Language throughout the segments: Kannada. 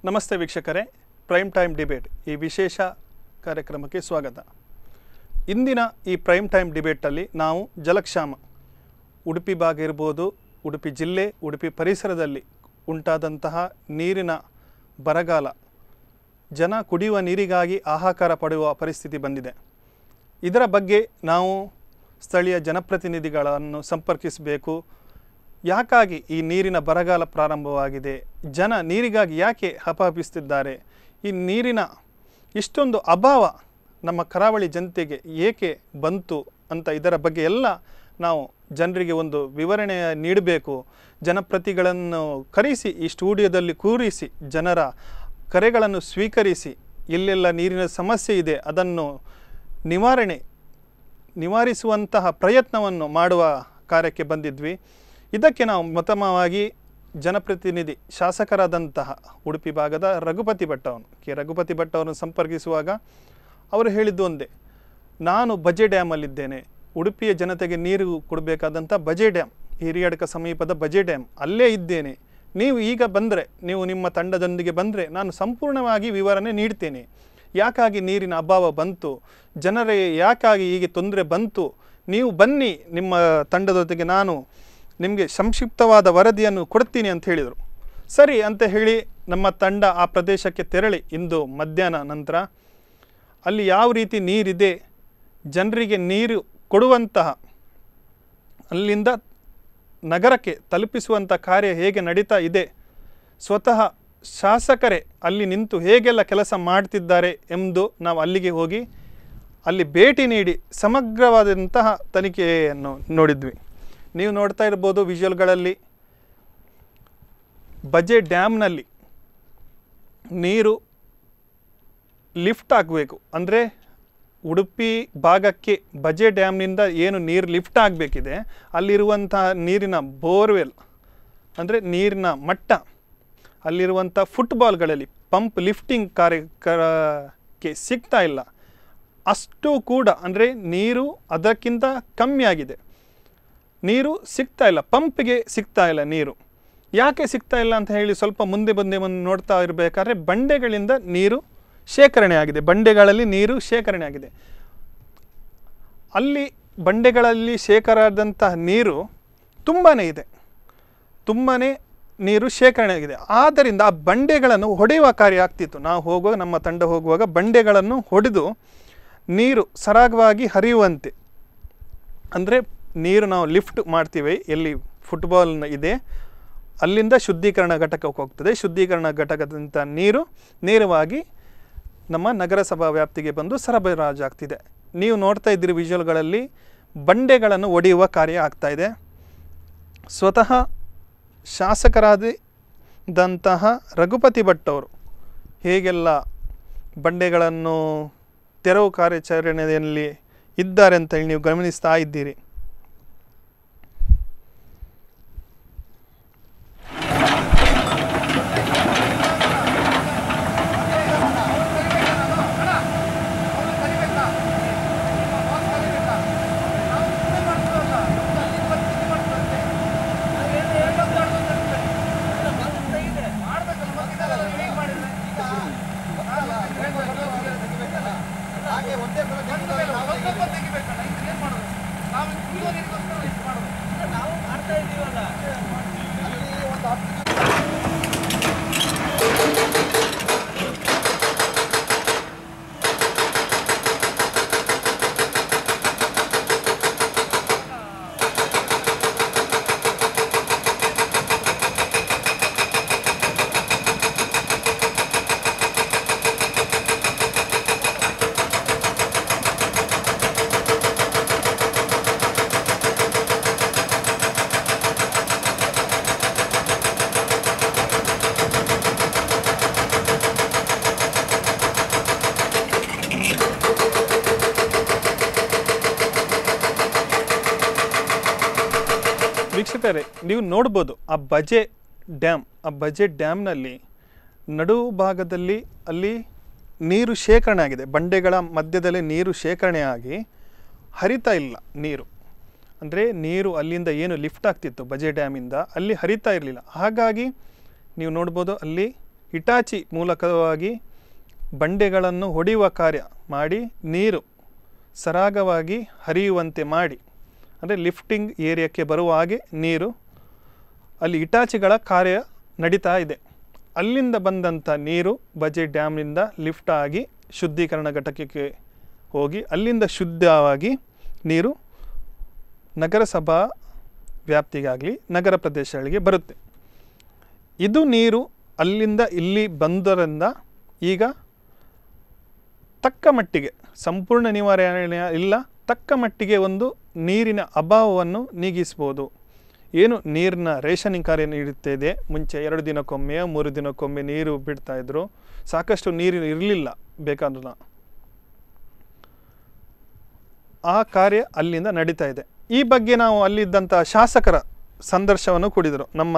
ನಮಸ್ತೆ ವೀಕ್ಷಕರೇ, ಪ್ರೈಮ್ ಟೈಮ್ ಡಿಬೇಟ್ ಈ ವಿಶೇಷ ಕಾರ್ಯಕ್ರಮಕ್ಕೆ ಸ್ವಾಗತ. ಇಂದಿನ ಈ ಪ್ರೈಮ್ ಟೈಮ್ ಡಿಬೇಟಲ್ಲಿ ನಾವು ಜಲಕ್ಷಾಮ, ಉಡುಪಿ ಭಾಗ ಇರ್ಬೋದು, ಉಡುಪಿ ಜಿಲ್ಲೆ, ಉಡುಪಿ ಪರಿಸರದಲ್ಲಿ ಉಂಟಾದಂತಹ ನೀರಿನ ಬರಗಾಲ, ಜನ ಕುಡಿಯುವ ನೀರಿಗಾಗಿ ಹಾಹಾಕಾರ ಪಡುವ ಪರಿಸ್ಥಿತಿ ಬಂದಿದೆ. ಇದರ ಬಗ್ಗೆ ನಾವು ಸ್ಥಳೀಯ ಜನಪ್ರತಿನಿಧಿಗಳನ್ನು ಸಂಪರ್ಕಿಸಬೇಕು. ಯಾಕಾಗಿ ಈ ನೀರಿನ ಬರಗಾಲ ಪ್ರಾರಂಭವಾಗಿದೆ, ಜನ ನೀರಿಗಾಗಿ ಯಾಕೆ ಹಪಹಪಿಸ್ತಿದ್ದಾರೆ, ಈ ನೀರಿನ ಇಷ್ಟೊಂದು ಅಭಾವ ನಮ್ಮ ಕರಾವಳಿ ಜನತೆಗೆ ಏಕೆ ಬಂತು ಅಂತ ಇದರ ಬಗ್ಗೆ ಎಲ್ಲ ನಾವು ಜನರಿಗೆ ಒಂದು ವಿವರಣೆ ನೀಡಬೇಕು. ಜನಪ್ರತಿಗಳನ್ನು ಕರೆಸಿ ಈ ಸ್ಟುಡಿಯೋದಲ್ಲಿ ಕೂರಿಸಿ ಜನರ ಕರೆಗಳನ್ನು ಸ್ವೀಕರಿಸಿ ಎಲ್ಲೆಲ್ಲ ನೀರಿನ ಸಮಸ್ಯೆ ಇದೆ ಅದನ್ನು ನಿವಾರಿಸುವಂತಹ ಪ್ರಯತ್ನವನ್ನು ಮಾಡುವ ಕಾರ್ಯಕ್ಕೆ ಬಂದಿದ್ವಿ. ಇದಕ್ಕೆ ನಾವು ಪ್ರಥಮವಾಗಿ ಜನಪ್ರತಿನಿಧಿ ಶಾಸಕರಾದಂತಹ ಉಡುಪಿ ಭಾಗದ ರಘುಪತಿ ಭಟ್ ಅವರನ್ನು ಸಂಪರ್ಕಿಸುವಾಗ ಅವರು ಹೇಳಿದ್ದು ಒಂದೇ, ನಾನು ಬಜೆ ಡ್ಯಾಮಲ್ಲಿದ್ದೇನೆ, ಉಡುಪಿಯ ಜನತೆಗೆ ನೀರು ಕೊಡಬೇಕಾದಂಥ ಬಜೆ ಡ್ಯಾಮ್, ಹಿರಿಯಡ್ಕ ಸಮೀಪದ ಬಜೆ ಡ್ಯಾಮ್ ಅಲ್ಲೇ ಇದ್ದೇನೆ. ನೀವು ಈಗ ಬಂದರೆ, ನೀವು ನಿಮ್ಮ ತಂಡದೊಂದಿಗೆ ಬಂದರೆ ನಾನು ಸಂಪೂರ್ಣವಾಗಿ ವಿವರಣೆ ನೀಡ್ತೇನೆ. ಯಾಕಾಗಿ ನೀರಿನ ಅಭಾವ ಬಂತು, ಜನರಿಗೆ ಯಾಕಾಗಿ ಹೀಗೆ ತೊಂದರೆ ಬಂತು, ನೀವು ಬನ್ನಿ, ನಿಮ್ಮ ತಂಡದೊಂದಿಗೆ ನಾನು ನಿಮಗೆ ಸಂಕ್ಷಿಪ್ತವಾದ ವರದಿಯನ್ನು ಕೊಡ್ತೀನಿ ಅಂತ ಹೇಳಿದರು. ಸರಿ ಅಂತ ಹೇಳಿ ನಮ್ಮ ತಂಡ ಆ ಪ್ರದೇಶಕ್ಕೆ ತೆರಳಿ ಇಂದು ಮಧ್ಯಾಹ್ನ ನಂತರ ಅಲ್ಲಿ ಯಾವ ರೀತಿ ನೀರಿದೆ, ಜನರಿಗೆ ನೀರು ಕೊಡುವಂತಹ, ಅಲ್ಲಿಂದ ನಗರಕ್ಕೆ ತಲುಪಿಸುವಂಥ ಕಾರ್ಯ ಹೇಗೆ ನಡೀತಾ ಇದೆ, ಸ್ವತಃ ಶಾಸಕರೇ ಅಲ್ಲಿ ನಿಂತು ಹೇಗೆಲ್ಲ ಕೆಲಸ ಮಾಡ್ತಿದ್ದಾರೆ ಎಂದು ನಾವು ಅಲ್ಲಿಗೆ ಹೋಗಿ ಅಲ್ಲಿ ಭೇಟಿ ನೀಡಿ ಸಮಗ್ರವಾದಂತಹ ತನಿಖೆಯನ್ನು ನೋಡಿದ್ವಿ. ನೀವು ನೋಡ್ತಾ ಇರ್ಬೋದು ವಿಜುವಲ್ಗಳಲ್ಲಿ, ಬಜೆ ಡ್ಯಾಮ್ನಲ್ಲಿ ನೀರು ಲಿಫ್ಟ್ ಆಗಬೇಕು ಅಂದರೆ ಉಡುಪಿ ಭಾಗಕ್ಕೆ ಬಜೆ ಡ್ಯಾಮ್ನಿಂದ ಏನು ನೀರು ಲಿಫ್ಟ್ ಆಗಬೇಕಿದೆ, ಅಲ್ಲಿರುವಂತಹ ನೀರಿನ ಬೋರ್ವೆಲ್ ಅಂದರೆ ನೀರಿನ ಮಟ್ಟ, ಅಲ್ಲಿರುವಂಥ ಫುಟ್ಬಾಲ್ಗಳಲ್ಲಿ ಪಂಪ್ ಲಿಫ್ಟಿಂಗ್ ಕಾರ್ಯಕ್ಕೆ ಸಿಗ್ತಾ ಇಲ್ಲ. ಅಷ್ಟು ಕೂಡ ಅಂದರೆ ನೀರು ಅದಕ್ಕಿಂತ ಕಮ್ಮಿ ಆಗಿದೆ, ನೀರು ಸಿಗ್ತಾ ಇಲ್ಲ, ಪಂಪ್ಗೆ ಸಿಗ್ತಾ ಇಲ್ಲ ನೀರು. ಯಾಕೆ ಸಿಗ್ತಾ ಇಲ್ಲ ಅಂತ ಹೇಳಿ ಸ್ವಲ್ಪ ಮುಂದೆ ನೋಡ್ತಾ ಇರಬೇಕಾದ್ರೆ ಬಂಡೆಗಳಿಂದ ನೀರು ಶೇಖರಣೆ ಆಗಿದೆ, ಬಂಡೆಗಳಲ್ಲಿ ನೀರು ಶೇಖರಣೆ ಆಗಿದೆ. ಅಲ್ಲಿ ಬಂಡೆಗಳಲ್ಲಿ ಶೇಖರಾದಂತಹ ನೀರು ತುಂಬಾ ಇದೆ, ತುಂಬಾ ನೀರು ಶೇಖರಣೆ ಆಗಿದೆ. ಆದ್ದರಿಂದ ಆ ಬಂಡೆಗಳನ್ನು ಹೊಡೆಯುವ ಕಾರ್ಯ ಆಗ್ತಿತ್ತು. ನಾವು ಹೋಗುವಾಗ, ನಮ್ಮ ತಂಡ ಹೋಗುವಾಗ ಬಂಡೆಗಳನ್ನು ಹೊಡೆದು ನೀರು ಸರಾಗವಾಗಿ ಹರಿಯುವಂತೆ, ಅಂದರೆ ನೀರು ನಾವು ಲಿಫ್ಟ್ ಮಾಡ್ತೀವಿ, ಎಲ್ಲಿ ಫುಟ್ಬಾಲ್ ಇದೆ ಅಲ್ಲಿಂದ ಶುದ್ಧೀಕರಣ ಘಟಕಕ್ಕೆ ಹೋಗ್ತದೆ, ಶುದ್ಧೀಕರಣ ಘಟಕದಂಥ ನೀರು ನೇರವಾಗಿ ನಮ್ಮ ನಗರಸಭಾ ವ್ಯಾಪ್ತಿಗೆ ಬಂದು ಸರಬರಾಜು ಆಗ್ತಿದೆ. ನೀವು ನೋಡ್ತಾ ಇದ್ದೀರಿ ವಿಜುವಲ್ಗಳಲ್ಲಿ ಬಂಡೆಗಳನ್ನು ಒಡೆಯುವ ಕಾರ್ಯ ಆಗ್ತಾ ಇದೆ. ಸ್ವತಃ ಶಾಸಕರಾದಂತಹ ರಘುಪತಿ ಭಟ್ ಅವರು ಹೇಗೆಲ್ಲ ಬಂಡೆಗಳನ್ನು ತೆರವು ಕಾರ್ಯಾಚರಣೆಯಲ್ಲಿ ಇದ್ದಾರೆ ಅಂತ ಹೇಳಿ ನೀವು ಗಮನಿಸ್ತಾ ಇದ್ದೀರಿ. ವೀಕ್ಷಕರೇ, ನೀವು ನೋಡ್ಬೋದು ಆ ಬಜೆ ಡ್ಯಾಮ್ನಲ್ಲಿ ನಡು ಭಾಗದಲ್ಲಿ ಅಲ್ಲಿ ನೀರು ಶೇಖರಣೆ ಆಗಿದೆ, ಬಂಡೆಗಳ ಮಧ್ಯದಲ್ಲಿ ನೀರು ಶೇಖರಣೆ ಆಗಿ ಹರಿತಾ ಇಲ್ಲ ನೀರು. ಅಂದರೆ ನೀರು ಅಲ್ಲಿಂದ ಏನು ಲಿಫ್ಟ್ ಆಗ್ತಿತ್ತು ಬಜೆ ಡ್ಯಾಮಿಂದ ಅಲ್ಲಿ ಹರಿತಾ ಇರಲಿಲ್ಲ. ಹಾಗಾಗಿ ನೀವು ನೋಡ್ಬೋದು ಅಲ್ಲಿ ಹಿಟಾಚಿ ಮೂಲಕವಾಗಿ ಬಂಡೆಗಳನ್ನು ಹೊಡೆಯುವ ಕಾರ್ಯ ಮಾಡಿ ನೀರು ಸರಾಗವಾಗಿ ಹರಿಯುವಂತೆ ಮಾಡಿ, ಅಂದರೆ ಲಿಫ್ಟಿಂಗ್ ಏರಿಯಾಕ್ಕೆ ಬರುವ ಹಾಗೆ ನೀರು ಅಲ್ಲಿ ಹಿಟಾಚಿಗಳ ಕಾರ್ಯ ನಡೀತಾ ಇದೆ. ಅಲ್ಲಿಂದ ಬಂದಂಥ ನೀರು ಬಜೆ ಡ್ಯಾಮ್ನಿಂದ ಲಿಫ್ಟ್ ಆಗಿ ಶುದ್ಧೀಕರಣ ಘಟಕಕ್ಕೆ ಹೋಗಿ ಅಲ್ಲಿಂದ ಶುದ್ಧವಾಗಿ ನೀರು ನಗರಸಭಾ ವ್ಯಾಪ್ತಿಗಾಗಲಿ ನಗರ ಪ್ರದೇಶಗಳಿಗೆ ಬರುತ್ತೆ. ಇದು ನೀರು ಅಲ್ಲಿಂದ ಇಲ್ಲಿ ಬಂದರಿಂದ ಈಗ ತಕ್ಕ ಮಟ್ಟಿಗೆ ಸಂಪೂರ್ಣ ನಿವಾರಣೆ ಇಲ್ಲ, ತಕ್ಕ ಮಟ್ಟಿಗೆ ಒಂದು ನೀರಿನ ಅಭಾವವನ್ನು ನೀಗಿಸ್ಬೋದು. ಏನು ನೀರಿನ ರೇಷನಿಂಗ್ ಕಾರ್ಯ ನೀಡುತ್ತಿದೆ, ಮುಂಚೆ 2 ದಿನಕ್ಕೊಮ್ಮೆ 3 ದಿನಕ್ಕೊಮ್ಮೆ ನೀರು ಬಿಡ್ತಾಯಿದ್ರು, ಸಾಕಷ್ಟು ನೀರು ಇರಲಿಲ್ಲ ಬೇಕಾದ, ಆ ಕಾರ್ಯ ಅಲ್ಲಿಂದ ನಡೀತಾ ಇದೆ. ಈ ಬಗ್ಗೆ ನಾವು ಅಲ್ಲಿದ್ದಂಥ ಶಾಸಕರ ಸಂದರ್ಶನವನ್ನು ಕೊಡಿದರು. ನಮ್ಮ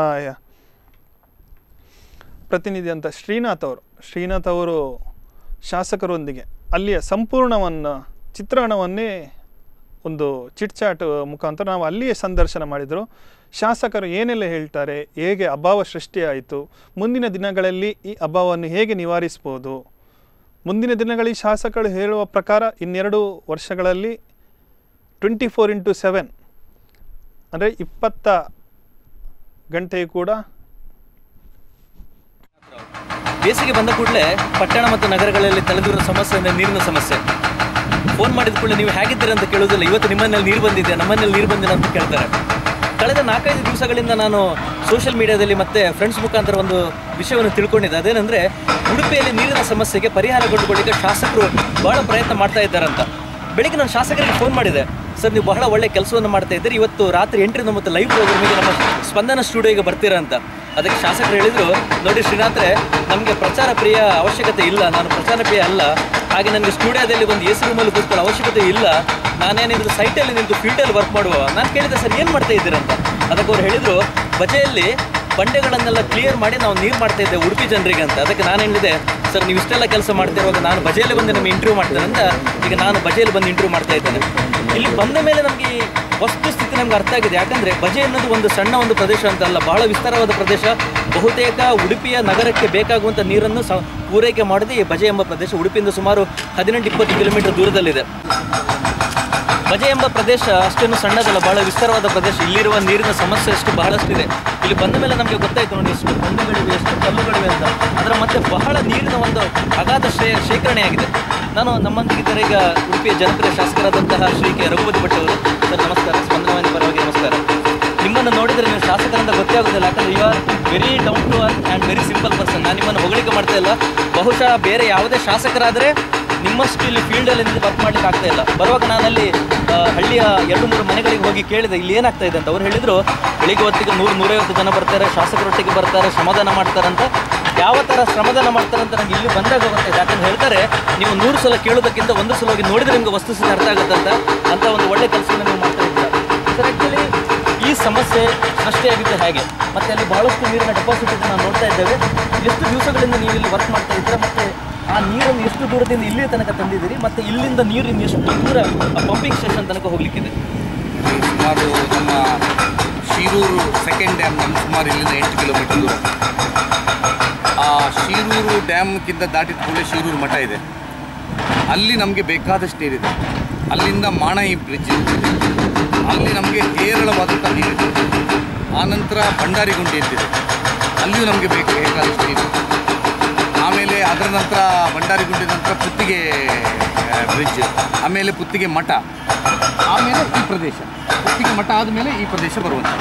ಪ್ರತಿನಿಧಿ ಅಂತ ಶ್ರೀನಾಥ್ ಅವರು ಶಾಸಕರೊಂದಿಗೆ ಅಲ್ಲಿಯ ಸಂಪೂರ್ಣವನ್ನು ಚಿತ್ರಣವನ್ನೇ ಒಂದು ಚಿಟ್ಚಾಟ್ ಮುಖಾಂತರ ನಾವು ಅಲ್ಲಿಯೇ ಸಂದರ್ಶನ ಮಾಡಿದರು. ಶಾಸಕರು ಏನೆಲ್ಲ ಹೇಳ್ತಾರೆ, ಹೇಗೆ ಅಭಾವ ಸೃಷ್ಟಿಯಾಯಿತು, ಮುಂದಿನ ದಿನಗಳಲ್ಲಿ ಈ ಅಭಾವವನ್ನು ಹೇಗೆ ನಿವಾರಿಸ್ಬೋದು, ಮುಂದಿನ ದಿನಗಳಲ್ಲಿ ಶಾಸಕರು ಹೇಳುವ ಪ್ರಕಾರ 2 ವರ್ಷಗಳಲ್ಲಿ 24x7 ಅಂದರೆ 20 ಗಂಟೆಯೂ ಕೂಡ ಬೇಸಿಗೆ ಬಂದ ಕೂಡಲೇ ಪಟ್ಟಣ ಮತ್ತು ನಗರಗಳಲ್ಲಿ ತಲೆದೂರಿನ ಸಮಸ್ಯೆ ಅಂದರೆ ನೀರಿನ ಸಮಸ್ಯೆ. ಫೋನ್ ಮಾಡಿದ ಕೂಡಲೇ ನೀವು ಹೇಗಿದ್ದೀರಿ ಅಂತ ಕೇಳೋದಿಲ್ಲ, ಇವತ್ತು ನಿಮ್ಮನೇಲಿ ನೀರು ಬಂದಿದೆ, ನಮ್ಮನೇಲಿ ನೀರು ಬಂದಿದೆ ಅಂತ ಕೇಳ್ತಾರೆ. ಕಳೆದ 4-5 ದಿವಸಗಳಿಂದ ನಾನು ಸೋಷಿಯಲ್ ಮೀಡಿಯಾದಲ್ಲಿ ಮತ್ತು ಫ್ರೆಂಡ್ಸ್ ಮುಖಾಂತರ ಒಂದು ವಿಷಯವನ್ನು ತಿಳ್ಕೊಂಡಿದ್ದೆ. ಅದೇನೆಂದರೆ ಉಡುಪಿಯಲ್ಲಿ ನೀರಿನ ಸಮಸ್ಯೆಗೆ ಪರಿಹಾರ ಕಂಡುಕೊಳ್ಳಿಕ್ಕೆ ಶಾಸಕರು ಬಹಳ ಪ್ರಯತ್ನ ಮಾಡ್ತಾ ಇದ್ದಾರಂತ. ಬೆಳಿಗ್ಗೆ ನಾನು ಶಾಸಕರಿಗೆ ಫೋನ್ ಮಾಡಿದೆ, ಸರ್ ನೀವು ಬಹಳ ಒಳ್ಳೆಯ ಕೆಲಸವನ್ನು ಮಾಡ್ತಾ ಇದ್ದೀರಿ, ಇವತ್ತು ರಾತ್ರಿ 8ರಿಂದ ಮತ್ತು ಲೈವ್ ಪ್ರೋಗ್ರಾಮಿಗೆ ನಮ್ಮ ಸ್ಪಂದನ ಸ್ಟುಡಿಯೋಗೆ ಬರ್ತೀರಾ ಅಂತ. ಅದಕ್ಕೆ ಶಾಸಕರು ಹೇಳಿದರು, ನೋಡಿ ಶ್ರೀನಾಥ್ರೆ, ನಮಗೆ ಪ್ರಚಾರ ಪ್ರಿಯ ಅವಶ್ಯಕತೆ ಇಲ್ಲ, ನಾನು ಪ್ರಚಾರ ಪ್ರಿಯ ಅಲ್ಲ, ಹಾಗೆ ನನಗೆ ಸ್ಟುಡಿಯೋದಲ್ಲಿ ಒಂದು AC ರೂಮಲ್ಲಿ ಕೂತ್ಕೊಳ್ಳೋ ಅವಶ್ಯಕತೆ ಇಲ್ಲ, ನಾನೇನಿದ್ರು ಸೈಟಲ್ಲಿ ನಿಂತು ಫೀಲ್ಡಲ್ಲಿ ವರ್ಕ್ ಮಾಡುವ. ನಾನು ಕೇಳಿದೆ, ಸರ್ ಏನು ಮಾಡ್ತಾ ಇದ್ದೀರಂತ. ಅದಕ್ಕೆ ಅವ್ರು ಹೇಳಿದರು, ಬಜೆಯಲ್ಲಿ ಬಂಡೆಗಳನ್ನೆಲ್ಲ ಕ್ಲಿಯರ್ ಮಾಡಿ ನಾವು ನೀರು ಮಾಡ್ತಾ ಇದ್ದೇವೆ ಉಡುಪಿ ಜನರಿಗೆ ಅಂತ. ಅದಕ್ಕೆ ನಾನು ಹೇಳಿದೆ, ಸರ್ ನೀವು ಇಷ್ಟೆಲ್ಲ ಕೆಲಸ ಮಾಡ್ತಿರುವಾಗ ನಾನು ಬಜೆಯಲ್ಲಿ ಬಂದು ನಿಮಗೆ ಇಂಟರ್ವ್ಯೂ ಮಾಡ್ತೇನೆ ಅಂತ. ಈಗ ನಾನು ಬಜೆಯಲ್ಲಿ ಬಂದು ಇಂಟರ್ವ್ಯೂ ಮಾಡ್ತಾ ಇದ್ದೇನೆ. ಇಲ್ಲಿ ಬಂದ ಮೇಲೆ ನಮಗೆ ವಸ್ತುಸ್ಥಿತಿ ನಮ್ಗೆ ಅರ್ಥ ಆಗಿದೆ. ಯಾಕಂದರೆ ಬಜೆ ಅನ್ನೋದು ಒಂದು ಸಣ್ಣ ಒಂದು ಪ್ರದೇಶ ಅಂತಲ್ಲ, ಬಹಳ ವಿಸ್ತಾರವಾದ ಪ್ರದೇಶ. ಬಹುತೇಕ ಉಡುಪಿಯ ನಗರಕ್ಕೆ ಬೇಕಾಗುವಂಥ ನೀರನ್ನು ಪೂರೈಕೆ ಮಾಡಿದೆ ಈ ಬಜೆ ಎಂಬ ಪ್ರದೇಶ. ಉಡುಪಿಯಿಂದ ಸುಮಾರು 18-20 ಕಿಲೋಮೀಟರ್ ದೂರದಲ್ಲಿದೆ. ಬಜೆ ಎಂಬ ಪ್ರದೇಶ ಅಷ್ಟೇನು ಸಣ್ಣದಲ್ಲ, ಬಹಳ ವಿಸ್ತಾರವಾದ ಪ್ರದೇಶ. ಇಲ್ಲಿರುವ ನೀರಿನ ಸಮಸ್ಯೆ ಅಷ್ಟು ಬಹಳಷ್ಟಿದೆ. ಇಲ್ಲಿ ಬಂದ ಮೇಲೆ ನಮಗೆ ಗೊತ್ತಾಯಿತು ನೋಡಿ, ಎಷ್ಟು ಬಂಡೆಗಳಿವೆ, ಎಷ್ಟು ಕಲ್ಲುಗಳಿವೆ ಅಂತ. ಅದರ ಮತ್ತೆ ಬಹಳ ನೀರಿನ ಒಂದು ಅಗಾಧ ಶೇಖರಣೆಯಾಗಿದೆ. ನಾನು ನಮ್ಮೊಂದಿಗಿದ್ದಾರೆ ಈಗ ಉಡುಪಿಯ ಜನಪ್ರಿಯ ಶಾಸಕರಾದಂತಹ ಶ್ರೀ ಕೆ ರಘುಪತಿ ಭಟ್ ಅವರು. ಸರ್ ನಮಸ್ಕಾರ, ಸ್ಪಂದನವಾಹಿನಿ ಪರವಾಗಿ ನಮಸ್ಕಾರ. ನಿಮ್ಮನ್ನು ನೋಡಿದರೆ ನೀವು ಶಾಸಕರಿಂದ ಗೊತ್ತೇ ಆಗೋದಿಲ್ಲ, ಯಾಕಂದರೆ you are very down to earth and very simple person. ನಾನು ನಿಮ್ಮನ್ನು ಹೊಗಳಿಕೆ ಮಾಡ್ತಾ ಇಲ್ಲ. ಬಹುಶಃ ಬೇರೆ ಯಾವುದೇ ಶಾಸಕರಾದರೆ ನಿಮ್ಮಷ್ಟು ಇಲ್ಲಿ ಫೀಲ್ಡಲ್ಲಿ ನಿಂತು ವರ್ಕ್ ಮಾಡ್ಲಿಕ್ಕೆ ಆಗ್ತಾ ಇಲ್ಲ. ಬರುವಾಗ ನಾನಲ್ಲಿ ಹಳ್ಳಿಯ 2-3 ಮನೆಗಳಿಗೆ ಹೋಗಿ ಕೇಳಿದೆ, ಇಲ್ಲಿ ಏನಾಗ್ತಾ ಇದೆ ಅಂತ. ಅವ್ರು ಹೇಳಿದರು, ಬೆಳಿಗ್ಗೆ ಹೊತ್ತಿಗೆ 100-150 ಜನ ಬರ್ತಾರೆ, ಶಾಸಕರೊಟ್ಟಿಗೆ ಬರ್ತಾರೆ, ಶ್ರಮದಾನ ಮಾಡ್ತಾರಂತ. ಯಾವ ಥರ ಶ್ರಮದಾನ ಮಾಡ್ತಾರಂತ ನನಗೆ ಇಲ್ಲಿ ಬಂದಾಗ ಗೊತ್ತಾಯಿತು. ಯಾಕಂದ್ರೆ ಹೇಳ್ತಾರೆ, ನೀವು 100 ಸಲ ಕೇಳೋದಕ್ಕಿಂತ 1 ಸಲ ಹೋಗಿ ನೋಡಿದರೆ ನಿಮ್ಗೆ ವಸ್ತುಸ್ಥಿತಿ ಅರ್ಥ ಆಗುತ್ತಂತ. ಅಂತ ಒಂದು ಒಳ್ಳೆ ಕೆಲಸವನ್ನು ನೀವು ಮಾಡ್ತಾ ಇದ್ದೀರಾ. ಸರ್ ಆ್ಯಕ್ಚುಲಿ ಈ ಸಮಸ್ಯೆ ಸೃಷ್ಟಿಯಾಗಿದ್ದು ಹೇಗೆ, ಮತ್ತು ಅಲ್ಲಿ ಭಾಳಷ್ಟು ನೀರಿನ ಡೆಪಾಸಿಟ್ ನಾವು ನೋಡ್ತಾ ಇದ್ದೇವೆ. ಎಷ್ಟು ದಿವಸಗಳಿಂದ ನೀವು ಇಲ್ಲಿ ವರ್ಕ್ ಮಾಡ್ತಾ ಇದ್ದೀರಾ, ಮತ್ತು ಆ ನೀರನ್ನು ಎಷ್ಟು ದೂರದಿಂದ ಇಲ್ಲಿ ತನಕ ತಂದಿದ್ದೀರಿ, ಮತ್ತು ಇಲ್ಲಿಂದ ನೀರು ಇನ್ನು ಎಷ್ಟು ದೂರ ಪಂಪಿಂಗ್ ಸ್ಟೇಷನ್ ತನಕ ಹೋಗಲಿಕ್ಕಿದೆ? ಸುಮಾರು ನಮ್ಮ ಶಿರೂರು ಸೆಕೆಂಡ್ ಡ್ಯಾಮ್ ನಮ್ಮ ಸುಮಾರು ಇಲ್ಲಿಂದ 8 ಕಿಲೋಮೀಟರ್ ದೂರ. ಆ ಶಿರೂರು ಡ್ಯಾಮ್ಗಿಂತ ದಾಟಿದ ಕೂಡಲೇ ಶಿರೂರು ಮಠ ಇದೆ, ಅಲ್ಲಿ ನಮಗೆ ಬೇಕಾದಷ್ಟು ನೀರಿದೆ. ಅಲ್ಲಿಂದ ಮಾಣಾಯಿ ಬ್ರಿಡ್ಜ್, ಅಲ್ಲಿ ನಮಗೆ ಹೇರಳವಾದಂಥ ನೀರಿದೆ. ಆನಂತರ ಭಂಡಾರಿಗುಂಡಿ ಅಂತಿದೆ, ಅಲ್ಲಿಯೂ ನಮಗೆ ಬೇಕಾದಷ್ಟು ನೀರು. ಆಮೇಲೆ ಅದರ ನಂತರ ಭಂಡಾರಿಗುಂಡಿ ನಂತರ ಪುತ್ತಿಗೆ ಬ್ರಿಡ್ಜ್, ಆಮೇಲೆ ಪುತ್ತಿಗೆ ಮಠ, ಆಮೇಲೆ ಈ ಪ್ರದೇಶ. ಪುತ್ತಿಗೆ ಮಠ ಆದಮೇಲೆ ಈ ಪ್ರದೇಶ ಬರುವಂಥ.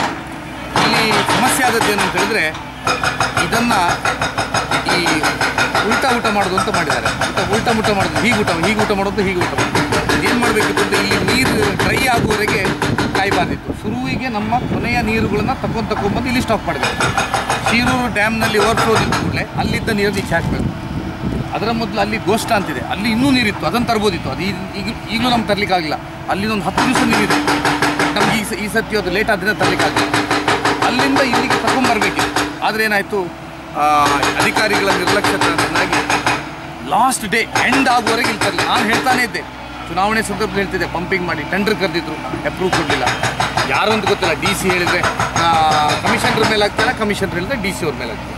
ಇಲ್ಲಿ ಸಮಸ್ಯೆ ಆದದ್ದು ಏನು ಅಂತ ಹೇಳಿದ್ರೆ, ಇದನ್ನು ಈ ಊಟ ಮಾಡೋದು ಅಂತ ಮಾಡಿದ್ದಾರೆ. ಊಟ ಮಾಡೋದು, ಹೀಗೆ ಊಟ ಮಾಡೋದು, ಹೀಗೆ ಊಟ ಮಾಡೋದು. ಏನು ಮಾಡಬೇಕಿತ್ತು ಅಂತ, ಇಲ್ಲಿ ನೀರು ಡ್ರೈ ಆಗುವವರೆಗೆ ಕಾಯಬಾರ್ದಿತ್ತು. ಶುರುವಿಗೆ ನಮ್ಮ ಕೊನೆಯ ನೀರುಗಳನ್ನು ತಗೊಂಬಂದು ಇಲ್ಲಿ ಸ್ಟಾಕ್ ಮಾಡಬೇಕು. ಶಿರೂರು ಡ್ಯಾಮ್ನಲ್ಲಿ ಓವರ್ಫ್ಲೋ ನಿಂತ ಕೂಡಲೇ ಅಲ್ಲಿದ್ದ ನೀರನ್ನು ಈಚೆ ಹಾಕಬೇಕು. ಅದರ ಮೊದಲು ಅಲ್ಲಿ ಗೋಷ್ಠ ಅಂತಿದೆ, ಅಲ್ಲಿ ಇನ್ನೂ ನೀರಿತ್ತು, ಅದನ್ನು ತರ್ಬೋದಿತ್ತು. ಅದು ಈಗಲೂ ನಮ್ಗೆ ತರಲಿಕ್ಕಾಗಲಿಲ್ಲ. ಅಲ್ಲಿಂದೊಂದು 10 ದಿವಸ ನೀರಿದೆ. ನಮ್ಗೆ ಈ ಸತಿ ಅದು ಲೇಟ್ ಆದ್ದರಿಂದ ತರಲಿಕ್ಕಾಗಲಿಲ್ಲ. ಅಲ್ಲಿಂದ ಇಲ್ಲಿಗೆ ತಗೊಂಬರ್ಬೇಕಿತ್ತು. ಆದರೆ ಏನಾಯಿತು, ಅಧಿಕಾರಿಗಳ ನಿರ್ಲಕ್ಷ್ಯದಿಂದಾಗಿ ಲಾಸ್ಟ್ ಡೇ ಎಂಡ್ ಆಗುವವರೆಗೆ ಇಲ್ಲಿ ತರಲಿಲ್ಲ. ನಾನು ಹೇಳ್ತಾನೆ ಇದ್ದೆ, ಚುನಾವಣೆ ಸಂದರ್ಭದಲ್ಲಿ ಹೇಳ್ತಿದ್ದೆ, ಪಂಪಿಂಗ್ ಮಾಡಿ ಟೆಂಡರ್ ಕರೆದಿದ್ರು, ಅಪ್ರೂವ್ ಕೊಡಲಿಲ್ಲ. ಯಾರು ಅಂತ ಗೊತ್ತಿಲ್ಲ. DC ಹೇಳಿದರೆ ಕಮಿಷನರ್ ಮೇಲೆ ಆಗ್ತಾರೆ, ಕಮಿಷನರ್ ಹೇಳಿದ್ರೆ DC ಅವ್ರ ಮೇಲೆ ಆಗ್ತಾರೆ.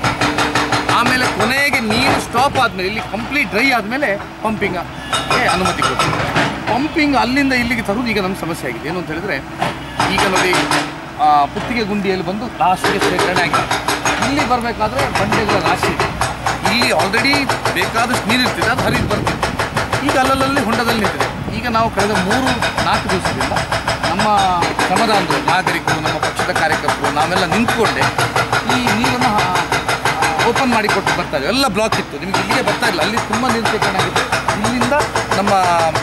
ಆಮೇಲೆ ಕೊನೆಗೆ ನೀರು ಸ್ಟಾಪ್ ಆದಮೇಲೆ ಇಲ್ಲಿ ಕಂಪ್ಲೀಟ್ ಡ್ರೈ ಆದಮೇಲೆ ಪಂಪಿಂಗ್ ಅನುಮತಿ ಕೊಡ್ತೀವಿ. ಪಂಪಿಂಗ್ ಅಲ್ಲಿಂದ ಇಲ್ಲಿಗೆ ತರುವುದು ಈಗ ನಮ್ಮ ಸಮಸ್ಯೆ ಆಗಿದೆ. ಏನು ಅಂತ ಹೇಳಿದ್ರೆ ಈಗ ನೋಡಿ ಪುತ್ತಿಗೆ ಗುಂಡಿಯಲ್ಲಿ ಬಂದು ಲಾಸ್ಟಿಗೆ ಶೇಖರಣೆ ಆಗಿದೆ. ಇಲ್ಲಿ ಬರಬೇಕಾದ್ರೆ ಬಂಡೆಗಳ ರಾಶಿ ಇದೆ. ಇಲ್ಲಿ ಆಲ್ರೆಡಿ ಬೇಕಾದಷ್ಟು ನೀರು ಇರ್ತಿದೆ, ಅದು ಹರಿದು ಬರ್ತಿದೆ. ಈಗ ಅಲ್ಲಲ್ಲಿ ಹೊಂಡದಲ್ಲಿ ನಿಂತಿದೆ. ಈಗ ನಾವು ಕಳೆದ 3-4 ದಿವಸದಿಂದ ನಮ್ಮ ಶ್ರಮದಾನರು, ನಾಗರಿಕರು, ನಮ್ಮ ಪಕ್ಷದ ಕಾರ್ಯಕರ್ತರು ನಾವೆಲ್ಲ ನಿಂತ್ಕೊಂಡೆ ಈ ನೀರನ್ನು ಓಪನ್ ಮಾಡಿ ಕೊಟ್ಟು ಬರ್ತಾ ಇದ್ದೀವಿ. ಎಲ್ಲ ಬ್ಲಾಕ್ ಇತ್ತು, ನಿಮಗೆ ಇಲ್ಲಿಗೆ ಬರ್ತಾ ಇಲ್ಲ. ಅಲ್ಲಿ ತುಂಬ ನೀರು ಶೇಖರಣೆ ಆಗಿದೆ. ಇಲ್ಲಿಂದ ನಮ್ಮ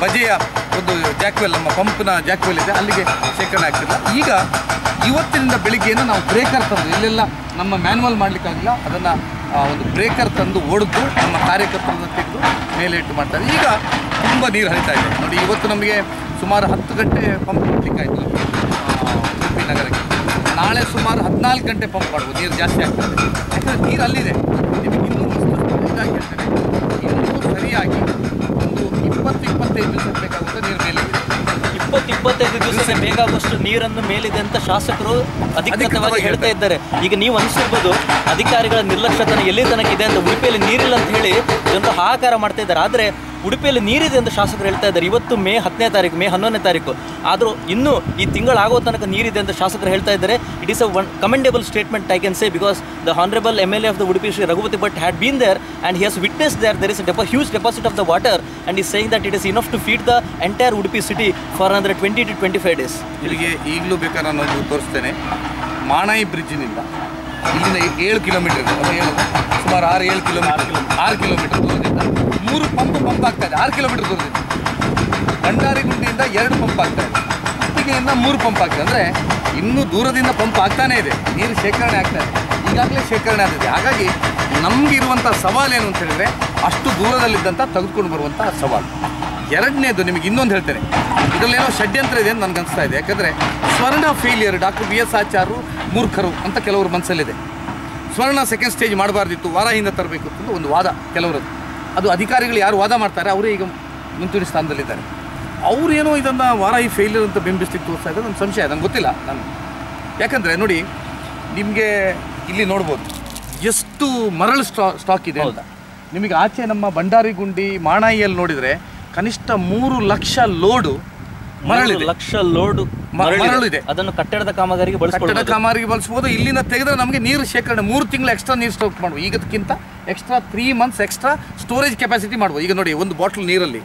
ಬಜೆಯ ಒಂದು ಜಾಕ್ವೆಲ್, ನಮ್ಮ ಪಂಪ್ನ ಜಾಕ್ವೆಲ್ ಇದೆ, ಅಲ್ಲಿಗೆ ಶೇಖರಣೆ ಆಗ್ತಿಲ್ಲ. ಈಗ ಇವತ್ತಿನಿಂದ ಬೆಳಿಗ್ಗೆಯಿಂದ ನಾವು ಬ್ರೇಕರ್ ತಂದು, ಇಲ್ಲೆಲ್ಲ ನಮ್ಮ ಮ್ಯಾನ್ಯುವಲ್ ಮಾಡಲಿಕ್ಕಾಗಿಲ್ಲ, ಅದನ್ನು ಒಂದು ಬ್ರೇಕರ್ ತಂದು ಒಡೆದು ನಮ್ಮ ಕಾರ್ಯಕರ್ತರನ್ನು ತೆಗೆದು ಮೇಲೆ ಇಟ್ಟು ಮಾಡ್ತಾರೆ. ಈಗ ತುಂಬ ನೀರು ಹರಿತಾ ಇದೆ ನೋಡಿ. ಇವತ್ತು ನಮಗೆ ಸುಮಾರು 10 ಗಂಟೆ ಪಂಪ್ ಮಾಡಲಿಕ್ಕಾಯಿತು ಉಡುಪಿ ನಗರಕ್ಕೆ. ನಾಳೆ ಸುಮಾರು 14 ಗಂಟೆ ಪಂಪ್ ಮಾಡ್ಬೋದು, ನೀರು ಜಾಸ್ತಿ ಆಗ್ತದೆ. ಯಾಕಂದರೆ ನೀರು ಅಲ್ಲಿದೆ. ನಿಮಗೆ ಇನ್ನೂ ಇದಾಗಿ ಹೇಳ್ತೇನೆ, ಇನ್ನೂ ಸರಿಯಾಗಿ ಒಂದು 20-25 ದಿವಸ ಬೇಕಾಗುತ್ತೆ ನೀರು ಮೇಲೆ. 20-25 ದಿವಸ ಬೇಕಾಗುವಷ್ಟು ನೀರನ್ನು ಮೇಲಿದೆ ಅಂತ ಶಾಸಕರು ಅಧಿಕೃತವಾಗಿ ಹೇಳ್ತಾ ಇದ್ದಾರೆ. ಈಗ ನೀವು ಅನಿಸಿರ್ಬೋದು ಅಧಿಕಾರಿಗಳ ನಿರ್ಲಕ್ಷ್ಯತನ ಎಲ್ಲಿ ತನಕ ಇದೆ ಅಂತ. ಉಡುಪಿಯಲ್ಲಿ ನೀರಿಲ್ಲ ಅಂತ ಹೇಳಿ ಜನರು ಹಾಹಾಕಾರ ಮಾಡ್ತಾ ಇದ್ದಾರೆ. ಆದರೆ ಉಡುಪಿಯಲ್ಲಿ ನೀರಿದೆ ಅಂತ ಶಾಸಕರು ಹೇಳ್ತಾ ಇದ್ದಾರೆ. ಇವತ್ತು ಮೇ 10ನೇ ತಾರೀಕು, ಮೇ 11ನೇ ತಾರೀಕು ಆದರೂ ಇನ್ನೂ ಈ ತಿಂಗಳಾಗೋ ತನಕ ನೀರಿದೆ ಅಂತ ಶಾಸಕರು ಹೇಳ್ತಾ ಇದ್ದಾರೆ. It is a commendable statement I can say, because the honourable MLA of the Udupi Shri Raghupati Bhat had been there and he has witnessed there is a huge deposit of the water and is saying that it is enough to feed the entire Udupi city for another 20 to 25 days. ಇಲ್ಲಿಗೆ ಈಗಲೂ ಬೇಕಾದ್ರೆ ನಾನು ತೋರಿಸ್ತೇನೆ. ಮಾಣಾಯಿ ಬ್ರಿಡ್ಜಿನಿಂದ ಇಲ್ಲಿಂದ 7 ಕಿಲೋಮೀಟರ್ ಇದೆ, ಸುಮಾರು 6 ಕಿಲೋಮೀಟರ್ ದೂರದಿಂದ 3 ಪಂಪ್ ಆಗ್ತಾ ಇದೆ. 6 ಕಿಲೋಮೀಟರ್ ದೂರದಿಂದ ಭಂಡಾರಿಗುಂಡಿಯಿಂದ 2 ಪಂಪ್ ಆಗ್ತಾ ಇದೆ, ಪುತ್ತಿಗೆಯಿಂದ 3 ಪಂಪ್ ಆಗ್ತದೆ. ಅಂದರೆ ಇನ್ನೂ ದೂರದಿಂದ ಪಂಪ್ ಆಗ್ತಾನೇ ಇದೆ, ನೀರು ಶೇಖರಣೆ ಆಗ್ತಾ ಇದೆ, ಈಗಾಗಲೇ ಶೇಖರಣೆ ಆಗ್ತಿದೆ. ಹಾಗಾಗಿ ನಮಗಿರುವಂಥ ಸವಾಲೇನು ಅಂತ ಹೇಳಿದರೆ ಅಷ್ಟು ದೂರದಲ್ಲಿದ್ದಂಥ ತೆಗೆದುಕೊಂಡು ಬರುವಂಥ ಸವಾಲು. ಎರಡನೇದು ನಿಮಗೆ ಇನ್ನೊಂದು ಹೇಳ್ತೇನೆ, ಇದರಲ್ಲೇನೋ ಷಡ್ಯಂತ್ರ ಇದೆ ಅಂತ ನನಗೆ ಅನಿಸ್ತಾ ಇದೆ. ಯಾಕಂದರೆ ಸ್ವರ್ಣ ಫೇಲಿಯರ್, ಡಾಕ್ಟರ್ BS ಆಚಾರ್ಯರು ಮೂರ್ಖರು ಅಂತ ಕೆಲವರು ಮನಸ್ಸಲ್ಲಿದೆ. ಸ್ವರ್ಣ ಸೆಕೆಂಡ್ ಸ್ಟೇಜ್ ಮಾಡಬಾರ್ದಿತ್ತು, ವಾರಾಹಿಯಿಂದ ತರಬೇಕು ಅಂತ ಒಂದು ವಾದ ಕೆಲವರದ್ದು. ಅದು ಅಧಿಕಾರಿಗಳು ಯಾರು ವಾದ ಮಾಡ್ತಾರೆ ಅವರೇ ಈಗ ಮುಂಚೂಣಿ ಸ್ಥಾನದಲ್ಲಿದ್ದಾರೆ. ಅವರೇನೋ ಇದನ್ನು ವಾರಾಹಿ ಫೇಲಿಯರ್ ಅಂತ ಬಿಂಬಿಸ್ಲಿಕ್ಕೆ ತೋರಿಸ್ತಾ ಇದ್ದಾರೆ. ನನ್ನ ಸಂಶಯ, ನನಗೆ ಗೊತ್ತಿಲ್ಲ. ನಾನು ಯಾಕಂದರೆ ನೋಡಿ, ನಿಮಗೆ ಇಲ್ಲಿ ನೋಡ್ಬೋದು ಎಷ್ಟು ಮರಳು ಸ್ಟಾಕ್ ಇದೆ ಅಂತ. ನಿಮಗೆ ಆಚೆ ನಮ್ಮ ಭಂಡಾರಿಗುಂಡಿ ಮಾಣಾಯಿಯಲ್ಲಿ ನೋಡಿದರೆ ಕನಿಷ್ಠ 3 ಲಕ್ಷ ಲೋಡು ಮರಳಿದೆ. ಮರಳು ಇದೆ. ಅದನ್ನು ಕಟ್ಟಡದ ಕಾಮಗಾರಿಗೆ ಬಳಸಬಹುದು. ಇಲ್ಲಿಂದ ತೆಗೆದ್ರೆ ನಮಗೆ ನೀರು ಶೇಖರಣೆ 3 ತಿಂಗಳು ಎಕ್ಸ್ಟ್ರಾ ನೀರು ಸ್ಟಾಕ್ ಮಾಡ್ಬೋದು. ಈಗದಕ್ಕಿಂತ extra 3 months extra storage capacity ಮಾಡ್ಬೋದು. ಈಗ ನೋಡಿ, ಒಂದು ಬಾಟಲ್ ನೀರಲ್ಲಿ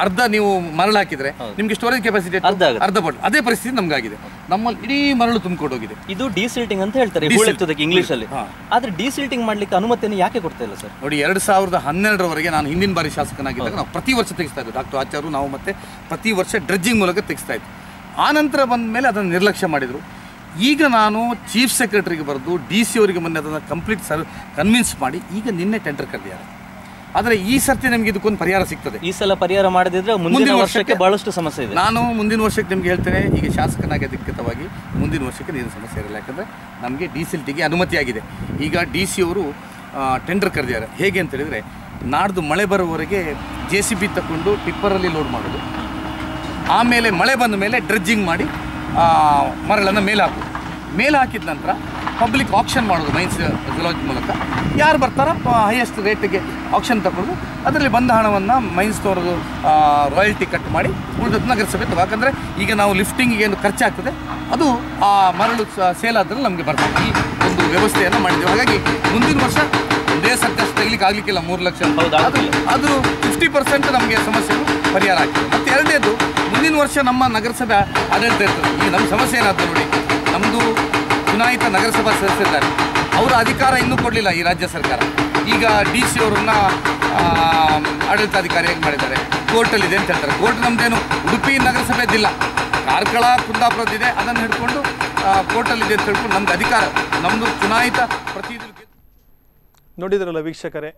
ಅರ್ಧ ನೀವು ಮರಳು ಹಾಕಿದ್ರೆ ನಿಮಗೆ ಸ್ಟೋರೇಜ್ ಕೆಪಾಸಿಟಿ ಅರ್ಧ ಬಾಟಲ್. ಅದೇ ಪರಿಸ್ಥಿತಿ ನಮಗಾಗಿದೆ. ನಮ್ಮಲ್ಲಿ ಇಡೀ ಮರಳು ತುಂಬಿಕೊಂಡು ಹೋಗಿದೆ. ಇದು ಡಿಸಿಲ್ಟಿಂಗ್ ಅಂತ ಹೇಳ್ತಾರೆ ಇಂಗ್ಲಿಷ್ ಅಲ್ಲಿ. ಆದ್ರೆ ಡಿಸಿಲ್ಟಿಂಗ್ ಮಾಡ್ಲಿಕ್ಕೆ ಅನುಮತಿಯನ್ನು ಯಾಕೆ ಕೊಡ್ತಾ ಇಲ್ಲ ಸರ್? ನೋಡಿ, 2012ರವರೆಗೆ ನಾನು ಹಿಂದಿನ ಬಾರಿ ಶಾಸಕನಾಗಿದ್ದಾಗ ನಾವು ಪ್ರತಿ ವರ್ಷ ತೆಗಿಸ್ತಾ ಇದ್ವಿ. ಡಾಕ್ಟರ್ ಆಚಾರ್ಯರು ನಾವು ಮತ್ತೆ ಪ್ರತಿ ವರ್ಷ ಡ್ರೆಡ್ಜಿಂಗ್ ಮೂಲಕ ತೆಗಿಸ್ತಾ ಇದ್ವಿ. ಆನಂತರ ಬಂದ ಮೇಲೆ ಅದನ್ನು ನಿರ್ಲಕ್ಷ್ಯ ಮಾಡಿದರು. ಈಗ ನಾನು ಚೀಫ್ ಸೆಕ್ರೆಟರಿಗೆ ಬರೆದು DC ಅವರಿಗೆ ಮೊನ್ನೆ ಅದನ್ನು ಕಂಪ್ಲೀಟ್ ಕನ್ವಿನ್ಸ್ ಮಾಡಿ ಈಗ ನಿನ್ನೆ ಟೆಂಡರ್ ಕರೆದಿದ್ದಾರೆ. ಆದರೆ ಈ ಸರ್ತಿ ನಮಗೆ ಇದಕ್ಕೊಂದು ಪರಿಹಾರ ಸಿಗ್ತದೆ. ಈ ಸಲ ಪರಿಹಾರ ಮಾಡದಿದ್ರೆ ಮುಂದಿನ ವರ್ಷಕ್ಕೆ ಬಹಳಷ್ಟು ಸಮಸ್ಯೆ ಇದೆ. ನಾನು ಮುಂದಿನ ವರ್ಷಕ್ಕೆ ನಿಮ್ಗೆ ಹೇಳ್ತೇನೆ, ಈಗ ಶಾಸಕನಾಗಿ ಅಧಿಕೃತವಾಗಿ ಮುಂದಿನ ವರ್ಷಕ್ಕೆ ನೀರಿನ ಸಮಸ್ಯೆ ಇರಲ್ಲ. ಯಾಕಂದರೆ ನಮಗೆ ಡಿಸಿಲ್ಟಿಗೆ ಅನುಮತಿಯಾಗಿದೆ. ಈಗ DC ಅವರು ಟೆಂಡರ್ ಕರೆದಿದ್ದಾರೆ. ಹೇಗೆ ಅಂತ ಹೇಳಿದರೆ, ನಾಡ್ದು ಮಳೆ ಬರೋವರೆಗೆ JCB ತಗೊಂಡು ಟಿಪ್ಪರಲ್ಲಿ ಲೋಡ್ ಮಾಡೋದು, ಆಮೇಲೆ ಮಳೆ ಬಂದ ಮೇಲೆ ಡ್ರೆಡ್ಜಿಂಗ್ ಮಾಡಿ ಮರಳನ್ನು ಮೇಲೆ ಹಾಕೋದು. ಮೇಲೆ ಹಾಕಿದ ನಂತರ ಪಬ್ಲಿಕ್ ಆಕ್ಷನ್ ಮಾಡೋದು ಮೈನ್ಸ್ ಜುಲಾಜಿ ಮೂಲಕ. ಯಾರು ಬರ್ತಾರೋ ಹೈಯೆಸ್ಟ್ ರೇಟಿಗೆ ಆಕ್ಷನ್ ತಗೊಳ್ಳೋದು. ಅದರಲ್ಲಿ ಬಂದ ಹಣವನ್ನು ಮೈನ್ಸ್ನವ್ರದ್ದು ರಾಯಲ್ಟಿ ಕಟ್ ಮಾಡಿ ಉಳಿದದ್ದು ನಗರಸಭೆ ತಗೋ. ಯಾಕಂದರೆ ಈಗ ನಾವು ಲಿಫ್ಟಿಂಗಿಗೆ ಏನು ಖರ್ಚಾಗ್ತದೆ ಅದು ಆ ಮರಳು ಸೇಲ್ ಆದ್ರಲ್ಲಿ ನಮಗೆ ಬರ್ತದೆ. ಈ ಒಂದು ವ್ಯವಸ್ಥೆಯನ್ನು ಮಾಡಿದ್ದೇವೆ. ಹಾಗಾಗಿ ಮುಂದಿನ ವರ್ಷ ಒಂದೇ ಸರ್ಕಸ್ ತೆಗಿಲಿಕ್ಕೆ ಆಗಲಿಕ್ಕಿಲ್ಲ. 3 ಲಕ್ಷ ಅದು 50% ನಮಗೆ ಸಮಸ್ಯೆಗಳು ಪರಿಹಾರ ಆಗ್ತದೆ. ಮತ್ತು ಎರಡನೇದು, ಮುಂದಿನ ವರ್ಷ ನಮ್ಮ ನಗರಸಭೆ ಆಡಳಿತ ಇರ್ತದೆ. ಈಗ ನಮ್ಮ ಸಮಸ್ಯೆ ಏನಾದ್ರು ನೋಡಿ, ನಮ್ಮದು ಚುನಾಯಿತ ನಗರಸಭಾ ಸದಸ್ಯರಿದ್ದಾರೆ, ಅವರ ಅಧಿಕಾರ ಇನ್ನೂ ಕೊಡಲಿಲ್ಲ ಈ ರಾಜ್ಯ ಸರ್ಕಾರ. ಈಗ DC ಅವರನ್ನ ಆಡಳಿತಾಧಿಕಾರಿಯಾಗಿ ಮಾಡಿದ್ದಾರೆ. ಕೋರ್ಟಲ್ಲಿದೆ ಅಂತ ಹೇಳ್ತಾರೆ. ಕೋರ್ಟ್ ನಮ್ಮದೇನು ಉಡುಪಿ ನಗರಸಭೆದಿಲ್ಲ, ಕಾರ್ಕಳ ಕುಂದಾಪುರದಿದೆ. ಅದನ್ನು ಹಿಡ್ಕೊಂಡು ಕೋರ್ಟಲ್ಲಿದೆ ಅಂತ ಹೇಳ್ಕೊಂಡು ನಮ್ಗೆ ಅಧಿಕಾರ, ನಮ್ಮದು ಚುನಾಯಿತ ಪ್ರತಿನಿಧಿ. ನೋಡಿದ್ರಲ್ಲ ವೀಕ್ಷಕರೇ,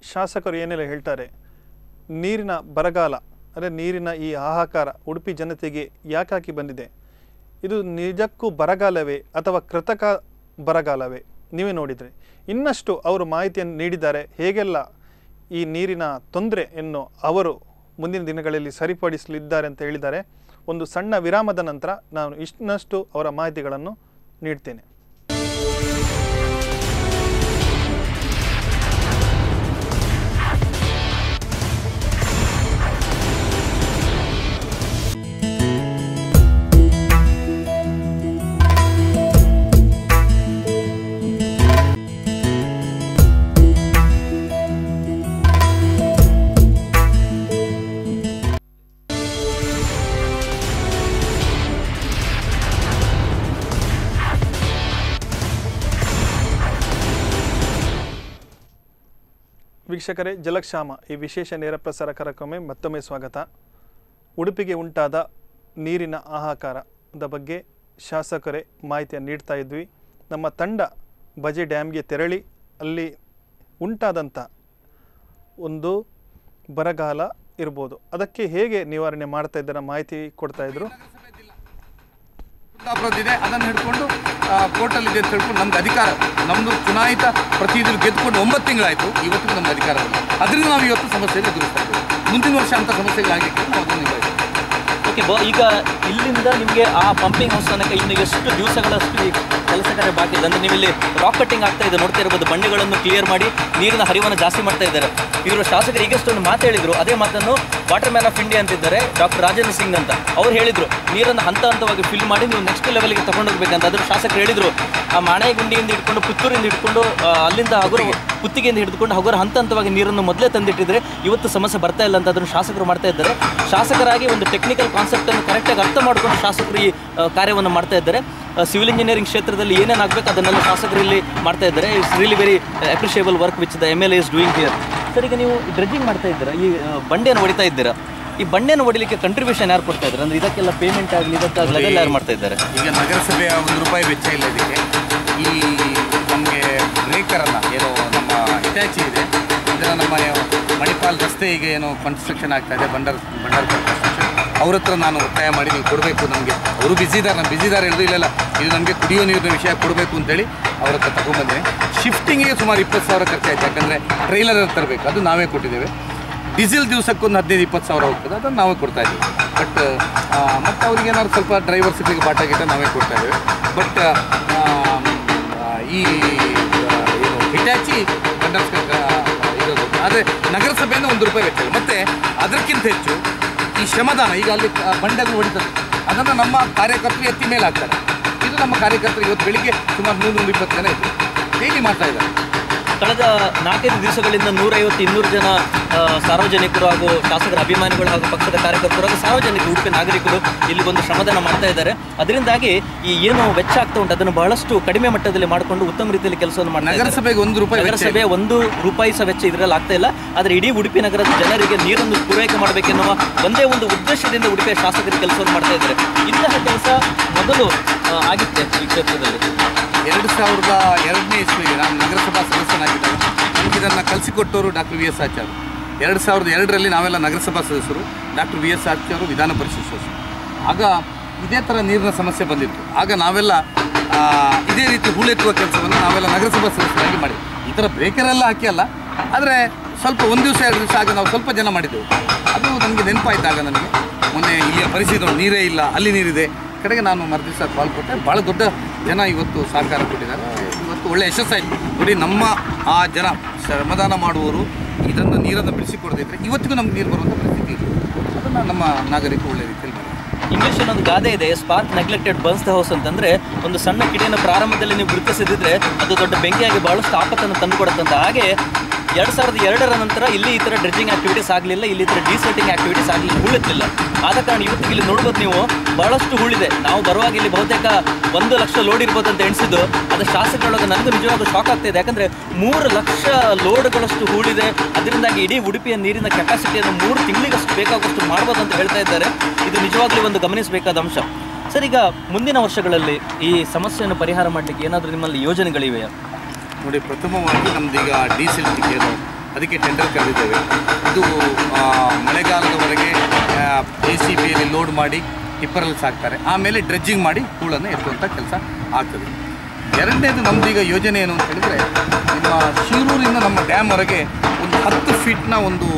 ಶಾಸಕರು ಏನೆಲ್ಲ ಹೇಳ್ತಾರೆ. ನೀರಿನ ಬರಗಾಲ, ಅಂದರೆ ನೀರಿನ ಈ ಹಾಹಾಕಾರ ಉಡುಪಿ ಜನತೆಗೆ ಯಾಕಾಗಿ ಬಂದಿದೆ? ಇದು ನಿಜಕ್ಕೂ ಬರಗಾಲವೇ ಅಥವಾ ಕೃತಕ ಬರಗಾಲವೇ? ನೀವೇ ನೋಡಿದರೆ ಇನ್ನಷ್ಟು ಅವರು ಮಾಹಿತಿಯನ್ನು ನೀಡಿದ್ದಾರೆ. ಹೇಗೆಲ್ಲ ಈ ನೀರಿನ ತೊಂದರೆಯನ್ನು ಅವರು ಮುಂದಿನ ದಿನಗಳಲ್ಲಿ ಸರಿಪಡಿಸಲಿದ್ದಾರೆ ಅಂತ ಹೇಳಿದ್ದಾರೆ. ಒಂದು ಸಣ್ಣ ವಿರಾಮದ ನಂತರ ನಾನು ಇನ್ನಷ್ಟು ಅವರ ಮಾಹಿತಿಗಳನ್ನು ನೀಡ್ತೇನೆ. ವೀಕ್ಷಕರೇ, ಜಲಕ್ಷಾಮ ಈ ವಿಶೇಷ ನೇರ ಪ್ರಸಾರ ಕಾರ್ಯಕ್ರಮ ಮತ್ತೊಮ್ಮೆ ಸ್ವಾಗತ. ಉಡುಪಿಗೆ ಉಂಟಾದ ನೀರಿನ ಹಾಹಾಕಾರದ ಬಗ್ಗೆ ಶಾಸಕರೇ ಮಾಹಿತಿಯನ್ನು ನೀಡ್ತಾ ಇದ್ವಿ. ನಮ್ಮ ತಂಡ ಬಜೆ ಡ್ಯಾಮ್ಗೆ ತೆರಳಿ ಅಲ್ಲಿ ಉಂಟಾದಂಥ ಒಂದು ಬರಗಾಲ ಇರ್ಬೋದು, ಅದಕ್ಕೆ ಹೇಗೆ ನಿವಾರಣೆ ಮಾಡ್ತಾ ಇದ್ದಾರೆ ಮಾಹಿತಿ ಕೊಡ್ತಾಯಿದ್ರು. ಇದೆ ಅದನ್ನು ಹಿಡ್ಕೊಂಡು ಕೋರ್ಟಲ್ಲಿದೆ ಅಂತ ಹೇಳ್ಕೊಂಡು ನಮ್ಗೆ ಅಧಿಕಾರ, ನಮ್ಮದು ಚುನಾಯಿತ ಪ್ರತಿನಿಧಿಗಳು ಗೆದ್ದುಕೊಂಡು 9 ತಿಂಗಳಾಯಿತು. ಇವತ್ತು ನಮ್ಗೆ ಅಧಿಕಾರ ಇಲ್ಲ. ಅದರಿಂದ ನಾವು ಇವತ್ತು ಸಮಸ್ಯೆಯನ್ನು ಎದುರಿಸ್ತಾ ಇದ್ದೇವೆ. ಮುಂದಿನ ವರ್ಷ ಅಂತ ಸಮಸ್ಯೆಗಳಾಗಲಿಕ್ಕೆ ನಾವು ಅದನ್ನು ನಿಭಾಯಿಸ್ತೀವಿ. ಓಕೆ, ಈಗ ಇಲ್ಲಿಂದ ನಿಮಗೆ ಆ ಪಂಪಿಂಗ್ ಹೌಸ್ ತನಕ ಇನ್ನು ಎಷ್ಟು ದಿವಸಗಳಷ್ಟು ಕೆಲಸ ಕಾರ್ಯ ಬಾಕಿ ಇದೆ? ಅಂದರೆ ನೀವು ಇಲ್ಲಿ ರಾಕ್ ಕಟ್ಟಿಂಗ್ ಆಗ್ತಾ ಇದೆ, ನೋಡ್ತಾ ಇರ್ಬೋದು. ಬಂಡೆಗಳನ್ನು ಕ್ಲಿಯರ್ ಮಾಡಿ ನೀರಿನ ಹರಿವನ್ನು ಜಾಸ್ತಿ ಮಾಡ್ತಾ ಇದ್ದಾರೆ. ಇವರು ಶಾಸಕರು ಈಗಷ್ಟೊಂದು ಮಾತು ಹೇಳಿದರು. ಅದೇ ಮಾತನ್ನು ವಾಟರ್ ಮ್ಯಾನ್ ಆಫ್ ಇಂಡಿಯಾ ಅಂತಿದ್ದಾರೆ ಡಾಕ್ಟರ್ ರಾಜೇಂದ್ರ ಸಿಂಗ್ ಅಂತ. ಅವ್ರು ಹೇಳಿದರು ನೀರನ್ನು ಹಂತ ಹಂತವಾಗಿ ಫಿಲ್ ಮಾಡಿ ನೀವು ನೆಕ್ಸ್ಟ್ ಲೆವೆಲ್ಗೆ ತಗೊಂಡೋಗ್ಬೇಕಂತ. ಅದ್ರ ಶಾಸಕರು ಹೇಳಿದರು ಆ ಮಾಣೆಗುಂಡಿಯಿಂದ ಹಿಡ್ಕೊಂಡು ಪುತ್ತೂರಿಂದ ಹಿಡ್ಕೊಂಡು ಅಲ್ಲಿಂದ ಹಗುರಿಗೆ ಕುತ್ತಿಗೆಯಿಂದ ಹಿಡಿದುಕೊಂಡು ಹಗುರ ಹಂತ ಹಂತವಾಗಿ ನೀರನ್ನು ಮೊದಲೇ ತಂದಿಟ್ಟಿದ್ರೆ ಇವತ್ತು ಸಮಸ್ಯೆ ಬರ್ತಾ ಇಲ್ಲ ಅಂತ ಅದನ್ನು ಶಾಸಕರು ಮಾಡ್ತಾ ಇದ್ದಾರೆ. ಶಾಸಕರಾಗಿ ಒಂದು ಟೆಕ್ನಿಕಲ್ ಕಾನ್ಸೆಪ್ಟನ್ನು ಕರೆಕ್ಟಾಗಿ ಅರ್ಥ ಮಾಡಿಕೊಂಡು ಶಾಸಕರು ಈ ಕಾರ್ಯವನ್ನು ಮಾಡ್ತಾ ಇದ್ದಾರೆ. ಸಿವಿಲ್ ಇಂಜಿನಿಯರಿಂಗ್ ಕ್ಷೇತ್ರದಲ್ಲಿ ಏನೇನಾಗಬೇಕು ಅದನ್ನೆಲ್ಲ ಶಾಸಕರು ಇಲ್ಲಿ ಮಾಡ್ತಾ ಇದ್ದಾರೆ. It's really very appreciable work which the MLA is doing here. Sir, ಈಗ ನೀವು ಡ್ರೆಡ್ಜಿಂಗ್ ಮಾಡ್ತಾ ಇದ್ದೀರಾ, ಈ ಬಂಡೆಯನ್ನು ಹೊಡಿತಾ ಇದ್ದೀರಾ. ಈ ಬಂಡೆಯನ್ನು ಹೊಡಿಲಿಕ್ಕೆ ಕಂಟ್ರಿಬ್ಯೂಷನ್ ಯಾರು ಕೊಡ್ತಾ ಇದ್ದಾರೆ? ಅಂದರೆ ಇದಕ್ಕೆಲ್ಲ ಪೇಮೆಂಟ್ ಆಗಲಿ ಇದಕ್ಕಾಗಲಿ ಅದೆಲ್ಲ ಯಾರು ಮಾಡ್ತಾ ಇದ್ದಾರೆ? ಈಗ ನಗರಸಭೆಯ ₹1 ವೆಚ್ಚ ಇಲ್ಲ ಇದಕ್ಕೆ. ಈ ನಮಗೆ ಬ್ರೇಕರನ್ನು ಏನೋ ನಮ್ಮ ಹಿಟಾಚಿ ಇದೆ, ಇದನ್ನು ನಮ್ಮ ಮಣಿಪಾಲ್ ರಸ್ತೆ ಈಗ ಏನೋ ಕನ್ಸ್ಟ್ರಕ್ಷನ್ ಆಗ್ತಾ ಇದೆ, ಬಂಡರ್ ಕನ್ಸ್ಟ್ರಕ್ಷನ್. ಅವ್ರ ಹತ್ರ ನಾನು ಒತ್ತಾಯ ಮಾಡಿ ನೀವು ಕೊಡಬೇಕು ನಮಗೆ. ಅವರು ನಾನು ಬಿಸಿದಾರೆ ಹೇಳಿದ್ರು. ಇಲ್ಲ ಇದು ನಮಗೆ ಕುಡಿಯೋ ನೀರಿನ ವಿಷಯ ಕೊಡಬೇಕು ಅಂತೇಳಿ ಅವ್ರ ಹತ್ರ ತಗೊಂಡ್ಬಂದೆ. ಶಿಫ್ಟಿಂಗಿಗೆ ಸುಮಾರು 20,000 ಖರ್ಚಾಯಿತು. ಯಾಕಂದರೆ ಟ್ರೈಲರ್ ತರಬೇಕು, ಅದು ನಾವೇ ಕೊಟ್ಟಿದ್ದೇವೆ. ಡೀಸೆಲ್ ದಿವಸಕ್ಕೊಂದು 15-20,000 ಹೋಗ್ತದೆ, ಅದನ್ನು ನಾವೇ ಕೊಡ್ತಾ ಇದ್ದೀವಿ. ಬಟ್ ಮತ್ತು ಅವ್ರಿಗೆ ಏನಾದ್ರು ಸ್ವಲ್ಪ ಡ್ರೈವರ್ಸ್ಗಳಿಗೆ ಬಾಟ ಗೀಟ ನಾವೇ ಕೊಡ್ತಾ ಇದ್ದೇವೆ. ಬಟ್ ಈ ಏನು ಹಿಟಾಚಿ ಕಂಡಕ್ಟರ್ ಇರೋದು ಆದರೆ ನಗರಸಭೆಯಿಂದ ₹1 ವೆಚ್ಚ. ಮತ್ತು ಅದಕ್ಕಿಂತ ಹೆಚ್ಚು ಈ ಶ್ರಮದಾನ, ಈಗ ಅಲ್ಲಿ ಬಂಡೆಗಳು ಹೊಡಿತದೆ, ಅದನ್ನು ನಮ್ಮ ಕಾರ್ಯಕರ್ತರು ಎತ್ತಿ ಮೇಲೆ ಹಾಕ್ತಾರೆ. ಇದು ನಮ್ಮ ಕಾರ್ಯಕರ್ತರು ಇವತ್ತು ಬೆಳಿಗ್ಗೆ ಸುಮಾರು 120 ಜನ ಇದ್ದಾರೆ, ಡೈಲಿ ಮಾಡ್ತಾ ಇದ್ದಾರೆ. ಕಳೆದ 4-5 ದಿವಸಗಳಿಂದ 150-200 ಜನ ಸಾರ್ವಜನಿಕರು ಹಾಗೂ ಶಾಸಕರ ಅಭಿಮಾನಿಗಳು ಹಾಗೂ ಪಕ್ಷದ ಕಾರ್ಯಕರ್ತರು ಹಾಗೂ ಸಾರ್ವಜನಿಕರು, ಉಡುಪಿ ನಾಗರಿಕರು ಇಲ್ಲಿ ಒಂದು ಶ್ರಮದಾನ ಮಾಡ್ತಾ ಇದ್ದಾರೆ. ಅದರಿಂದಾಗಿ ಈ ಏನು ವೆಚ್ಚ ಆಗ್ತಾ ಉಂಟು ಅದನ್ನು ಬಹಳಷ್ಟು ಕಡಿಮೆ ಮಟ್ಟದಲ್ಲಿ ಮಾಡಿಕೊಂಡು ಉತ್ತಮ ರೀತಿಯಲ್ಲಿ ಕೆಲಸವನ್ನು ಮಾಡ್ತಾರೆ. ನಗರಸಭೆಗೆ ನಗರಸಭೆ ₹1 ಸಹ ವೆಚ್ಚ ಇದರಲ್ಲಿ ಆಗ್ತಾ ಇಲ್ಲ. ಆದರೆ ಇಡೀ ಉಡುಪಿ ನಗರದ ಜನರಿಗೆ ನೀರನ್ನು ಪೂರೈಕೆ ಮಾಡಬೇಕೆನ್ನುವ ಒಂದೇ ಒಂದು ಉದ್ದೇಶದಿಂದ ಉಡುಪಿಯ ಶಾಸಕರು ಕೆಲಸವನ್ನು ಮಾಡ್ತಾ ಇದ್ದಾರೆ. ಇಂತಹ ಕೆಲಸ ಮೊದಲು ಆಗಿತ್ತೆ ಈ ಕ್ಷೇತ್ರದಲ್ಲಿ. 2002ನೇ ಇಸ್ವಿಗೆ ನಾನು ನಗರಸಭಾ ಸದಸ್ಯನಾಗಿದ್ದಾಗ ನನಗೆ ಇದನ್ನು ಕಲಿಸಿಕೊಟ್ಟವರು ಡಾಕ್ಟರ್ VS ಆಚಾರ್ಯ. 2002ರಲ್ಲಿ ನಾವೆಲ್ಲ ನಗರಸಭಾ ಸದಸ್ಯರು, ಡಾಕ್ಟರ್ VS ಆಚಾರ್ಯರು ವಿಧಾನ ಪರಿಷತ್ ಸದಸ್ಯರು. ಆಗ ಇದೇ ಥರ ನೀರಿನ ಸಮಸ್ಯೆ ಬಂದಿತ್ತು. ಆಗ ನಾವೆಲ್ಲ ಇದೇ ರೀತಿ ಹೂಳೆತ್ತುವ ಕೆಲಸವನ್ನು ನಾವೆಲ್ಲ ನಗರಸಭಾ ಸದಸ್ಯರಾಗಿ ಮಾಡಿದ್ವಿ. ಈ ಥರ ಬ್ರೇಕರೆಲ್ಲ ಹಾಕಿ ಅಲ್ಲ, ಆದರೆ ಸ್ವಲ್ಪ 1 ದಿವಸ 2 ದಿವಸ ಆಗ ನಾವು ಸ್ವಲ್ಪ ಜನ ಮಾಡಿದ್ದೆವು. ಅದು ನಮಗೆ ನೆನಪಾಯ್ತಾಗ ನನಗೆ ಮೊನ್ನೆ ಇಲ್ಲಿಯ ಪರಿಸ್ಥಿತಿ ನೀರೇ ಇಲ್ಲ, ಅಲ್ಲಿ ನೀರಿದೆ ಕಡೆಗೆ ನಾನು ಮರುದಿವಸ ಕಾಲ್ ಕೊಟ್ಟೆ. ಭಾಳ ದೊಡ್ಡ ಜನ ಇವತ್ತು ಸಹಕಾರ ಕೊಟ್ಟಿದ್ದಾರೆ. ಇವತ್ತು ಒಳ್ಳೆ ಯಶಸ್ಸಾಯಿತು ನೋಡಿ. ನಮ್ಮ ಆ ಜನ ಶ್ರಮದಾನ ಮಾಡುವವರು ಇದನ್ನು ನೀರನ್ನು ಬಿಡಿಸಿಕೊಡದಿದ್ದರೆ ಇವತ್ತಿಗೂ ನಮ್ಗೆ ನೀರು ಬರುವಂಥ ಪರಿಸ್ಥಿತಿ ಇದೆ. ಅದನ್ನು ನಮ್ಮ ನಾಗರಿಕರು ಒಳ್ಳೆ ರೀತಿಯಲ್ಲಿ ಮಾಡಿ. ಇಂಗ್ಲೀಷಲ್ಲಿ ಒಂದು ಗಾದೆ ಇದೆ, spark neglected burns the house ಅಂತಂದರೆ ಒಂದು ಸಣ್ಣ ಕಿಡಿಯನ್ನು ಪ್ರಾರಂಭದಲ್ಲಿ ನೀವು ಗುರುತಿಸಿದ್ರೆ ಅದು ದೊಡ್ಡ ಬೆಂಕಿಯಾಗಿ ಬಹಳಷ್ಟು ಆಪತ್ತನ್ನು ತಂದುಕೊಡುತ್ತಂತ. ಹಾಗೆ 2002ರ ನಂತರ ಇಲ್ಲಿ ಈ ಥರ ಡ್ರೆಡ್ಜಿಂಗ್ ಆಕ್ಟಿವಿಟೀಸ್ ಆಗಲಿಲ್ಲ, ಇಲ್ಲಿ ಈ ಥರ ಡಿಸೆಲ್ಟಿಂಗ್ ಆಕ್ಟಿವಿಟೀಸ್ ಆಗಲಿಲ್ಲ, ಹೂಳೆತ್ತಿಲ್ಲ. ಆದ ಕಾರಣ ಇವತ್ತಿಗೆ ಇಲ್ಲಿ ನೋಡ್ಬೋದು ನೀವು ಬಹಳಷ್ಟು ಹೂಳಿದೆ. ನಾವು ಬರುವಾಗ ಇಲ್ಲಿ ಬಹುತೇಕ 1 ಲಕ್ಷ ಲೋಡ್ ಇರ್ಬೋದು ಅಂತ ಎಣಿಸಿದ್ದು, ಅದು ಶಾಸಕರೊಳಗೆ ನನಗೂ ನಿಜವಾದ ಶಾಕ್ ಆಗ್ತಾಯಿದೆ. ಯಾಕಂದರೆ 3 ಲಕ್ಷ ಲೋಡ್ಗಳಷ್ಟು ಹೂಳಿದೆ. ಅದರಿಂದಾಗಿ ಇಡೀ ಉಡುಪಿಯ ನೀರಿನ ಕೆಪಾಸಿಟಿಯನ್ನು 3 ತಿಂಗಳಿಗಷ್ಟು ಬೇಕಾಗುವಷ್ಟು ಮಾಡ್ಬೋದು ಅಂತ ಹೇಳ್ತಾ ಇದ್ದಾರೆ. ಇದು ನಿಜವಾಗ್ಲೂ ಒಂದು ಗಮನಿಸಬೇಕಾದ ಅಂಶ. ಸರ್, ಈಗ ಮುಂದಿನ ವರ್ಷಗಳಲ್ಲಿ ಈ ಸಮಸ್ಯೆಯನ್ನು ಪರಿಹಾರ ಮಾಡಲಿಕ್ಕೆ ಏನಾದರೂ ನಿಮ್ಮಲ್ಲಿ ಯೋಜನೆಗಳಿವೆಯಾ? ನೋಡಿ, ಪ್ರಥಮವಾಗಿ ನಮ್ಮದೀಗ ಡೀಸೆಲ್ಟಿಗೆ ಅದಕ್ಕೆ ಟೆಂಡರ್ ಕರೆದಿದ್ದೇವೆ. ಇದು ಮಳೆಗಾಲದವರೆಗೆ JCBಯಲ್ಲಿ ಲೋಡ್ ಮಾಡಿ ಟಿಪ್ಪರಲ್ಲಿ ಸಾಕ್ತಾರೆ. ಆಮೇಲೆ ಡ್ರೆಡ್ಜಿಂಗ್ ಮಾಡಿ ಹೂಳನ್ನು ಎತ್ತುವಂಥ ಕೆಲಸ ಆಗ್ತದೆ. ಎರಡನೇದು ನಮ್ಮದೀಗ ಯೋಜನೆ ಏನು ಅಂತ ಹೇಳಿದರೆ, ನಿಮ್ಮ ಶಿರೂರಿನ ನಮ್ಮ ಡ್ಯಾಮ್ವರೆಗೆ ಒಂದು 10 ಫೀಟ್ನ ಒಂದು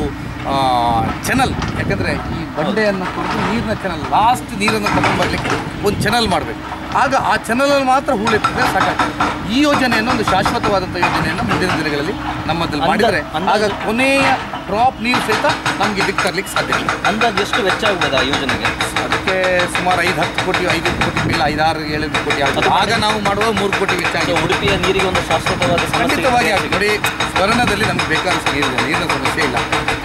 ಚಾನಲ್, ಯಾಕಂದರೆ ಈ ಬಂಡೆಯನ್ನು ಕೊಟ್ಟು ನೀರಿನ ಚಾನಲ್ ಲಾಸ್ಟ್ ನೀರನ್ನು ತಗೊಂಡು ಬರಲಿಕ್ಕೆ ಒಂದು ಚಾನಲ್ ಮಾಡಬೇಕು. ಆಗ ಆ ಚಾನಲಲ್ಲಿ ಮಾತ್ರ ಹೂಳೆತ್ತಿದ್ರೆ ಸಾಕಾಗ್ತದೆ. ಈ ಯೋಜನೆಯನ್ನು ಒಂದು ಶಾಶ್ವತವಾದಂಥ ಯೋಜನೆಯನ್ನು ಮುಂದಿನ ದಿನಗಳಲ್ಲಿ ನಮ್ಮದಲ್ಲಿ ಮಾಡಿದರೆ ಆಗ ಕೊನೆಯ ಡ್ರಾಪ್ ನೀರು ಸಹಿತ ನಮಗೆ ಇದಕ್ಕೆ ತರಲಿಕ್ಕೆ ಸಾಧ್ಯ ಇಲ್ಲ. ಅಂದಾಜು ಎಷ್ಟು ವೆಚ್ಚ ಆಗ್ಬೋದು ಆ ಯೋಜನೆಗೆ? ಅದಕ್ಕೆ ಸುಮಾರು 5-10 ಕೋಟಿ, 5 ಕೋಟಿ ಮೇಲೆ 5-6-7 ಕೋಟಿ ಆಗ್ತದೆ. ಆಗ ನಾವು ಮಾಡುವ 3 ಕೋಟಿ ವೆಚ್ಚ ಆಗಿದೆ. ಉಡುಪಿಯ ನೀರಿಗೆ ಒಂದು ಶಾಶ್ವತವಾದ ಖಂಡಿತವಾಗಿ ಆಗಿದೆ. ನೋಡಿ, ಸ್ವರ್ಣದಲ್ಲಿ ನಮಗೆ ಬೇಕಾದಷ್ಟು ನೀರಿನ ಸಮಸ್ಯೆ ಇಲ್ಲ.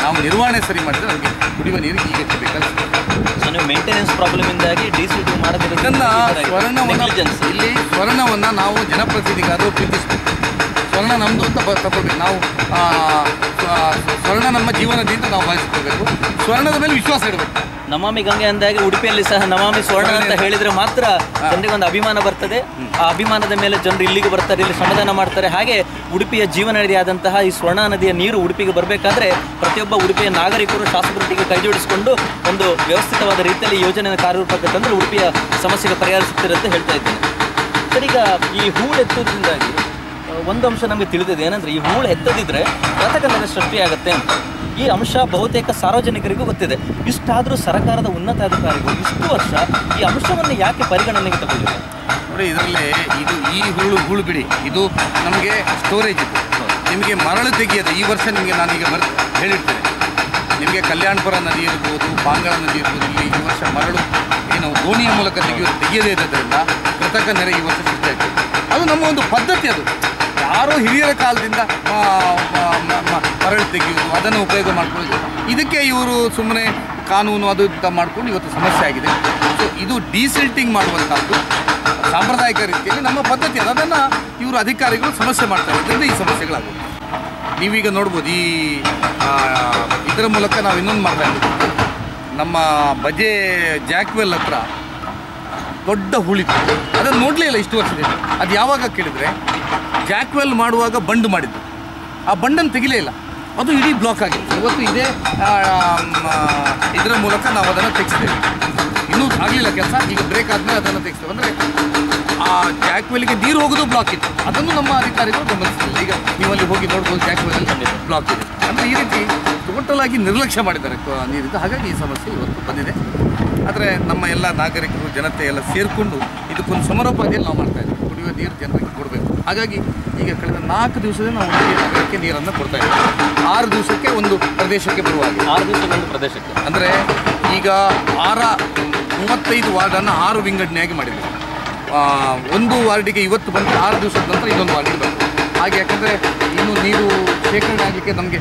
ನಾವು ನಿರ್ವಹಣೆ ಸರಿ ಮಾಡಿದರೆ ನಮಗೆ ಕುಡಿಯುವ ನೀರಿಗೆ ಈಗ ಬೇಕಾದಷ್ಟು. ಸೊ ನೀವು ಮೇಂಟೆನೆನ್ಸ್ ಪ್ರಾಬ್ಲಮಿಂದಾಗಿ ಡಿಸಿಲ್ಟಿಂಗ್ ಮಾಡೋದ್ರಿಂದ ಸ್ವರ್ಣವನ್ನು ನಾವು ಜನಪ್ರತಿನಿಧಿಗಾದರೂ ಪ್ರೀತಿಸಬೇಕು. ಸ್ವರ್ಣ ನಮ್ಮದು ಅಂತ ತಗೋಬೇಕು ನಾವು. ಸ್ವರ್ಣ ನಮ್ಮ ಜೀವನದಿಂದ ನಾವು ಭಾವಿಸ್ಕೋಬೇಕು, ಸ್ವರ್ಣದ ಮೇಲೆ ವಿಶ್ವಾಸ ಇಡಬೇಕು. ನಮಾಮಿ ಗಂಗೆ ಅಂದಾಗೆ ಉಡುಪಿಯಲ್ಲಿ ಸಹ ನಮಾಮಿ ಸ್ವರ್ಣ ಅಂತ ಹೇಳಿದ್ರೆ ಮಾತ್ರ ಜನರಿಗೆ ಒಂದು ಅಭಿಮಾನ ಬರ್ತದೆ. ಆ ಅಭಿಮಾನದ ಮೇಲೆ ಜನರು ಇಲ್ಲಿಗೆ ಬರ್ತಾರೆ, ಇಲ್ಲಿ ಶ್ರಮದಾನ ಮಾಡ್ತಾರೆ. ಹಾಗೆ ಉಡುಪಿಯ ಜೀವನ ನದಿಯಾದಂತಹ ಈ ಸ್ವರ್ಣ ನದಿಯ ನೀರು ಉಡುಪಿಗೆ ಬರಬೇಕಾದ್ರೆ ಪ್ರತಿಯೊಬ್ಬ ಉಡುಪಿಯ ನಾಗರಿಕರು ಶಾಸಕರೊಟ್ಟಿಗೆ ಕೈ ಜೋಡಿಸಿಕೊಂಡು ಒಂದು ವ್ಯವಸ್ಥಿತವಾದ ರೀತಿಯಲ್ಲಿ ಯೋಜನೆಯನ್ನು ಕಾರ್ಯರೂಪಕ್ಕೆ ತಂದರೆ ಉಡುಪಿಯ ಸಮಸ್ಯೆಗೆ ಪರಿಹಾರ ಸಿಗ್ತಿದೆ ಅಂತ ಹೇಳ್ತಾ ಇದ್ದೇನೆ. ಸರ್, ಈಗ ಈ ಹೂಳು ಎತ್ತೋದ್ರಿಂದಾಗಿ ಒಂದು ಅಂಶ ನಮಗೆ ತಿಳಿದಿದೆ, ಏನಂದರೆ ಈ ಹೂಳು ಎತ್ತದಿದ್ರೆ ಕೃತಕ ಸೃಷ್ಟಿಯಾಗುತ್ತೆ ಅಂತ. ಈ ಅಂಶ ಬಹುತೇಕ ಸಾರ್ವಜನಿಕರಿಗೂ ಗೊತ್ತಿದೆ. ಇಷ್ಟಾದರೂ ಸರ್ಕಾರದ ಉನ್ನತ ಅಧಿಕಾರಿಗಳು ಇಷ್ಟು ವರ್ಷ ಈ ಅಂಶವನ್ನು ಯಾಕೆ ಪರಿಗಣನೆಗೆ ತಗೊಂಡಿಲ್ಲ? ನೋಡಿ, ಇದರಲ್ಲಿ ಈ ಹೂಳು ಬಿಡಿ, ಇದು ನಮಗೆ ಸ್ಟೋರೇಜ್ ಇದೆ. ನಿಮಗೆ ಮರಳು ತೆಗೆಯೋದು ಈ ವರ್ಷ ನಿಮಗೆ ನಾನೀಗ ಹೇಳಿರ್ತೇನೆ. ನಿಮಗೆ ಕಲ್ಯಾಣಪುರ ನದಿ ಇರ್ಬೋದು, ಪಾಂಗಳ ನದಿ ಇರ್ಬೋದು, ಇಲ್ಲಿ ಈ ವರ್ಷ ಮರಳು ಏನು ದೋಣಿಯ ಮೂಲಕ ತೆಗೆಯದೇ ಇರೋದ್ರಿಂದ ಕೃತಕ ನೆರೆ ಈ ವರ್ಷ ಸಿಗ್ತಾಯಿತ್ತು. ಅದು ನಮ್ಮ ಒಂದು ಪದ್ಧತಿ. ಅದು ಯಾರೋ ಹಿರಿಯರ ಕಾಲದಿಂದ ಮರಳು ತೆಗೆಯುವುದು, ಅದನ್ನು ಉಪಯೋಗ ಮಾಡ್ಕೊಳ್ಳೋದು. ಇದಕ್ಕೆ ಇವರು ಸುಮ್ಮನೆ ಕಾನೂನು ಅದು ಅಂತ ಮಾಡ್ಕೊಂಡು ಇವತ್ತು ಸಮಸ್ಯೆ ಆಗಿದೆ. ಸೊ ಇದು ಡೀಸಿಲ್ಟಿಂಗ್ ಮಾಡುವಂಥದ್ದು ಸಾಂಪ್ರದಾಯಿಕ ರೀತಿಯಲ್ಲಿ ನಮ್ಮ ಪದ್ಧತಿ. ಅದನ್ನು ಇವರು ಅಧಿಕಾರಿಗಳು ಸಮಸ್ಯೆ ಮಾಡ್ತಾರೆ, ಇದರಿಂದ ಈ ಸಮಸ್ಯೆಗಳಾಗುತ್ತೆ. ನೀವೀಗ ನೋಡ್ಬೋದು, ಇದರ ಮೂಲಕ ನಾವು ಇನ್ನೊಂದು ಮಾಡ್ತಾ ಇದ್ದೀವಿ. ನಮ್ಮ ಬಜೆ ಜಾಕ್ವೆಲ್ ಹತ್ರ ದೊಡ್ಡ ಹುಳಿತು, ಅದನ್ನು ನೋಡಲೇ ಇಲ್ಲ ಇಷ್ಟು ವರ್ಷದಿಂದ. ಅದು ಯಾವಾಗ ಕೇಳಿದರೆ, ಜಾಕ್ವೆಲ್ ಮಾಡುವಾಗ ಬಂಡು ಮಾಡಿದ್ದು, ಆ ಬಂಡನ್ನು ತೆಗಿಲೇ ಇಲ್ಲ, ಅದು ಇಡೀ ಬ್ಲಾಕ್ ಆಗಿದೆ. ಇವತ್ತು ಇದೇ ಇದರ ಮೂಲಕ ನಾವು ಅದನ್ನು ತೆಗೆಸ್ತೇವೆ. ಇನ್ನೂ ಆಗಲಿಲ್ಲ ಕೆಲಸ, ಈಗ ಬ್ರೇಕ್ ಆದಮೇಲೆ ಅದನ್ನು ತೆಗೆಸ್ತೇವೆ. ಅಂದರೆ ಆ ಜಾಕ್ವೆಲ್ಗೆ ನೀರು ಹೋಗೋದು ಬ್ಲಾಕ್ ಇತ್ತು, ಅದನ್ನು ನಮ್ಮ ಅಧಿಕಾರಿಗಳು ಗಮನಿಸಲಿಲ್ಲ. ಈಗ ನೀವಲ್ಲಿ ಹೋಗಿ ನೋಡ್ಬೋದು, ಜಾಕ್ವೆಲ್ ಬ್ಲಾಕ್ ಇದೆ. ಅಂದರೆ ಈ ರೀತಿ ಟೋಟಲ್ ಆಗಿ ನಿರ್ಲಕ್ಷ್ಯ ಮಾಡಿದ್ದಾರೆ ನೀರಿದ್ದು. ಹಾಗಾಗಿ ಈ ಸಮಸ್ಯೆ ಇವತ್ತು ಬಂದಿದೆ. ಆದರೆ ನಮ್ಮ ಎಲ್ಲ ನಾಗರಿಕರು, ಜನತೆ ಎಲ್ಲ ಸೇರಿಕೊಂಡು ಇದಕ್ಕೊಂದು ಸಮರೋಪಾದಿಯಲ್ಲಿ ನಾವು ಮಾಡ್ತಾಯಿದ್ದೀವಿ. ಕುಡಿಯುವ ನೀರು ಜನರಿಗೆ ಕೊಡಬೇಕು. ಹಾಗಾಗಿ ಈಗ ಕಳೆದ 4 ದಿವಸದಿಂದ ನಾವು ನಗರಕ್ಕೆ ನೀರನ್ನು ಕೊಡ್ತಾ ಇದ್ದೀವಿ. 6 ದಿವಸಕ್ಕೆ ಒಂದು ಪ್ರದೇಶಕ್ಕೆ ಬರುವಾಗ 6 ದಿವಸಕ್ಕೆ ಒಂದು ಪ್ರದೇಶಕ್ಕೆ, ಅಂದರೆ ಈಗ 35 ವಾರ್ಡನ್ನು 6 ವಿಂಗಡಣೆಯಾಗಿ ಮಾಡಿದ್ದೀವಿ. ಒಂದು ವಾರ್ಡಿಗೆ ಇವತ್ತು ಬಂದರೆ 6 ದಿವಸದ ನಂತರ ಇನ್ನೊಂದು ವಾರ್ಡಿಗೆ ಬರ್ತದೆ. ಹಾಗೆ ಯಾಕಂದರೆ ಇನ್ನು ನೀರು ಶೇಖರಣೆ ಆಗಲಿಕ್ಕೆ ನಮಗೆ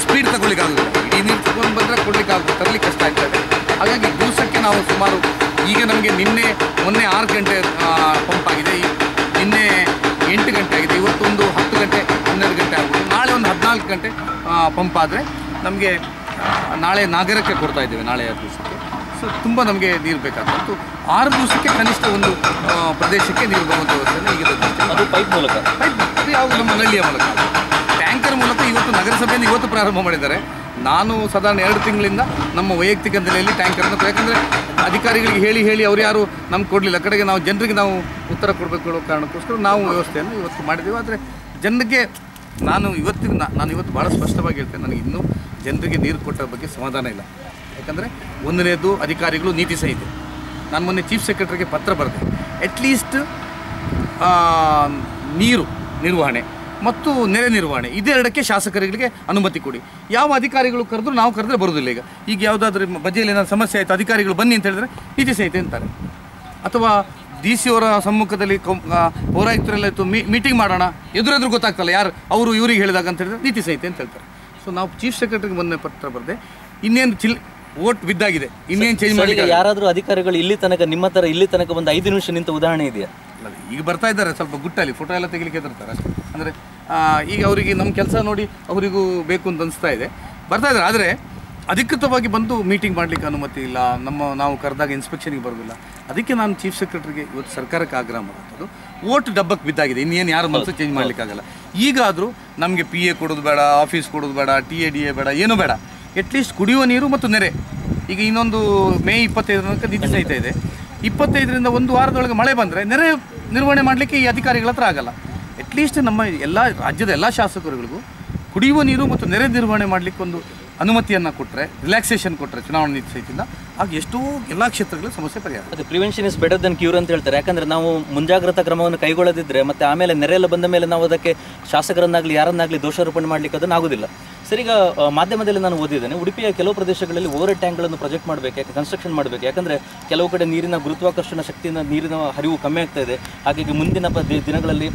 ಸ್ಪೀಡ್ ತಗೊಳ್ಳಿಕ್ಕಾಗೋದಿಲ್ಲ. ಈ ನೀರು ತಗೊಂಡು ಬಂದರೆ ಕೊಡಲಿಕ್ಕೆ ಆಗುತ್ತೆ, ತರಲಿಕ್ಕೆ ಕಷ್ಟ ಆಗ್ತದೆ. ಹಾಗಾಗಿ ದಿವಸಕ್ಕೆ ನಾವು ಸುಮಾರು ಈಗ ನಮಗೆ ಮೊನ್ನೆ 6 ಗಂಟೆ ಪಂಪ್ ಆಗಿದೆ, ನಿನ್ನೆ 8 ಗಂಟೆ ಆಗಿದೆ, ಇವತ್ತೊಂದು 10 ಗಂಟೆ 12 ಗಂಟೆ ಆಗ್ಬೋದು, ನಾಳೆ ಒಂದು 14 ಗಂಟೆ ಪಂಪ್ ಆದರೆ ನಮಗೆ ನಾಳೆ ನಗರಕ್ಕೆ ಕೊಡ್ತಾ ಇದ್ದೇವೆ, ನಾಳೆ 6 ದಿವಸಕ್ಕೆ. ಸೊ ತುಂಬ ನಮಗೆ ನೀರು ಬೇಕಾಗ್ತದೆ. ಮತ್ತು 6 ದಿವಸಕ್ಕೆ ಕನಿಷ್ಠ ಒಂದು ಪ್ರದೇಶಕ್ಕೆ ನೀರು ಬರುವಂಥ ವ್ಯವಸ್ಥೆಯನ್ನು ಈಗ ಅದು ಪೈಪ್ ಮೂಲಕ, ಅದು ಯಾವುದು ನಮ್ಮ ನಲ್ಲಿಯ ಮೂಲಕ, ಟ್ಯಾಂಕರ್ ಮೂಲಕ ಇವತ್ತು ನಗರಸಭೆಯನ್ನು ಇವತ್ತು ಪ್ರಾರಂಭ ಮಾಡಿದ್ದಾರೆ. ನಾನು ಸಾಧಾರಣ 2 ತಿಂಗಳಿಂದ ನಮ್ಮ ವೈಯಕ್ತಿಕ ನೆಲೆಯಲ್ಲಿ ಟ್ಯಾಂಕರನ್ನು, ಯಾಕಂದರೆ ಅಧಿಕಾರಿಗಳಿಗೆ ಹೇಳಿ ಅವ್ರು ಯಾರು ನಮ್ಗೆ ಕೊಡಲಿಲ್ಲ. ಕಡೆಗೆ ನಾವು ಜನರಿಗೆ ನಾವು ಉತ್ತರ ಕೊಡಬೇಕು ಅನ್ನೋ ಕಾರಣಕ್ಕೋಸ್ಕರ ನಾವು ವ್ಯವಸ್ಥೆಯನ್ನು ಇವತ್ತು ಮಾಡಿದ್ದೀವಿ. ಆದರೆ ಜನರಿಗೆ ನಾನು ಇವತ್ತು ಭಾಳ ಸ್ಪಷ್ಟವಾಗಿ ಹೇಳ್ತೇನೆ, ನನಗೆ ಇನ್ನೂ ಜನರಿಗೆ ನೀರು ಕೊಟ್ಟ ಬಗ್ಗೆ ಸಮಾಧಾನ ಇಲ್ಲ. ಯಾಕಂದರೆ ಒಂದನೇದು ಅಧಿಕಾರಿಗಳು ನೀತಿ ಸಂಹಿತೆ. ನಾನು ಮೊನ್ನೆ ಚೀಫ್ ಸೆಕ್ರೆಟರಿಗೆ ಪತ್ರ ಬರೆದೆ. ಅಟ್ಲೀಸ್ಟ್ ನೀರು ನಿರ್ವಹಣೆ ಮತ್ತು ನೆರೆ ನಿರ್ವಹಣೆ ಇದೆರಡಕ್ಕೆ ಶಾಸಕರಿಗೆ ಅನುಮತಿ ಕೊಡಿ. ಯಾವ ಅಧಿಕಾರಿಗಳು ಕರೆದ್ರು ನಾವು ಕರೆದ್ರೆ ಬರೋದಿಲ್ಲ. ಈಗ ಯಾವುದಾದ್ರೂ ಬಜೆಯಲ್ಲಿ ಏನಾದ್ರು ಸಮಸ್ಯೆ ಆಯಿತು, ಅಧಿಕಾರಿಗಳು ಬನ್ನಿ ಅಂತ ಹೇಳಿದ್ರೆ ನೀತಿ ಸಂಹಿತೆ ಅಂತಾರೆ. ಅಥವಾ ಡಿ ಸಿ ಅವರ ಸಮ್ಮುಖದಲ್ಲಿ ಪೌರಾಯುಕ್ತರೆಲ್ಲ ಇತ್ತು ಮೀಟಿಂಗ್ ಮಾಡೋಣ, ಎದುರೆದುರು ಗೊತ್ತಾಗ್ತಲ್ಲ ಯಾರು ಅವರು ಇವರಿಗೆ ಹೇಳಿದಾಗ ಅಂತ ಹೇಳಿದ್ರೆ ನೀತಿ ಸಂಹಿತೆ ಅಂತ ಹೇಳ್ತಾರೆ. ಸೊ ನಾವು ಚೀಫ್ ಸೆಕ್ರೆಟರಿಗೆ ಮೊನ್ನೆ ಪತ್ರ ಬರೆದೆ. ಇನ್ನೇನು ಓಟ್ ಬಿದ್ದಾಗಿದೆ, ಇನ್ನೇನು ಚೇಂಜ್ ಮಾಡಿ. ಯಾರಾದರೂ ಅಧಿಕಾರಿಗಳು ಇಲ್ಲಿ ತನಕ ನಿಮ್ಮ ಥರ ಇಲ್ಲಿ ತನಕ ಒಂದು 5 ನಿಮಿಷ ನಿಂತ ಉದಾಹರಣೆ ಇದೆಯಾ? ಈಗ ಬರ್ತಾ ಇದ್ದಾರೆ, ಸ್ವಲ್ಪ ಗುಟ್ಟಲ್ಲಿ ಫೋಟೋ ಎಲ್ಲ ತೆಗಿಲಿಕ್ಕೆ ಎದುರ್ತಾರೆ ಅಷ್ಟೇ. ಅಂದರೆ ಈಗ ಅವರಿಗೆ ನಮ್ಮ ಕೆಲಸ ನೋಡಿ ಅವರಿಗೂ ಬೇಕು ಅಂತ ಅನಿಸ್ತಾ ಇದೆ, ಬರ್ತಾ ಇದ್ದಾರೆ. ಆದರೆ ಅಧಿಕೃತವಾಗಿ ಬಂದು ಮೀಟಿಂಗ್ ಮಾಡಲಿಕ್ಕೆ ಅನುಮತಿ ಇಲ್ಲ, ನಾವು ಕರೆದಾಗ ಇನ್ಸ್ಪೆಕ್ಷನ್ಗೆ ಬರೋದಿಲ್ಲ. ಅದಕ್ಕೆ ನಾನು ಚೀಫ್ ಸೆಕ್ರೆಟರಿಗೆ ಇವತ್ತು ಸರ್ಕಾರಕ್ಕೆ ಆಗ್ರಹ ಮಾಡುವಂಥದ್ದು, ಓಟ್ ಡಬ್ಬಕ್ಕೆ ಬಿದ್ದಾಗಿದೆ, ಇನ್ನೇನು ಯಾರು ಮನಸ್ಸು ಚೇಂಜ್ ಮಾಡಲಿಕ್ಕಾಗಲ್ಲ. ಈಗಾದರೂ ನಮಗೆ PA ಕೊಡೋದು ಬೇಡ, ಆಫೀಸ್ ಕೊಡೋದು ಬೇಡ, TADA ಬೇಡ, ಏನೂ ಬೇಡ. ಅಟ್ಲೀಸ್ಟ್ ಕುಡಿಯುವ ನೀರು ಮತ್ತು ನೆರೆ. ಈಗ ಇನ್ನೊಂದು ಮೇ 25 ತನಕ ನೀತಿ ಸಂಹಿತೆ ಇದೆ. 25ರಿಂದ ಒಂದು ವಾರದೊಳಗೆ ಮಳೆ ಬಂದರೆ ನೆರೆ ನಿರ್ವಹಣೆ ಮಾಡಲಿಕ್ಕೆ ಈ ಅಧಿಕಾರಿಗಳ ಹತ್ರ ಆಗಲ್ಲ. ಅಟ್ಲೀಸ್ಟ್ ನಮ್ಮ ರಾಜ್ಯದ ಎಲ್ಲ ಶಾಸಕರುಗಳಿಗೂ ಕುಡಿಯುವ ನೀರು ಮತ್ತು ನೆರೆ ನಿರ್ವಹಣೆ ಮಾಡಲಿಕ್ಕೆ ಒಂದು ಅನುಮತಿಯನ್ನು ಕೊಟ್ಟರೆ, ರಿಲ್ಯಾಕ್ಸೇಷನ್ ಕೊಟ್ಟರೆ ಚುನಾವಣಾ ನೀತಿ ಸಹಿತ ಆಗ ಎಷ್ಟೋ ಎಲ್ಲ ಕ್ಷೇತ್ರಗಳ ಸಮಸ್ಯೆ ಪರಿಹಾರ. ಅದು prevention is better then cure ಅಂತ ಹೇಳ್ತಾರೆ. ಯಾಕಂದರೆ ನಾವು ಮುಂಜಾಗ್ರತಾ ಕ್ರಮವನ್ನು ಕೈಗೊಳ್ಳದಿದ್ದರೆ ಮತ್ತು ಆಮೇಲೆ ನೆರೆಯೆಲ್ಲ ಬಂದ ಮೇಲೆ ನಾವು ಅದಕ್ಕೆ ಶಾಸಕರನ್ನಾಗಲಿ ಯಾರನ್ನಾಗಲಿ ದೋಷಾರೋಪಣೆ ಮಾಡಲಿಕ್ಕೆ ಅದನ್ನು ಆಗೋದಿಲ್ಲ. ಸರ್, ಈಗ ಮಾಧ್ಯಮದಲ್ಲಿ ನಾನು ಓದಿದ್ದೇನೆ, ಉಡುಪಿಯ ಕೆಲವು ಪ್ರದೇಶಗಳಲ್ಲಿ ಓವರ್ ಟ್ಯಾಂಕ್ಗಳನ್ನು ಪ್ರೊಜೆಕ್ಟ್ ಮಾಡಬೇಕು, ಯಾಕೆ ಕನ್ಸ್ಟ್ರಕ್ಷನ್ ಮಾಡಬೇಕು. ಯಾಕಂದರೆ ಕೆಲವು ಕಡೆ ನೀರಿನ ಗುರುತ್ವಾಕರ್ಷಣ ಶಕ್ತಿಯಿಂದ ನೀರಿನ ಹರಿವು ಕಮ್ಮಿ ಆಗ್ತಾ ಇದೆ. ಹಾಗಾಗಿ ಮುಂದಿನ ದಿನಗಳಲ್ಲಿ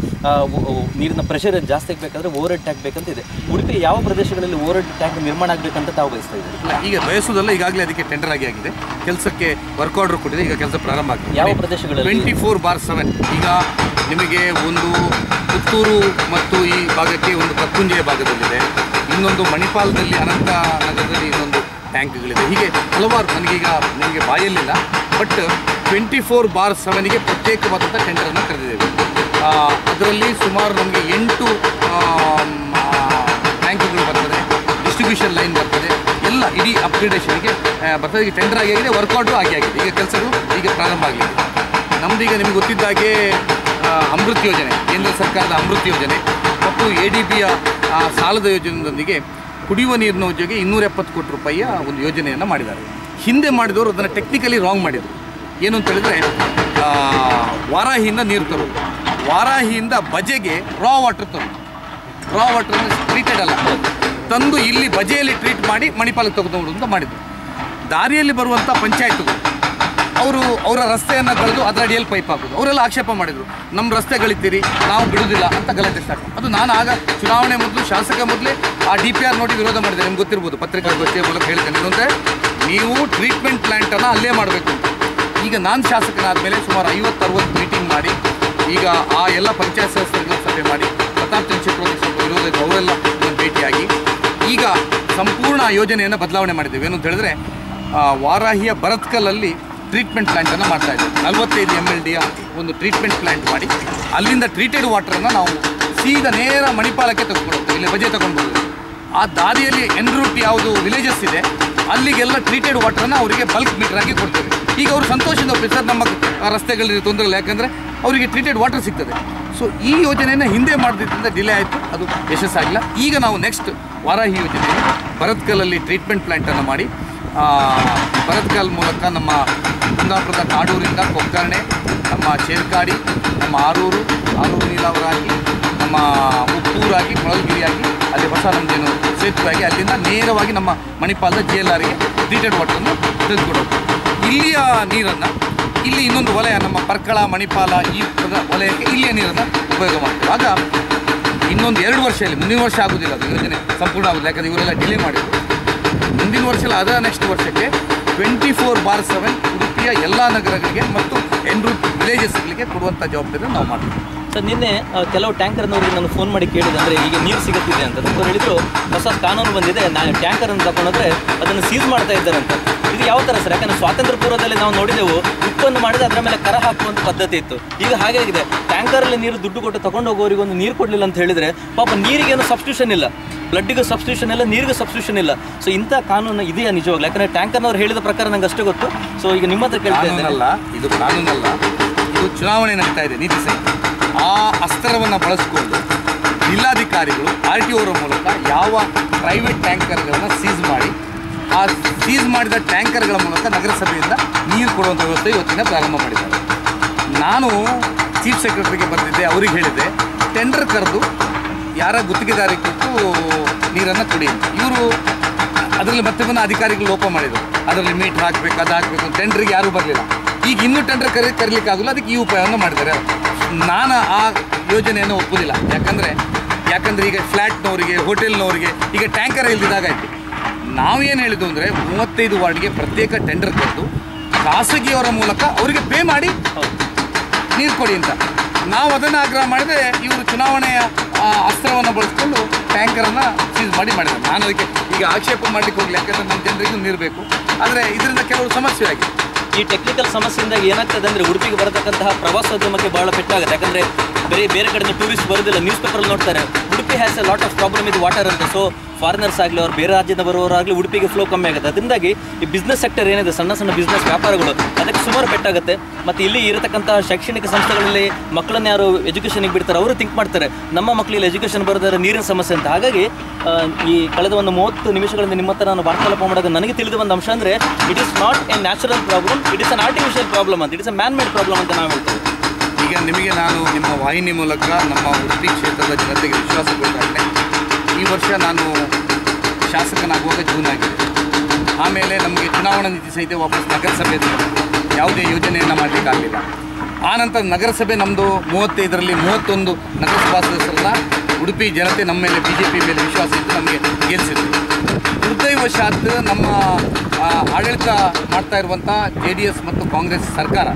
ನೀರಿನ ಪ್ರೆಷರ್ ಜಾಸ್ತಿ ಆಗಬೇಕಾದ್ರೆ ಓವರ್ ಹೆಡ್ ಟ್ಯಾಂಕ್ ಬೇಕಂತಿದೆ. ಉಡುಪಿ ಯಾವ ಪ್ರದೇಶಗಳಲ್ಲಿ ಓವರ್ ಹೆಡ್ ಟ್ಯಾಂಕ್ ನಿರ್ಮಾಣ ಆಗಬೇಕಂತ ತಾವು ಬಯಸ್ತಾ ಇದ್ದೀರಿ? ಈಗ ಬಯಸುವುದಲ್ಲ, ಈಗಾಗಲೇ ಅದಕ್ಕೆ ಟೆಂಡರ್ ಆಗಿದೆ, ಕೆಲಸಕ್ಕೆ ವರ್ಕ್ ಆರ್ಡರ್ ಕೊಟ್ಟಿದೆ, ಈಗ ಕೆಲಸ ಪ್ರಾರಂಭ ಆಗಿದೆ. ಯಾವ ಪ್ರದೇಶಗಳಲ್ಲಿ? 24/7. ಈಗ ನಿಮಗೆ ಒಂದು ಪುತ್ತೂರು ಮತ್ತು ಈ ಭಾಗಕ್ಕೆ ಒಂದು ಕಕ್ಕುಂಜೆಯ ಭಾಗದಲ್ಲಿದೆ, ಇನ್ನೊಂದು ಮಣಿಪಾಲದಲ್ಲಿ ಅನಂತ ನಗರದಲ್ಲಿ ಇನ್ನೊಂದು ಟ್ಯಾಂಕ್ಗಳಿದೆ. ಹೀಗೆ ಹಲವಾರು ನನಗೀಗ ನಿಮಗೆ ಬಾಯಲ್ಲಿಲ್ಲ, ಬಟ್ 24/7ಗೆ ಪ್ರತ್ಯೇಕವಾದಂಥ ಟೆಂಡರನ್ನು ಕರೆದಿದ್ದೇವೆ. ಅದರಲ್ಲಿ ಸುಮಾರು ನಮಗೆ 8 ಟ್ಯಾಂಕ್ಗಳು ಬರ್ತದೆ, ಡಿಸ್ಟ್ರಿಬ್ಯೂಷನ್ ಲೈನ್ ಬರ್ತದೆ, ಎಲ್ಲ ಇಡೀ ಅಪ್ಗ್ರೇಡೇಷನ್ಗೆ ಬರ್ತದೆ. ಈಗ ಟೆಂಡರ್ ಆಗಿದೆ, ವರ್ಕೌಟು ಆಗಿದೆ, ಈಗ ಕೆಲಸಗಳು ಈಗ ಪ್ರಾರಂಭ ಆಗಿದೆ. ನಮ್ಮದೀಗ ನಿಮಗೆ ಗೊತ್ತಿದ್ದಾಗೆ ಅಮೃತ್ ಯೋಜನೆ, ಕೇಂದ್ರ ಸರ್ಕಾರದ ಅಮೃತ್ ಯೋಜನೆ ಮತ್ತು ADBಯ ಸಾಲದ ಯೋಜನೆಯೊಂದಿಗೆ ಕುಡಿಯುವ ನೀರಿನ ಉದ್ಯೋಗ 270 ಕೋಟಿ ರೂಪಾಯಿಯ ಒಂದು ಯೋಜನೆಯನ್ನು ಮಾಡಿದ್ದಾರೆ. ಹಿಂದೆ ಮಾಡಿದವರು ಅದನ್ನು ಟೆಕ್ನಿಕಲಿ ರಾಂಗ್ ಮಾಡಿದರು. ಏನು ಅಂತ ಹೇಳಿದ್ರೆ, ವಾರಾಹಿಯಿಂದ ನೀರು ತರೋದು, ವಾರಾಹಿಯಿಂದ ಬಜೆಗೆ ರಾ ವಾಟರ್ ತರೋದು, ರಾ ವಾಟರ್ ಟ್ರೀಟೆಡ್ ಅಲ್ಲ ತಂದು ಇಲ್ಲಿ ಬಜೆಯಲ್ಲಿ ಟ್ರೀಟ್ ಮಾಡಿ ಮಣಿಪಾಲಕ್ಕೆ ತೆಗೆದುಕೊಂಡು ಅಂತ ಮಾಡಿದರು. ದಾರಿಯಲ್ಲಿ ಬರುವಂಥ ಪಂಚಾಯತ್ಗಳು ಅವರ ರಸ್ತೆಯನ್ನು ಕಳೆದು ಅದರ ಅಡಿಯಲ್ಲಿ ಪೈಪ್ ಹಾಕೋದು, ಅವರೆಲ್ಲ ಆಕ್ಷೇಪ ಮಾಡಿದರು. ನಮ್ಮ ರಸ್ತೆ ಗಳಿತೀರಿ, ನಾವು ಬಿಡುವುದಿಲ್ಲ ಅಂತ ಗಲಾಟೆ ಸ್ಟಾರ್ಟ್. ಅದು ನಾನು ಆಗ ಚುನಾವಣೆ ಮೊದಲು, ಶಾಸಕ ಮೊದಲೇ ಆ DPR ನೋಡಿ ವಿರೋಧ ಮಾಡಿದೆ. ನಿಮ್ಗೆ ಗೊತ್ತಿರ್ಬೋದು, ಪತ್ರಿಕಾಗೋಷ್ಠಿಯ ಮೂಲಕ ಹೇಳ್ತೇನೆ. ಅಂದರೆ ನೀವು ಟ್ರೀಟ್ಮೆಂಟ್ ಪ್ಲ್ಯಾಂಟನ್ನು ಅಲ್ಲೇ ಮಾಡಬೇಕು ಅಂತ. ಈಗ ನಾನು ಶಾಸಕನಾದ ಮೇಲೆ ಸುಮಾರು 50-60 ಮೀಟಿಂಗ್ ಮಾಡಿ, ಈಗ ಆ ಎಲ್ಲ ಪಂಚಾಯತ್ ಸದಸ್ಯರುಗಳ ಸಭೆ ಮಾಡಿ, ಪ್ರತಾಪ್ ಚಂದ್ರ ಶೆಟ್ಟಿ ಸ್ವಲ್ಪ ವಿರೋಧ ಇದ್ದು ಅವರೆಲ್ಲ ಭೇಟಿಯಾಗಿ ಈಗ ಸಂಪೂರ್ಣ ಯೋಜನೆಯನ್ನು ಬದಲಾವಣೆ ಮಾಡಿದ್ದೇವೆ. ಏನು ಅಂತ ಹೇಳಿದ್ರೆ, ವಾರಾಹಿಯ ಭರತ್ಕಲಲ್ಲಿ ಟ್ರೀಟ್ಮೆಂಟ್ ಪ್ಲ್ಯಾಂಟನ್ನು ಮಾಡ್ತಾಯಿದ್ದೇವೆ. 45 MLDಯ ಒಂದು ಟ್ರೀಟ್ಮೆಂಟ್ ಪ್ಲ್ಯಾಂಟ್ ಮಾಡಿ ಅಲ್ಲಿಂದ ಟ್ರೀಟೆಡ್ ವಾಟರನ್ನು ನಾವು ಸೀದಾ ನೇರ ಮಣಿಪಾಲಕ್ಕೆ ತೆಗೆದುಕೊಂಡು ಇಲ್ಲಿ ಬಜೆ ತಗೊಂಡು ಹೋಗ್ತೀವಿ. ಆ ದಾರಿಯಲ್ಲಿ ಎನ್ ರೂಟ್ ಯಾವುದು ವಿಲೇಜಸ್ ಇದೆ ಅಲ್ಲಿಗೆಲ್ಲ ಟ್ರೀಟೆಡ್ ವಾಟರನ್ನು ಅವರಿಗೆ ಬಲ್ಕ್ ಮೀಟರ್ ಆಗಿ ಕೊಡ್ತೇವೆ. ಈಗ ಅವರು ಸಂತೋಷದಿಂದ ಒಪ್ಪಿಸ್ತಾರೆ, ನಮ್ಮ ರಸ್ತೆಗಳಲ್ಲಿ ತೊಂದರೆ ಇಲ್ಲ, ಯಾಕಂದರೆ ಅವರಿಗೆ ಟ್ರೀಟೆಡ್ ವಾಟರ್ ಸಿಗ್ತದೆ. ಸೊ ಈ ಯೋಜನೆಯನ್ನು ಹಿಂದೆ ಮಾಡಿದ್ರಿಂದ ಡಿಲೇ ಆಯಿತು, ಅದು ಯಶಸ್ಸಾಗಿಲ್ಲ. ಈಗ ನಾವು ನೆಕ್ಸ್ಟ್ ವಾರಾಹಿ ಯೋಜನೆಯಲ್ಲಿ ಭರತ್ಕಲಲ್ಲಿ ಟ್ರೀಟ್ಮೆಂಟ್ ಪ್ಲ್ಯಾಂಟನ್ನು ಮಾಡಿ ಭರತ್ಕಲ್ ಮೂಲಕ ನಮ್ಮ ಕುಂದಾಪುರದ ಕಾಡೂರಿಂದ ಕೊಕ್ಕರ್ಣೆ, ನಮ್ಮ ಚೇರ್ಕಾಡಿ, ನಮ್ಮ ಆರೂರು ನೀಲಾವರಾಗಿ, ನಮ್ಮ ಉಪ್ಪೂರಾಗಿ, ಕೊಳಲ್ಗಿರಿಯಾಗಿ, ಅಲ್ಲಿ ಹೊಸ ನಮ್ಮದೇನು ಸೇತುವೆಯಾಗಿ ಅಲ್ಲಿಂದ ನೇರವಾಗಿ ನಮ್ಮ ಮಣಿಪಾಲದ JLRಗೆ ಟ್ರೀಟೆಡ್ ವಾಟರನ್ನು ತೆಗೆದುಕೊಡೋದು. ಇಲ್ಲಿಯ ನೀರನ್ನು ಇಲ್ಲಿ ಇನ್ನೊಂದು ವಲಯ ನಮ್ಮ ಪರ್ಕಳ, ಮಣಿಪಾಲ ಈ ವಲಯಕ್ಕೆ ಇಲ್ಲಿಯ ನೀರನ್ನು ಉಪಯೋಗ ಮಾಡ್ತೀವಿ. ಆಗ ಇನ್ನೊಂದು 2 ವರ್ಷದಲ್ಲಿ, ಮುಂದಿನ ವರ್ಷ ಆಗೋದಿಲ್ಲ, ಅದು ಯೋಜನೆ ಸಂಪೂರ್ಣ ಆಗೋದಿಲ್ಲ, ಯಾಕಂದರೆ ಇವರೆಲ್ಲ ಡಿಲೇ ಮಾಡಿದ್ರು. ಮುಂದಿನ ವರ್ಷ ಅದರ ನೆಕ್ಸ್ಟ್ ವರ್ಷಕ್ಕೆ 24/7 ಉಡುಪಿಯ ಎಲ್ಲ ನಗರಗಳಿಗೆ ಮತ್ತು ಎನ್ ರೂಟ್ ವಿಲೇಜಸ್ಗಳಿಗೆ ಕೊಡುವಂಥ ಜವಾಬ್ದಾರಿ ನಾವು ಮಾಡ್ತೀವಿ. ಸರ್, ನಿನ್ನೆ ಕೆಲವು ಟ್ಯಾಂಕರ್ನವರಿಗೆ ನಾನು ಫೋನ್ ಮಾಡಿ ಕೇಳಿದೆ, ಅಂದರೆ ಈಗ ನೀರು ಸಿಗುತ್ತಿದೆ ಅಂತ. ಅವ್ರು ಹೇಳಿದರು ಹೊಸ ಕಾನೂನು ಬಂದಿದೆ, ಟ್ಯಾಂಕರನ್ನು ತಗೊಂಡ್ರೆ ಅದನ್ನು ಸೀಸ್ ಮಾಡ್ತಾ ಇದ್ದಾರೆ ಅಂತ. ಇದು ಯಾವ ಥರ ಸರ್? ಯಾಕಂದರೆ ಸ್ವಾತಂತ್ರ್ಯ ಪೂರ್ವದಲ್ಲಿ ನಾವು ನೋಡಿದೆವು, ಉಪ್ಪನ್ನು ಮಾಡಿದ್ರೆ ಅದರ ಮೇಲೆ ಕರ ಹಾಕುವಂಥ ಪದ್ಧತಿ ಇತ್ತು. ಈಗ ಹಾಗಾಗಿದೆ, ಟ್ಯಾಂಕರಲ್ಲಿ ನೀರು ದುಡ್ಡು ಕೊಟ್ಟು ತಗೊಂಡು ಹೋಗೋರಿಗೆ ಒಂದು ನೀರು ಕೊಡಲಿಲ್ಲ ಅಂತ ಹೇಳಿದರೆ ಪಾಪ ನೀರಿಗೇನು ಸಬ್ಸ್ಟಿಟ್ಯೂಷನ್ ಇಲ್ಲ, ಬ್ಲಡ್ಡಿಗೂ ಸಬ್ಸ್ಟಿಟ್ಯೂಷನ್ ಇಲ್ಲ, ನೀರಿಗೂ ಸಬ್ಸ್ಟಿಟ್ಯೂಷನ್ ಇಲ್ಲ. ಸೊ ಇಂಥ ಕಾನೂನು ಇದೆಯಾ ನಿಜವಾಗ್ಲೂ? ಯಾಕಂದರೆ ಟ್ಯಾಂಕರ್ನವ್ರು ಹೇಳಿದ ಪ್ರಕಾರ ನಂಗೆ ಅಷ್ಟೇ ಗೊತ್ತು. ಸೊ ಈಗ ನಿಮ್ಮ ಹತ್ರ ಕೇಳ್ತಾ ಇದ್ದೇನೆ. ಇದು ಕಾನೂನಲ್ಲ, ಇದು ಚುನಾವಣೆ ನಡೀತಾ ಇದೆ, ನೀತಿ ಸಂಹಿತೆ. ಆ ಅಸ್ತ್ರವನ್ನು ಬಳಸಿಕೊಂಡು ಜಿಲ್ಲಾಧಿಕಾರಿಗಳು RTOರ ಮೂಲಕ ಯಾವ ಪ್ರೈವೇಟ್ ಟ್ಯಾಂಕರ್ಗಳನ್ನು ಸೀಸ್ ಮಾಡಿ, ಆ ಸೀಸ್ ಮಾಡಿದ ಟ್ಯಾಂಕರ್ಗಳ ಮೂಲಕ ನಗರಸಭೆಯಿಂದ ನೀರು ಕೊಡುವಂಥ ವ್ಯವಸ್ಥೆ ಇವತ್ತಿನ ಪ್ರಾರಂಭ ಮಾಡಿದ್ದಾರೆ. ನಾನು ಚೀಫ್ ಸೆಕ್ರೆಟರಿಗೆ ಬಂದಿದ್ದೆ, ಅವ್ರಿಗೆ ಹೇಳಿದೆ ಟೆಂಡರ್ ಕರೆದು ಯಾರ ಗುತ್ತಿಗೆದಾರಿ ಕೊಟ್ಟು ನೀರನ್ನು ಕೊಡಿ. ಇವರು ಅದರಲ್ಲಿ ಮತ್ತೆ ಬಂದ ಅಧಿಕಾರಿಗಳು ಲೋಪ ಮಾಡಿದರು, ಅದರಲ್ಲಿ ಮೀಟರ್ ಹಾಕಬೇಕು, ಅದು ಹಾಕಬೇಕು, ಟೆಂಡರ್ಗೆ ಯಾರೂ ಬರಲಿಲ್ಲ. ಈಗ ಇನ್ನೂ ಟೆಂಡರ್ ಕರೀಲಿಕ್ಕಾಗಲ್ಲ, ಅದಕ್ಕೆ ಈ ಉಪಾಯವನ್ನು ಮಾಡಿದ್ದಾರೆ. ನಾನು ಆ ಯೋಜನೆಯನ್ನು ಒಪ್ಪುವುದಿಲ್ಲ. ಯಾಕಂದರೆ ಈಗ ಫ್ಲ್ಯಾಟ್ನವರಿಗೆ, ಹೋಟೆಲ್ನವರಿಗೆ ಈಗ ಟ್ಯಾಂಕರ್ ಇಲ್ದಿದ್ದಾಗಾಯಿತು. ನಾವೇನು ಹೇಳಿದ್ದು ಅಂದರೆ 35 ವಾರ್ಡ್ಗೆ ಪ್ರತ್ಯೇಕ ಟೆಂಡರ್ ಕರೆದು ಖಾಸಗಿಯವರ ಮೂಲಕ ಅವರಿಗೆ ಪೇ ಮಾಡಿ ನೀರು ಕೊಡಿ ಅಂತ ನಾವು ಅದನ್ನು ಆಗ್ರಹ ಮಾಡಿದರೆ, ಇವರು ಚುನಾವಣೆಯ ಅಸ್ತ್ರವನ್ನು ಬಳಸ್ಕೊಂಡು ಟ್ಯಾಂಕರನ್ನು ಸೀಸ್ ಮಾಡಿದ್ದಾರೆ. ನಾನು ಅದಕ್ಕೆ ಈಗ ಆಕ್ಷೇಪ ಮಾಡಲಿಕ್ಕೆ ಹೋಗಲಿ, ಯಾಕಂದರೆ ನಮ್ಮ ಜನರಿಗೂ ನೀರು ಬೇಕು. ಆದರೆ ಇದರಿಂದ ಕೆಲವು ಸಮಸ್ಯೆ ಆಗಿದೆ. ಈ ಟೆಕ್ನಿಕಲ್ ಸಮಸ್ಯೆಯಿಂದ ಏನಾಗ್ತದೆ ಅಂದರೆ ಉಡುಪಿಗೆ ಬರತಕ್ಕಂತಹ ಪ್ರವಾಸೋದ್ಯಮಕ್ಕೆ ಭಾಳ ಪೆಟ್ಟಾಗುತ್ತೆ. ಯಾಕಂದರೆ ಬೇರೆ ಕಡೆಯಿಂದ ಟೂರಿಸ್ಟ್ ಬರೋದಿಲ್ಲ, ನ್ಯೂಸ್ ಪೇಪರಲ್ಲಿ ನೋಡ್ತಾರೆ Udupi has A lot of problem ಇದು ವಾಟರ್ ಅಂತ. ಸೊ ಫಾರಿನರ್ಸ್ ಆಗಲಿ, ಅವ್ರು ಬೇರೆ ರಾಜ್ಯದ ಬರೋರಾಗಲಿ ಉಡುಪಿಗೆ ಫ್ಲೋ ಕಮ್ಮಿ ಆಗುತ್ತೆ. ಅದರಿಂದಾಗಿ ಈ ಬಿಸ್ನೆಸ್ ಸೆಕ್ಟರ್ ಏನಿದೆ, ಸಣ್ಣ ಬಿಸ್ನೆಸ್ ವ್ಯಾಪಾರಗಳು, ಅದಕ್ಕೆ ಸುಮಾರು ಪೆಟ್ಟಾಗುತ್ತೆ. ಮತ್ತು ಇಲ್ಲಿ ಇರತಕ್ಕಂಥ ಶೈಕ್ಷಣಿಕ ಸಂಸ್ಥೆಗಳಲ್ಲಿ ಮಕ್ಕಳನ್ನ ಯಾರು ಎಜುಕೇಷನಿಗೆ ಬಿಡ್ತಾರೆ ಅವರು ಥಿಂಕ್ ಮಾಡ್ತಾರೆ ನಮ್ಮ ಮಕ್ಕಳಿಗೆ ಎಜುಕೇಷನ್ ಬರೋದಾದ್ರೆ ನೀರಿನ ಸಮಸ್ಯೆ ಅಂತ. ಹಾಗಾಗಿ ಈ ಕಳೆದ ಒಂದು 30 ನಿಮಿಷಗಳಿಂದ ನಿಮ್ಮ ಹತ್ರ ನಾನು ವಾರ್ತಾಲಾಪ ಮಾಡೋದು ನನಗೆ ತಿಳಿದ ಒಂದು ಅಂಶ ಅಂದರೆ, it is not a natural problem, it is an artificial problem ಅಂತ, it is a man made problem ಅಂತ ನಾವು ಹೇಳ್ತೇವೆ. ಈಗ ನಿಮಗೆ ನಾನು ನಿಮ್ಮ ವಾಹಿನಿ ಮೂಲಕ ನಮ್ಮ ಉಡುಪಿ ಕ್ಷೇತ್ರದ ಜನತೆಗೆ ವಿಶ್ವಾಸ ಕೊಡ್ತಾಯಿದ್ದೆ. ಈ ವರ್ಷ ನಾನು ಶಾಸಕನಾಗುವಾಗ ಜೂನ್ ಆಗಿದೆ. ಆಮೇಲೆ ನಮಗೆ ಚುನಾವಣಾ ನೀತಿ ಸಂಹಿತೆ ವಾಪಸ್ ನಗರಸಭೆ ಯಾವುದೇ ಯೋಜನೆಯನ್ನು ಮಾಡಲಿಕ್ಕಾಗಲಿಲ್ಲ. ಆನಂತರ ನಗರಸಭೆ ನಮ್ಮದು 35ರಲ್ಲಿ 31 ನಗರಸಭಾ ಸದಸ್ಯರನ್ನ ಉಡುಪಿ ಜನತೆ ನಮ್ಮ ಮೇಲೆ BJP ಮೇಲೆ ವಿಶ್ವಾಸ ಇದ್ದು ನಮಗೆ ಗೆಲ್ಲಿಸಿದ್ರು. ದುರ್ದೈವಶಾತ್ ನಮ್ಮ ಆಡಳಿತ ಮಾಡ್ತಾ ಇರುವಂಥ JDS ಮತ್ತು ಕಾಂಗ್ರೆಸ್ ಸರ್ಕಾರ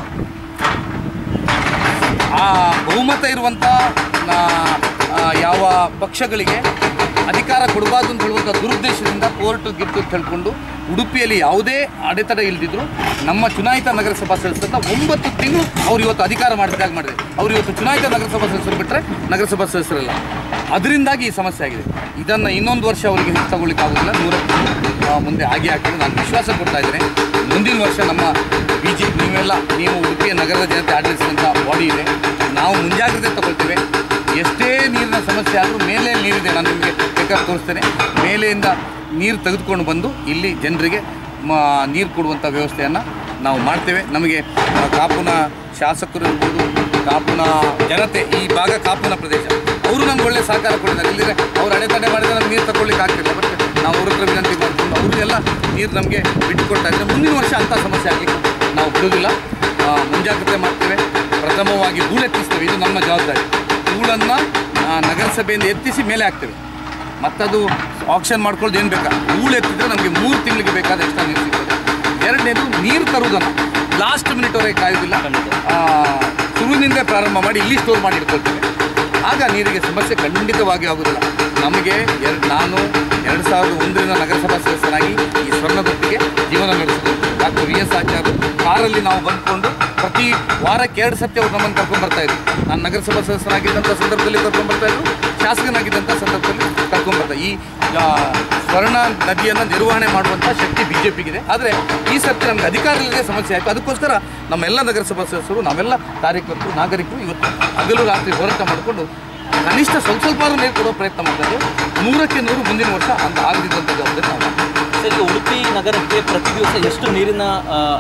ಆ ಬಹುಮತ ಇರುವಂಥ ಯಾವ ಪಕ್ಷಗಳಿಗೆ ಅಧಿಕಾರ ಕೊಡಬಾರ್ದು ಅಂತ ಹೇಳುವಂಥ ದುರುದ್ದೇಶದಿಂದ ಕೋರ್ಟ್ ಗಿರ್ತು ಅಂತ ಹೇಳ್ಕೊಂಡು ಉಡುಪಿಯಲ್ಲಿ ಯಾವುದೇ ಅಡೆತಡೆ ಇಲ್ಲದಿದ್ದರೂ ನಮ್ಮ ಚುನಾಯಿತ ನಗರಸಭಾ ಸದಸ್ಯರನ್ನ 9 ತಿಂಗಳು ಅವ್ರು ಇವತ್ತು ಅಧಿಕಾರ ಮಾಡಿದಾಗ ಮಾಡಿದೆ. ಅವ್ರು ಇವತ್ತು ಚುನಾಯಿತ ನಗರಸಭಾ ಸದಸ್ಯರು ಬಿಟ್ಟರೆ ನಗರಸಭಾ ಸದಸ್ಯರಲ್ಲ. ಅದರಿಂದಾಗಿ ಈ ಸಮಸ್ಯೆ ಆಗಿದೆ. ಇದನ್ನು ಇನ್ನೊಂದು ವರ್ಷ ಅವರಿಗೆ ಹೆಚ್ಚು ತಗೊಳ್ಳಿಕ್ಕಾಗೋದಿಲ್ಲ. 100 ಮುಂದೆ ಆಗಿ ಆಗ್ತದೆ. ನಾನು ವಿಶ್ವಾಸ ಕೊಡ್ತಾ ಇದ್ದೇನೆ. ಮುಂದಿನ ವರ್ಷ ನಮ್ಮ BJP ನೀವು ಉಡುಪಿಯ ನಗರದ ಜನತೆ ಆಡಳಿಸಿದಂಥ ಬಾಡಿ ಇದೆ. ನಾವು ಮುಂಜಾಗ್ರತೆ ತಗೊಳ್ತೇವೆ. ಎಷ್ಟೇ ನೀರಿನ ಸಮಸ್ಯೆ ಆದರೂ ಮೇಲೆ ನೀರಿದೆ, ನಾನು ನಿಮಗೆ ಬೇಕಾದ್ರೆ ತೋರಿಸ್ತೇನೆ. ಮೇಲೆಯಿಂದ ನೀರು ತೆಗೆದುಕೊಂಡು ಬಂದು ಇಲ್ಲಿ ಜನರಿಗೆ ನೀರು ಕೊಡುವಂಥ ವ್ಯವಸ್ಥೆಯನ್ನು ನಾವು ಮಾಡ್ತೇವೆ. ನಮಗೆ ಕಾಪುನ ಶಾಸಕರು ಇರ್ಬೋದು, ಕಾಪುನ ಜನತೆ, ಈ ಭಾಗ ಕಾಪುನ ಪ್ರದೇಶ, ಅವರು ನಮ್ಗೆ ಒಳ್ಳೆ ಸಹಕಾರ ಕೊಟ್ಟಿದ್ದಾರೆ. ಇಲ್ಲಿದ್ರೆ ಅವ್ರು ಅಡೆತಡೆ ಮಾಡಿದ್ರೆ ನಮ್ಗೆ ನೀರು ತಗೊಳ್ಳಿಕ್ಕೆ ಆಗ್ತಿಲ್ಲ. ಬಟ್ ನಾವು ಅವ್ರ ಹತ್ರ ವಿನಂತಿ ಮಾಡಿಕೊಂಡು ಅವ್ರಿಗೆಲ್ಲ ನೀರು ನಮಗೆ ಬಿಟ್ಟುಕೊಡ್ತಾ ಇದ್ದಾರೆ. ಮುಂದಿನ ವರ್ಷ ಅಂಥ ಸಮಸ್ಯೆ ಆಗಲಿಕ್ಕೆ ನಾವು ಬಿಡೋದಿಲ್ಲ. ಮುಂಜಾಗ್ರತೆ ಮಾಡ್ತೇವೆ. ಪ್ರಥಮವಾಗಿ ಹೂಳೆತ್ತಿಸ್ತೇವೆ. ಇದು ನಮ್ಮ ಜವಾಬ್ದಾರಿ. ಹೂಳನ್ನು ನಗರಸಭೆಯಿಂದ ಎತ್ತಿಸಿ ಮೇಲೆ ಹಾಕ್ತೇವೆ. ಮತ್ತದು ಆಕ್ಷನ್ ಮಾಡ್ಕೊಳ್ಳೋದು ಏನು ಬೇಕಾ. ಹೂಳು ಎತ್ತಿದ್ರೆ ನಮಗೆ 3 ತಿಂಗಳಿಗೆ ಬೇಕಾದ ಎಕ್ಸ್ಟ್ರಾ ನೀರು ಸಿಗ್ತದೆ. ಎರಡನೇದು ನೀರು ತರುವುದನ್ನು ಲಾಸ್ಟ್ ಮಿನಿಟ್ವರೆಗೆ ಕಾಯೋದಿಲ್ಲ. ಶುರುವಿನಿಂದ ಪ್ರಾರಂಭ ಮಾಡಿ ಇಲ್ಲಿ ಸ್ಟೋರ್ ಮಾಡಿ ಇಟ್ಕೊಳ್ತೇವೆ. ಆಗ ನೀರಿಗೆ ಸಮಸ್ಯೆ ಖಂಡಿತವಾಗಿ ಆಗೋದಿಲ್ಲ. ನಮಗೆ ನಾನು 2001ರಿಂದ ನಗರಸಭಾ ಸದಸ್ಯನಾಗಿ ಈ ಸ್ವರ್ಣಗುತ್ತಿಗೆ ಜೀವನ ನಡೆಸಿದ್ರು. ಡಾಕ್ಟರ್ VS ಆಚಾರ್ಯ ಕಾರಲ್ಲಿ ನಾವು ಬಂದುಕೊಂಡು ಪ್ರತಿ ವಾರಕ್ಕೆ 2 ಸತಿ ಅವ್ರು ನಮ್ಮನ್ನು ಕರ್ಕೊಂಡ್ಬರ್ತಾಯಿದ್ರು. ನಾನು ನಗರಸಭಾ ಸದಸ್ಯನಾಗಿದ್ದಂಥ ಸಂದರ್ಭದಲ್ಲಿ ಕರ್ಕೊಂಡ್ಬರ್ತಾಯಿದ್ರು, ಶಾಸಕನಾಗಿದ್ದಂಥ ಸಂದರ್ಭದಲ್ಲಿ ಕರ್ಕೊಂಡ್ಬರ್ತಾ. ಈ ಸ್ವರ್ಣ ನದಿಯನ್ನು ನಿರ್ವಹಣೆ ಮಾಡುವಂಥ ಶಕ್ತಿ BJPಗಿದೆ. ಆದರೆ ಈ ಸರ್ತಿ ನಮಗೆ ಅಧಿಕಾರ ಇಲ್ಲದೆ ಸಮಸ್ಯೆ ಆಯಿತು. ಅದಕ್ಕೋಸ್ಕರ ನಮ್ಮೆಲ್ಲ ನಗರಸಭಾ ಸದಸ್ಯರು, ನಾವೆಲ್ಲ ಕಾರ್ಯಕರ್ತರು, ನಾಗರಿಕರು ಇವತ್ತು ಹಗಲು ರಾತ್ರಿ ಹೋರಾಟ ಮಾಡಿಕೊಂಡು ಕನಿಷ್ಠ ಸ್ವಲ್ಪ ನೀರು ಕೊಡೋ ಪ್ರಯತ್ನ ಮಾಡ್ತಾರೆ. 100ಕ್ಕೆ 100 ಮುಂದಿನ ವರ್ಷ ಅಂತ ಆಗದಿದ್ದಂಥ ಜವಾಬ್ದಾರಿ ನಾವು. ಸರ್, ಈಗ ಉಡುಪಿ ನಗರಕ್ಕೆ ಪ್ರತಿ ದಿವಸ ಎಷ್ಟು ನೀರಿನ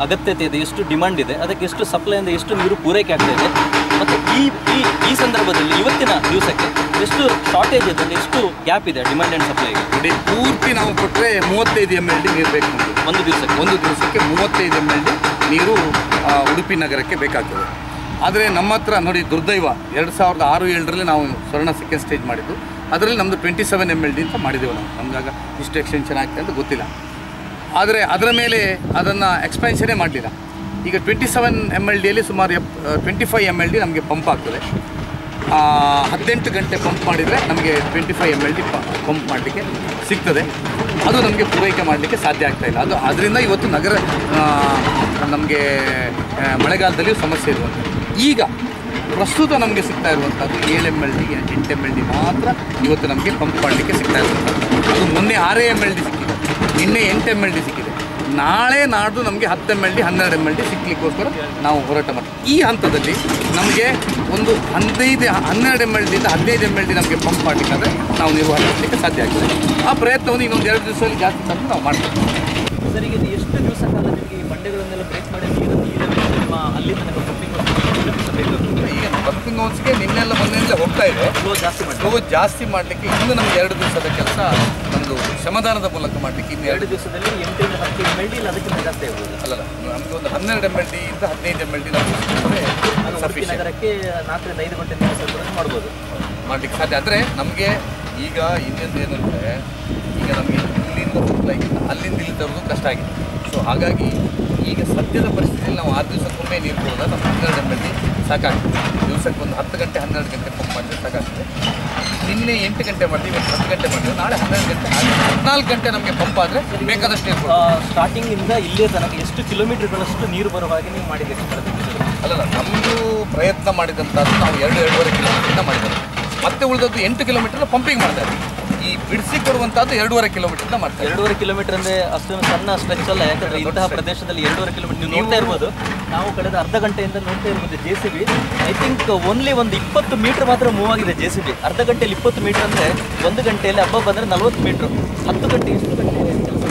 ಅಗತ್ಯತೆ ಇದೆ, ಎಷ್ಟು ಡಿಮಾಂಡ್ ಇದೆ, ಅದಕ್ಕೆ ಎಷ್ಟು ಸಪ್ಲೈಯಿಂದ ಎಷ್ಟು ನೀರು ಪೂರೈಕೆ ಆಗ್ತಾ ಇದೆ, ಮತ್ತು ಈ ಸಂದರ್ಭದಲ್ಲಿ ಇವತ್ತಿನ ದಿವಸಕ್ಕೆ ಎಷ್ಟು ಶಾರ್ಟೇಜ್ ಇದೆ, ಎಷ್ಟು ಗ್ಯಾಪ್ ಇದೆ ಡಿಮಾಂಡ್ ಆ್ಯಂಡ್ ಸಪ್ಲೈಗೆ? ಇಡೀ ಪೂರ್ತಿ ನಾವು ಕೊಟ್ಟರೆ 35 MLD ನೀರು ಬೇಕು ನಮಗೆ. ಒಂದು ದಿವಸಕ್ಕೆ 35 MLD ನೀರು ಉಡುಪಿ ನಗರಕ್ಕೆ ಬೇಕಾಗ್ತದೆ. ಆದರೆ ನಮ್ಮ ಹತ್ರ ನೋಡಿ ದುರ್ದೈವ, 2006-07ರಲ್ಲಿ ನಾವು ಸ್ವರ್ಣ ಸೆಕೆಂಡ್ ಸ್ಟೇಜ್ ಮಾಡಿದ್ದು. ಅದರಲ್ಲಿ ನಮ್ಮದು 27 MLD ಅಂತ ಮಾಡಿದ್ದೇವೆ ನಾವು. ನಮಗಾಗ ಇಷ್ಟು ಎಕ್ಸ್ಟೆನ್ಷನ್ ಆಗ್ತದೆ ಅಂತ ಗೊತ್ತಿಲ್ಲ. ಆದರೆ ಅದರ ಮೇಲೆ ಅದನ್ನು ಎಕ್ಸ್ಪೆನ್ಷನೇ ಮಾಡಲಿಲ್ಲ. ಈಗ 27 MLDಯಲ್ಲಿ ಸುಮಾರು 25 MLD ನಮಗೆ ಪಂಪ್ ಆಗ್ತದೆ. 18 ಗಂಟೆ ಪಂಪ್ ಮಾಡಿದರೆ ನಮಗೆ 25 MLD ಪಂಪ್ ಮಾಡಲಿಕ್ಕೆ ಸಿಗ್ತದೆ. ಅದು ನಮಗೆ ಪೂರೈಕೆ ಮಾಡಲಿಕ್ಕೆ ಸಾಧ್ಯ ಆಗ್ತಾಯಿಲ್ಲ. ಅದರಿಂದ ಇವತ್ತು ನಗರ ನಮಗೆ ಮಳೆಗಾಲದಲ್ಲಿಯೂ ಸಮಸ್ಯೆ ಇರುವಂಥದ್ದು. ಈಗ ಪ್ರಸ್ತುತ ನಮಗೆ ಸಿಗ್ತಾ ಇರುವಂಥದ್ದು 7 MLD 8 MLD ಮಾತ್ರ ಇವತ್ತು ನಮಗೆ ಪಂಪ್ ಮಾಡಲಿಕ್ಕೆ ಸಿಗ್ತಾ ಇರುವಂಥದ್ದು. ಅದು ಮೊನ್ನೆ 6 MLD ಸಿಕ್ಕಿದೆ, ನಿನ್ನೆ 8 MLD ಸಿಕ್ಕಿದೆ. ನಾಳೆ ನಾಡ್ದು ನಮಗೆ 10 MLD 12 MLD ಸಿಕ್ಕಲಿಕ್ಕೋಸ್ಕರ ನಾವು ಹೋರಾಟ ಮಾಡ್ತೀವಿ. ಈ ಹಂತದಲ್ಲಿ ನಮಗೆ ಒಂದು 12 MLDಯಿಂದ 15 MLD ನಮಗೆ ಪಂಪ್ ಮಾಡಲಿಕ್ಕಾದರೆ ನಾವು ನಿರ್ವಹಣೆ ಮಾಡಲಿಕ್ಕೆ ಸಾಧ್ಯ ಆಗ್ತದೆ. ಆ ಪ್ರಯತ್ನವನ್ನು ಇನ್ನೊಂದು 2 ದಿವಸದಲ್ಲಿ ಜಾಸ್ತಿ ತಂದು ನಾವು ಮಾಡ್ತೀವಿ. ಸರ್, ಈಗ ಎಷ್ಟು ದಿವಸ ಕಾಲ ನಿಮಗೆ ಈ ಬಂಡೆಗಳನ್ನೆಲ್ಲ ಬ್ರೇಕ್ ಮಾಡಿ ನಿಮ್ಮ ಅಲ್ಲಿ ತನಕ ಪಂಪಿಂಗ್ ಈಗ ಪಂಪಿಂಗ್ ಹೌಸ್ಗೆ ನಿನ್ನೆಲ್ಲ ಮೊನ್ನೆಲ್ಲ ಹೋಗ್ತಾ ಇದೆ. ಫ್ಲೋ ಜಾಸ್ತಿ ಮಾಡಲಿಕ್ಕೆ ಇನ್ನೂ ನಮಗೆ 2 ದಿವಸದ ಕೆಲಸ ನಮ್ಮದು ಶ್ರಮದಾನದ ಮೂಲಕ ಮಾಡಲಿಕ್ಕೆ ಇನ್ನು 2 ದಿವಸದಲ್ಲಿ 8-10 MLD ಅದಕ್ಕಿಂತ ಜಾಸ್ತಿ ಆಗ್ಬೋದು. ಅಲ್ಲಲ್ಲ, ನಮಗೆ ಒಂದು 12 MLDಯಿಂದ 15 MLD ನಗರಕ್ಕೆ 4-5 ಗಂಟೆ ಮಾಡ್ಬೋದು, ಮಾಡಲಿಕ್ಕೆ ಸಾಧ್ಯ. ಆದರೆ ನಮಗೆ ಈಗ ಇನ್ನೊಂದು ಏನಂದರೆ, ಈಗ ನಮಗೆ ಇಲ್ಲಿಂದ ಅಲ್ಲಿಂದ ಇಲ್ಲಿ ತರೋದು ಕಷ್ಟ ಆಗಿದೆ. ಸೊ ಹಾಗಾಗಿ ಈಗ ಸದ್ಯದ ಪರಿಸ್ಥಿತಿಯಲ್ಲಿ ನಾವು 6 ದಿವಸಕ್ಕೊಮ್ಮೆ ನೀರು ಕೊಡೋದ ನಮ್ಮ 12 MLD ಸಾಕಾಗ್ತದೆ. ದಿವಸಕ್ಕೆ ಒಂದು 10 ಗಂಟೆ 12 ಗಂಟೆ ಪಂಪ್ ಮಾಡಿದ್ರೆ ಸಾಕಾಗ್ತದೆ. ನಿನ್ನೆ 8 ಗಂಟೆ ಮಾಡಿದ್ವಿ, ಇವತ್ತು 10 ಗಂಟೆ ಮಾಡಿದ್ವಿ, ನಾಳೆ 12 ಗಂಟೆ, 14 ಗಂಟೆ ನಮಗೆ ಪಂಪ್ ಆದರೆ ಬೇಕಾದಷ್ಟು ನೀರು. ಸ್ಟಾರ್ಟಿಂಗಿಂದ ಇಲ್ಲೇ ತನಕ ಎಷ್ಟು ಕಿಲೋಮೀಟರ್ಗಳಷ್ಟು ನೀರು ಬರೋ ಹಾಗೆ ನೀವು ಮಾಡಿದ್ದೀರಿ? ಅಲ್ಲಲ್ಲ, ನಮ್ಮದು ಪ್ರಯತ್ನ ಮಾಡಿದಂಥದ್ದು ನಾವು 2-2.5 ಕಿಲೋಮೀಟರ್ನ ಮಾಡಿದ್ದೇವೆ. ಮತ್ತೆ ಉಳಿದದ್ದು 8 ಕಿಲೋಮೀಟರ್ ಪಂಪಿಂಗ್ ಮಾಡ್ತಾ ಇದ್ದೀವಿ. ಈ ಬಿಡಿಸಿ ಕೊಡುವಂಥದ್ದು 2.5 ಕಿಲೋಮೀಟರ್ನ ಮಾಡ್ತಾರೆ. 2.5 ಕಿಲೋಮೀಟರ್ ಅಂದರೆ ಅಷ್ಟೊಂದು ಸಣ್ಣ ಸ್ಟ್ರೆಚ್ ಅಲ್ಲ. ಯಾಕಂದರೆ ಇಂತಹ ಪ್ರದೇಶದಲ್ಲಿ 2.5 ಕಿಲೋಮೀಟರ್ ನೀವು ನೋಡ್ತಾ ಇರ್ಬೋದು. ನಾವು ಕಳೆದ ಅರ್ಧ ಗಂಟೆಯಿಂದ ನೋಡ್ತಾ ಇರ್ಬೋದು JCB. ಐ ಥಿಂಕ್ ಓನ್ಲಿ ಒಂದು 20 ಮೀಟರ್ ಮಾತ್ರ ಮೂವ್ ಆಗಿದೆ JCB. ಅರ್ಧ ಗಂಟೆಯಲ್ಲಿ 20 ಮೀಟರ್ ಅಂದರೆ 1 ಗಂಟೆಯಲ್ಲಿ ಹಬ್ಬ ಬಂದರೆ 40 ಮೀಟ್ರು. 10 ಗಂಟೆ ಎಷ್ಟು ಗಂಟೆ ಕೆಲಸ?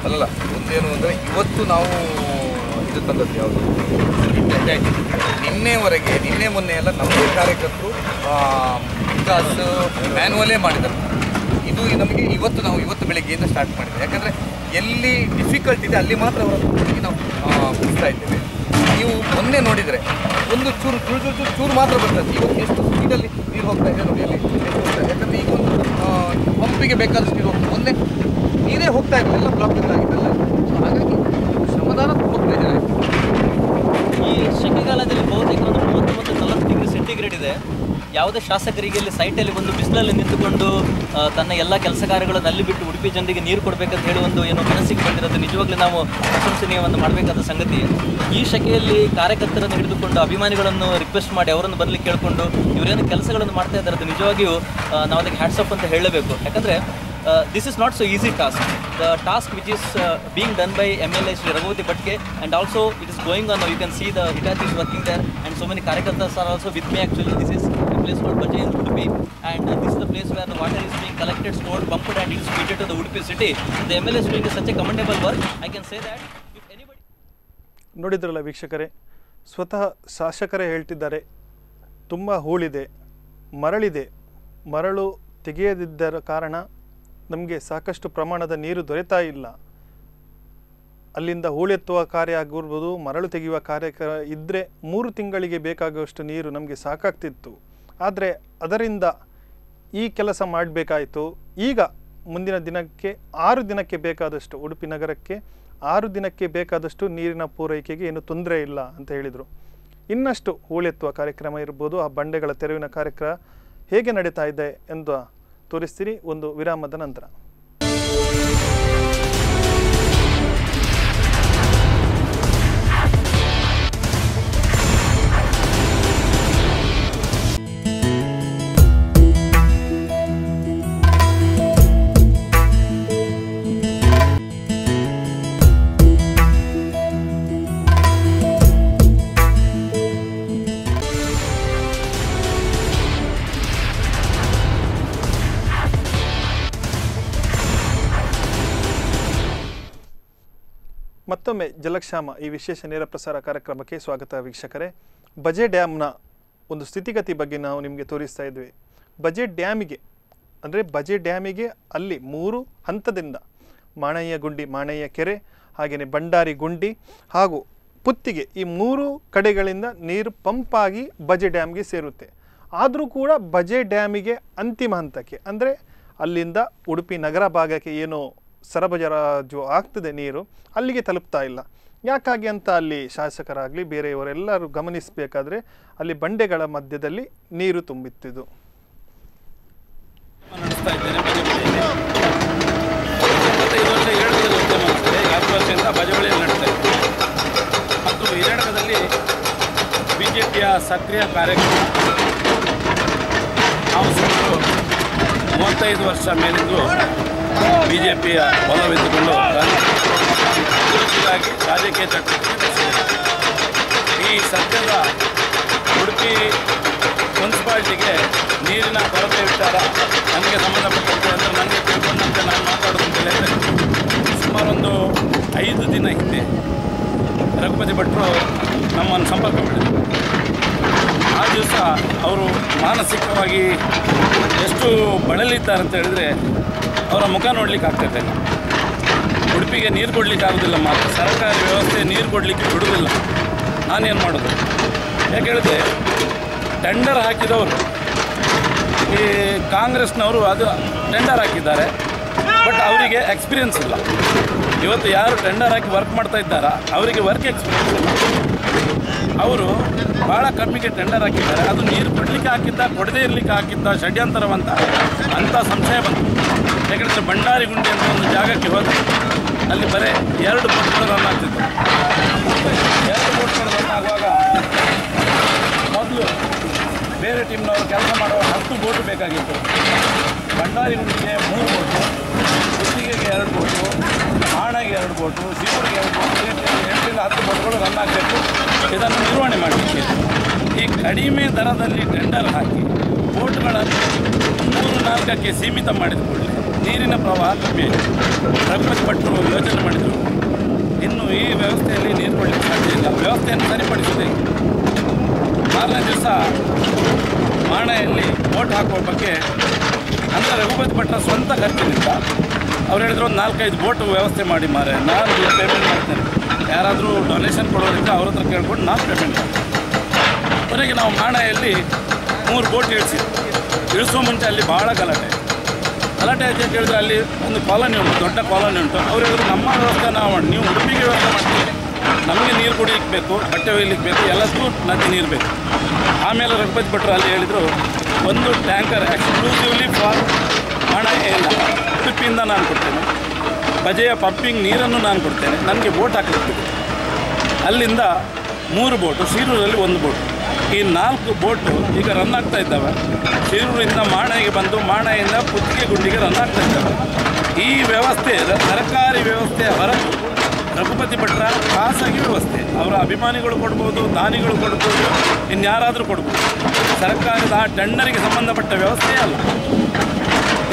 ಅಲ್ಲ, ಒಂದೇನು ಅಂದರೆ ಇವತ್ತು ನಾವು ಇದು ತಂದದ್ದು ಯಾವುದು, ನಿನ್ನೆ ಮೊನ್ನೆ ಎಲ್ಲ ನಮ್ಮದೇ ಕಾರ್ಯಕರ್ತರು ವಿಕಾಸ್ ಮ್ಯಾನ್ಯುವಲೇ ಮಾಡಿದರು. ಇದು ನಮಗೆ ಇವತ್ತು ಬೆಳಗ್ಗೆಯಿಂದ ಸ್ಟಾರ್ಟ್ ಮಾಡಿದ್ದೇವೆ. ಯಾಕಂದರೆ ಎಲ್ಲಿ ಡಿಫಿಕಲ್ಟ್ ಇದೆ ಅಲ್ಲಿ ಮಾತ್ರ ಅವರನ್ನು ನಾವು ಮುಗಿಸ್ತಾ ಇದ್ದೇವೆ. ನೀವು ಮೊನ್ನೆ ನೋಡಿದರೆ ಒಂದು ಚೂರು ಮಾತ್ರ ಬರ್ತದೆ. ಇವತ್ತು ಎಷ್ಟು ಸ್ಪೀಡಲ್ಲಿ ನೀರು ಹೋಗ್ತಾ ಇದೆ ನೋಡಿ, ಅಲ್ಲಿ ಎಷ್ಟು ಹೋಗ್ತಾ ಇದೆ. ಯಾಕಂದರೆ ಈಗ ಒಂದು ಪಂಪಿಗೆ ಬೇಕಾದಷ್ಟು ನೀರು ಹೋಗ್ತದೆ. ಮೊನ್ನೆ ನೀರೇ ಹೋಗ್ತಾ ಇಲ್ಲ, ಎಲ್ಲ ಬ್ಲಾಕ್ ಆಗಿದ್ದಲ್ಲ. ಸೊ ಹಾಗಾಗಿ ಶ್ರಮದಾನ ತುಂಬ ಪ್ರಯೋಜನ ಆಯಿತು. ಈ ಶೆಕೆಗಾಲದಲ್ಲಿ ಬಹುತೇಕ ಒಂದು 30 ಮತ್ತು 40 ಡಿಗ್ರಿ ಸೆಂಟಿಗ್ರೇಡ್ ಇದೆ. ಯಾವುದೇ ಶಾಸಕರಿಗೆ ಇಲ್ಲಿ ಸೈಟಲ್ಲಿ ಒಂದು ಬಿಸಿಲಲ್ಲಿ ನಿಂತುಕೊಂಡು ತನ್ನ ಎಲ್ಲ ಕೆಲಸ ಕಾರ್ಯಗಳನ್ನು ಅಲ್ಲಿ ಬಿಟ್ಟು ಉಡುಪಿ ಜನರಿಗೆ ನೀರು ಕೊಡಬೇಕಂತ ಹೇಳಿ ಒಂದು ಏನೋ ಮನಸ್ಸಿಗೆ ಬಂದಿರೋದು ನಿಜವಾಗ್ಲೂ ನಾವು ಪ್ರಶಂಸನೀಯವನ್ನು ಮಾಡಬೇಕಾದ ಸಂಗತಿ. ಈ ಶಕೆಯಲ್ಲಿ ಕಾರ್ಯಕರ್ತರನ್ನು ಹಿಡಿದುಕೊಂಡು ಅಭಿಮಾನಿಗಳನ್ನು ರಿಕ್ವೆಸ್ಟ್ ಮಾಡಿ ಅವರನ್ನು ಬರಲಿಕ್ಕೆ ಕೇಳಿಕೊಂಡು ಇವರೇನು ಕೆಲಸಗಳನ್ನು ಮಾಡ್ತಾ ಇದ್ದಾರೆ ಅದು ನಿಜವಾಗಿಯೂ ನಾವು ಅದಕ್ಕೆ ಹ್ಯಾಟ್ಸ್ ಆಫ್ ಅಂತ ಹೇಳಬೇಕು. ಯಾಕಂದರೆ this is not so easy task. The task which is being done by MLA Shri Raghupati Bhatte, and also it is going on now. You can see the Hitachi is working there, and so many Karyakartas are also with me. Actually, this is a place called Bajaj in Udupi, and this is the place where the water is being collected, stored, pumped, and it is feeded to the Udupi city. The MLA is doing such a commendable work. I can say that if anybody. ನೋಡಿದ್ರಲ್ಲ ವೀಕ್ಷಕರೇ, ಸ್ವತಃ ಶಾಸಕರೇ ಹೇಳ್ತಿದ್ದಾರೆ, ತುಂಬ ಹೂಳಿದೆ, ಮರಳಿದೆ, ಮರಳು ತೆಗೆಯದಿದ್ದರ ಕಾರಣ ನಮಗೆ ಸಾಕಷ್ಟು ಪ್ರಮಾಣದ ನೀರು ದೊರೆತಾ ಇಲ್ಲ. ಅಲ್ಲಿಂದ ಹೂಳೆತ್ತುವ ಕಾರ್ಯ ಆಗಿರ್ಬೋದು, ಮರಳು ತೆಗೆಯುವ ಕಾರ್ಯ ಇದ್ದರೆ 3 ತಿಂಗಳಿಗೆ ಬೇಕಾಗುವಷ್ಟು ನೀರು ನಮಗೆ ಸಾಕಾಗ್ತಿತ್ತು. ಆದರೆ ಅದರಿಂದ ಈ ಕೆಲಸ ಮಾಡಬೇಕಾಯಿತು. ಈಗ ಮುಂದಿನ ದಿನಕ್ಕೆ 6 ದಿನಕ್ಕೆ ಬೇಕಾದಷ್ಟು, ಉಡುಪಿ ನಗರಕ್ಕೆ 6 ದಿನಕ್ಕೆ ಬೇಕಾದಷ್ಟು ನೀರಿನ ಪೂರೈಕೆಗೆ ಏನು ತೊಂದರೆ ಇಲ್ಲ ಅಂತ ಹೇಳಿದರು. ಇನ್ನಷ್ಟು ಹೂಳೆತ್ತುವ ಕಾರ್ಯಕ್ರಮ ಇರ್ಬೋದು, ಆ ಬಂಡೆಗಳ ತೆರವಿನ ಕಾರ್ಯಕ್ರಮ ಹೇಗೆ ನಡೀತಾ ಇದೆ ಎಂದು ತೋರಿಸ್ತೀನಿ ಒಂದು ವಿರಾಮದ ನಂತರ. ಮತ್ತೊಮ್ಮೆ ಜಲಕ್ಷಾಮ ಈ ವಿಶೇಷ ನೇರ ಪ್ರಸಾರ ಕಾರ್ಯಕ್ರಮಕ್ಕೆ ಸ್ವಾಗತ ವೀಕ್ಷಕರೇ. ಬಜೆ ಡ್ಯಾಮ್ನ ಒಂದು ಸ್ಥಿತಿಗತಿ ಬಗ್ಗೆ ನಾವು ನಿಮಗೆ ತೋರಿಸ್ತಾ ಇದ್ವಿ. ಬಜೆ ಡ್ಯಾಮಿಗೆ ಅಂದರೆ ಬಜೆ ಡ್ಯಾಮಿಗೆ ಅಲ್ಲಿ 3 ಹಂತದಿಂದ ಮಾಣಯ್ಯ ಗುಂಡಿ, ಮಾಣಯ್ಯ ಕೆರೆ, ಹಾಗೆಯೇ ಭಂಡಾರಿ ಗುಂಡಿ ಹಾಗೂ ಪುತ್ತಿಗೆ, ಈ 3 ಕಡೆಗಳಿಂದ ನೀರು ಪಂಪಾಗಿ ಬಜೆ ಡ್ಯಾಮ್ಗೆ ಸೇರುತ್ತೆ. ಆದರೂ ಕೂಡ ಬಜೆ ಡ್ಯಾಮಿಗೆ ಅಂತಿಮ ಹಂತಕ್ಕೆ ಅಂದರೆ ಅಲ್ಲಿಂದ ಉಡುಪಿ ನಗರ ಭಾಗಕ್ಕೆ ಏನು ಸರಬರಾಜು ಆಗ್ತದೆ ನೀರು, ಅಲ್ಲಿಗೆ ತಲುಪ್ತಾ ಇಲ್ಲ. ಯಾಕಾಗಿ ಅಂತ ಅಲ್ಲಿ ಶಾಸಕರಾಗಲಿ ಬೇರೆಯವರೆಲ್ಲರೂ ಗಮನಿಸಬೇಕಾದ್ರೆ ಅಲ್ಲಿ ಬಂಡೆಗಳ ಮಧ್ಯದಲ್ಲಿ ನೀರು ತುಂಬಿತ್ತಿದ್ದು. ನಡೆಸ್ತಾ ಇದ್ದೇನೆ ಬಜೆಬಳಿಯಲ್ಲಿ. 25 ವರ್ಷ 7 ವರ್ಷದಿಂದ ಬಜೆಬಳಿಯಲ್ಲಿ ನಡೆಸ್ತಾ ಇದ್ದೇನೆ. ಮತ್ತು ಹಿರೇಡಕದಲ್ಲಿ ಬಿಜೆಪಿಯ ಸಕ್ರಿಯ ಕಾರ್ಯಕ್ರಮ. ನಾವು ಸುಮಾರು 35 ವರ್ಷ ಮೇಲಿಂದು ಬಿಜೆಪಿಯ ಒಲವಿದ್ದುಕೊಂಡು ಅಭಿವೃದ್ಧಿಗಾಗಿ ರಾಜಕೀಯ ಚಟುವಟಿಕೆ ಈ ಸದ್ಯದ ಉಡುಪಿ ಮುನ್ಸಿಪಾಲ್ಟಿಗೆ ನೀರಿನ ಕೊರತೆ ವಿಚಾರ ನನಗೆ ಸಂಬಂಧಪಟ್ಟಂತೆ ಅಂದರೆ ನನಗೆ ತಿಳ್ಕೊಂಡಂತೆ ನಾನು ಮಾತಾಡೋದು ಹೇಳಿದರೆ ಸುಮಾರೊಂದು 5 ದಿನ ಹಿಂದೆ ರಘುಪತಿ ಭಟ್ರು ನಮ್ಮನ್ನು ಸಂಪರ್ಕ ಮಾಡಿದರು. ಆ ದಿವಸ ಅವರು ಮಾನಸಿಕವಾಗಿ ಎಷ್ಟು ಬಳಲಿದ್ದಾರೆ ಅಂತ ಹೇಳಿದರೆ ಅವರ ಮುಖ ನೋಡಲಿಕ್ಕೆ ಆಗ್ತಾಯಿಲ್ಲ. ಉಡುಪಿಗೆ ನೀರು ಕೊಡಲಿಕ್ಕೆ ಆಗೋದಿಲ್ಲ, ಮಾತ್ರ ಸರ್ಕಾರಿ ವ್ಯವಸ್ಥೆ ನೀರು ಕೊಡಲಿಕ್ಕೆ ಬಿಡುವುದಿಲ್ಲ. ನಾನೇನು ಮಾಡೋದು? ಯಾಕೆ ಹೇಳಿದ್ರೆ ಟೆಂಡರ್ ಹಾಕಿದವರು ಈ ಕಾಂಗ್ರೆಸ್ನವರು ಅದು ಟೆಂಡರ್ ಹಾಕಿದ್ದಾರೆ, ಬಟ್ ಅವರಿಗೆ ಎಕ್ಸ್ಪೀರಿಯನ್ಸ್ ಇಲ್ಲ. ಇವತ್ತು ಯಾರು ಟೆಂಡರ್ ಹಾಕಿ ವರ್ಕ್ ಮಾಡ್ತಾ ಇದ್ದಾರಾ ಅವರಿಗೆ ವರ್ಕ್ ಎಕ್ಸ್ಪೀರಿಯನ್ಸ್ ಇಲ್ಲ. ಅವರು ಭಾಳ ಕಮ್ಮಿಗೆ ಟೆಂಡರ್ ಹಾಕಿದ್ದಾರೆ. ಅದು ನೀರು ಕೊಡಲಿಕ್ಕೆ ಹಾಕಿದ್ದ, ಕೊಡದೇ ಇರಲಿಕ್ಕೆ ಹಾಕಿದ್ದ ಷಡ್ಯಂತರವಂತ ಅಂಥ ಸಂಶಯ ಬಂತು. ಯಾಕಂದರೆ ಭಂಡಾರಿ ಗುಂಡಿ ಅಂತ ಒಂದು ಜಾಗಕ್ಕೆ ಹೋದರೆ ಅಲ್ಲಿ ಬರೀ 2 ಬೋಟ್ಗಳು ರನ್ ಆಗ್ತಿತ್ತು. 2 ಬೋಟ್ಗಳು ರನ್ ಆಗುವಾಗ ಮೊದಲು ಬೇರೆ ಟೀಮ್ನವರು ಕೆಲಸ ಮಾಡುವ 10 ಬೋಟು ಬೇಕಾಗಿತ್ತು. ಭಂಡಾರಿ ಗುಂಡಿಗೆ 3 ಬೋಟು, ಕುತ್ತಿಗೆಗೆ 2 ಬೋಟು, ಆಣಗೆ 2 ಬೋಟು, ಸೀಪುರಿಗೆ 2 ಬೋಟು, 8ರಿಂದ 10 ಬೋಟ್ಗಳು ರನ್ ಆಗಬೇಕು. ಇದನ್ನು ನಿರ್ವಹಣೆ ಮಾಡಲಿಕ್ಕೆ ಈ ಕಡಿಮೆ ದರದಲ್ಲಿ ಟೆಂಡರ್ ಹಾಕಿ ಬೋಟ್ಗಳನ್ನು 3-4ಕ್ಕೆ ಸೀಮಿತ ಮಾಡಿದ ಕೂಡಲೇ ನೀರಿನ ಪ್ರವಾಹ ಕಮ್ಮಿ ಆಯಿತು. ರಘುಪತಿ ಭಟ್ರು ಯೋಚನೆ ಮಾಡಿದರು, ಇನ್ನು ಈ ವ್ಯವಸ್ಥೆಯಲ್ಲಿ ನೀರು ಕೊಡಲಿಕ್ಕೆ ಸಾಧ್ಯ ಇಲ್ಲ, ವ್ಯವಸ್ಥೆಯನ್ನು ಸರಿಪಡಿಸಿದೆ. 4ನೇ ದಿವಸ ಮಾಣೆಯಲ್ಲಿ ಬೋಟ್ ಹಾಕುವ ಬಗ್ಗೆ ಅಂದರೆ ರಘುಪತಿ ಭಟ್ರ ಸ್ವಂತ ಖರ್ಚಿನಿಂದ ಅವ್ರು ಹೇಳಿದ್ರು ಒಂದು 4-5 ಬೋಟ್ ವ್ಯವಸ್ಥೆ ಮಾಡಿ ಮಾರೆ, ನಾನು ಪೇಮೆಂಟ್ ಮಾಡ್ತೇನೆ, ಯಾರಾದರೂ ಡೊನೇಷನ್ ಕೊಡೋದ್ರಿಂದ ಅವ್ರ ಹತ್ರ ಕೇಳ್ಕೊಂಡು ನಾನು ಪೇಮೆಂಟ್ ಮಾಡ್ತೇನೆ. ಕೊನೆಗೆ ನಾವು ಮಾಣೆಯಲ್ಲಿ 3 ಬೋಟ್ ಇಳಿಸುವ ಮುಂಚೆ ಅಲ್ಲಿ ಭಾಳ ಗಲಾಟೆ ಆಯ್ತು ಅಂತ ಹೇಳಿದ್ರೆ ಅಲ್ಲಿ ಒಂದು ಕಾಲೋನಿ ಉಂಟು, ದೊಡ್ಡ ಕಾಲೋನಿ ಉಂಟು. ಅವ್ರು ಹೇಳಿದ್ರು ನಮ್ಮ ವ್ಯವಸ್ಥೆ ನಾವು ಮಾಡಿ, ನೀವು ಉಡುಪಿಗೆ ವ್ಯವಸ್ಥೆ ಮಾಡ್ತೀವಿ, ನಮಗೆ ನೀರು ಕುಡಿಲಿಕ್ಕೆ ಬೇಕು, ಬಟ್ಟೆ ಒಯ್ಯಲಿಕ್ಕೆ ಬೇಕು, ಎಲ್ಲದಕ್ಕೂ ನದಿ ನೀರು ಬೇಕು. ಆಮೇಲೆ ರಘುಪತಿ ಭಟ್ರು ಅಲ್ಲಿ ಹೇಳಿದರು, ಒಂದು ಟ್ಯಾಂಕರ್ ಎಕ್ಸ್ಕ್ಲೂಸಿವ್ಲಿ ಫಾರ್ ಮಾಣೆ ಇಲ್ಲ, ಉಡುಪಿಯಿಂದ ನಾನು ಕೊಡ್ತೇನೆ, ಬಜೆಯ ಪಂಪಿಂಗ್ ನೀರನ್ನು ನಾನು ಕೊಡ್ತೇನೆ, ನನಗೆ ಬೋಟ್ ಹಾಕಲಿಕ್ಕೆ. ಅಲ್ಲಿಂದ 3 ಬೋಟು, ಶಿರೂರಲ್ಲಿ 1 ಬೋಟು, ಈ 4 ಬೋಟು ಈಗ ರನ್ ಆಗ್ತಾ ಇದ್ದಾವೆ. ಶಿರೂರಿಂದ ಮಾಣೆಗೆ ಬಂದು ಮಾಣೆಯಿಂದ ಪುತ್ತಿಗೆಗುಂಡಿಗೆ ರನ್ ಆಗ್ತಾ ಇದ್ದಾವೆ. ಈ ವ್ಯವಸ್ಥೆ ಸರ್ಕಾರಿ ವ್ಯವಸ್ಥೆ ಹೊರತು ರಘುಪತಿ ಭಟ್ರ ಖಾಸಗಿ ವ್ಯವಸ್ಥೆ. ಅವರ ಅಭಿಮಾನಿಗಳು ಕೊಡ್ಬೋದು, ದಾನಿಗಳು ಕೊಡ್ಬೋದು, ಇನ್ಯಾರಾದರೂ ಕೊಡ್ಬೋದು. ಸರ್ಕಾರದ ಟೆಂಡರಿಗೆ ಸಂಬಂಧಪಟ್ಟ ವ್ಯವಸ್ಥೆ ಅಲ್ಲ.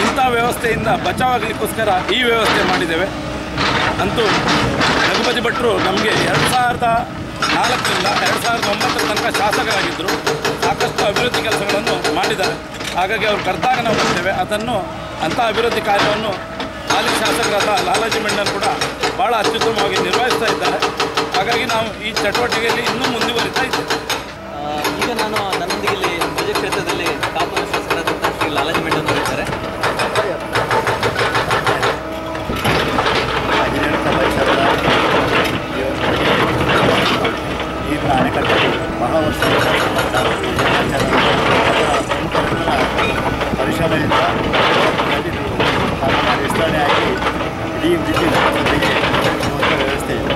ಇಂಥ ವ್ಯವಸ್ಥೆಯಿಂದ ಬಚಾವಾಗಲಿಕ್ಕೋಸ್ಕರ ಈ ವ್ಯವಸ್ಥೆ ಮಾಡಿದ್ದೇವೆ. ಅಂತೂ ರಘುಪತಿ ಭಟ್ರು ನಮಗೆ 2004ರಿಂದ 2009 ತನಕ ಶಾಸಕರಾಗಿದ್ದರು. ಸಾಕಷ್ಟು ಅಭಿವೃದ್ಧಿ ಕೆಲಸಗಳನ್ನು ಮಾಡಿದ್ದಾರೆ. ಹಾಗಾಗಿ ಅವ್ರು ಕರೆದಾಗ ನಾವು ಬರ್ತೇವೆ. ಅಂಥ ಅಭಿವೃದ್ಧಿ ಕಾರ್ಯವನ್ನು ಹಾಲಿ ಶಾಸಕರಾದ ಲಾಲಾಜಿ ಮೆಂಡನ್ ಕೂಡ ಭಾಳ ಅತ್ಯುತ್ತಮವಾಗಿ ನಿರ್ವಹಿಸ್ತಾ ಇದ್ದಾರೆ. ಹಾಗಾಗಿ ನಾವು ಈ ಚಟುವಟಿಕೆಯಲ್ಲಿ ಇನ್ನೂ ಮುಂದುವರಿತಾ ಇದ್ದೇವೆ. ಈಗ ನನ್ನೊಂದಿಗೆ ಇಲ್ಲಿ ಭುಜ ಕ್ಷೇತ್ರದಲ್ಲಿ ಕಾಪುರ ಶಾಸಕರಾದಂಥ ಶ್ರೀ ಲಾಲಾಜಿ ಮೆಂಡನ್ ಅವರು ಇದ್ದಾರೆ. ನೀರಿನ ಅಣೆಕಟ್ಟೆಗಳು ಬಹಳ ವರ್ಷಗಳ ಪರಿಶ್ರಮದಿಂದ ವಿಸ್ತರಣೆ ಆಗಿ ಇಡೀ ಜೊತೆಗೆ ವ್ಯವಸ್ಥೆ ಇದೆ.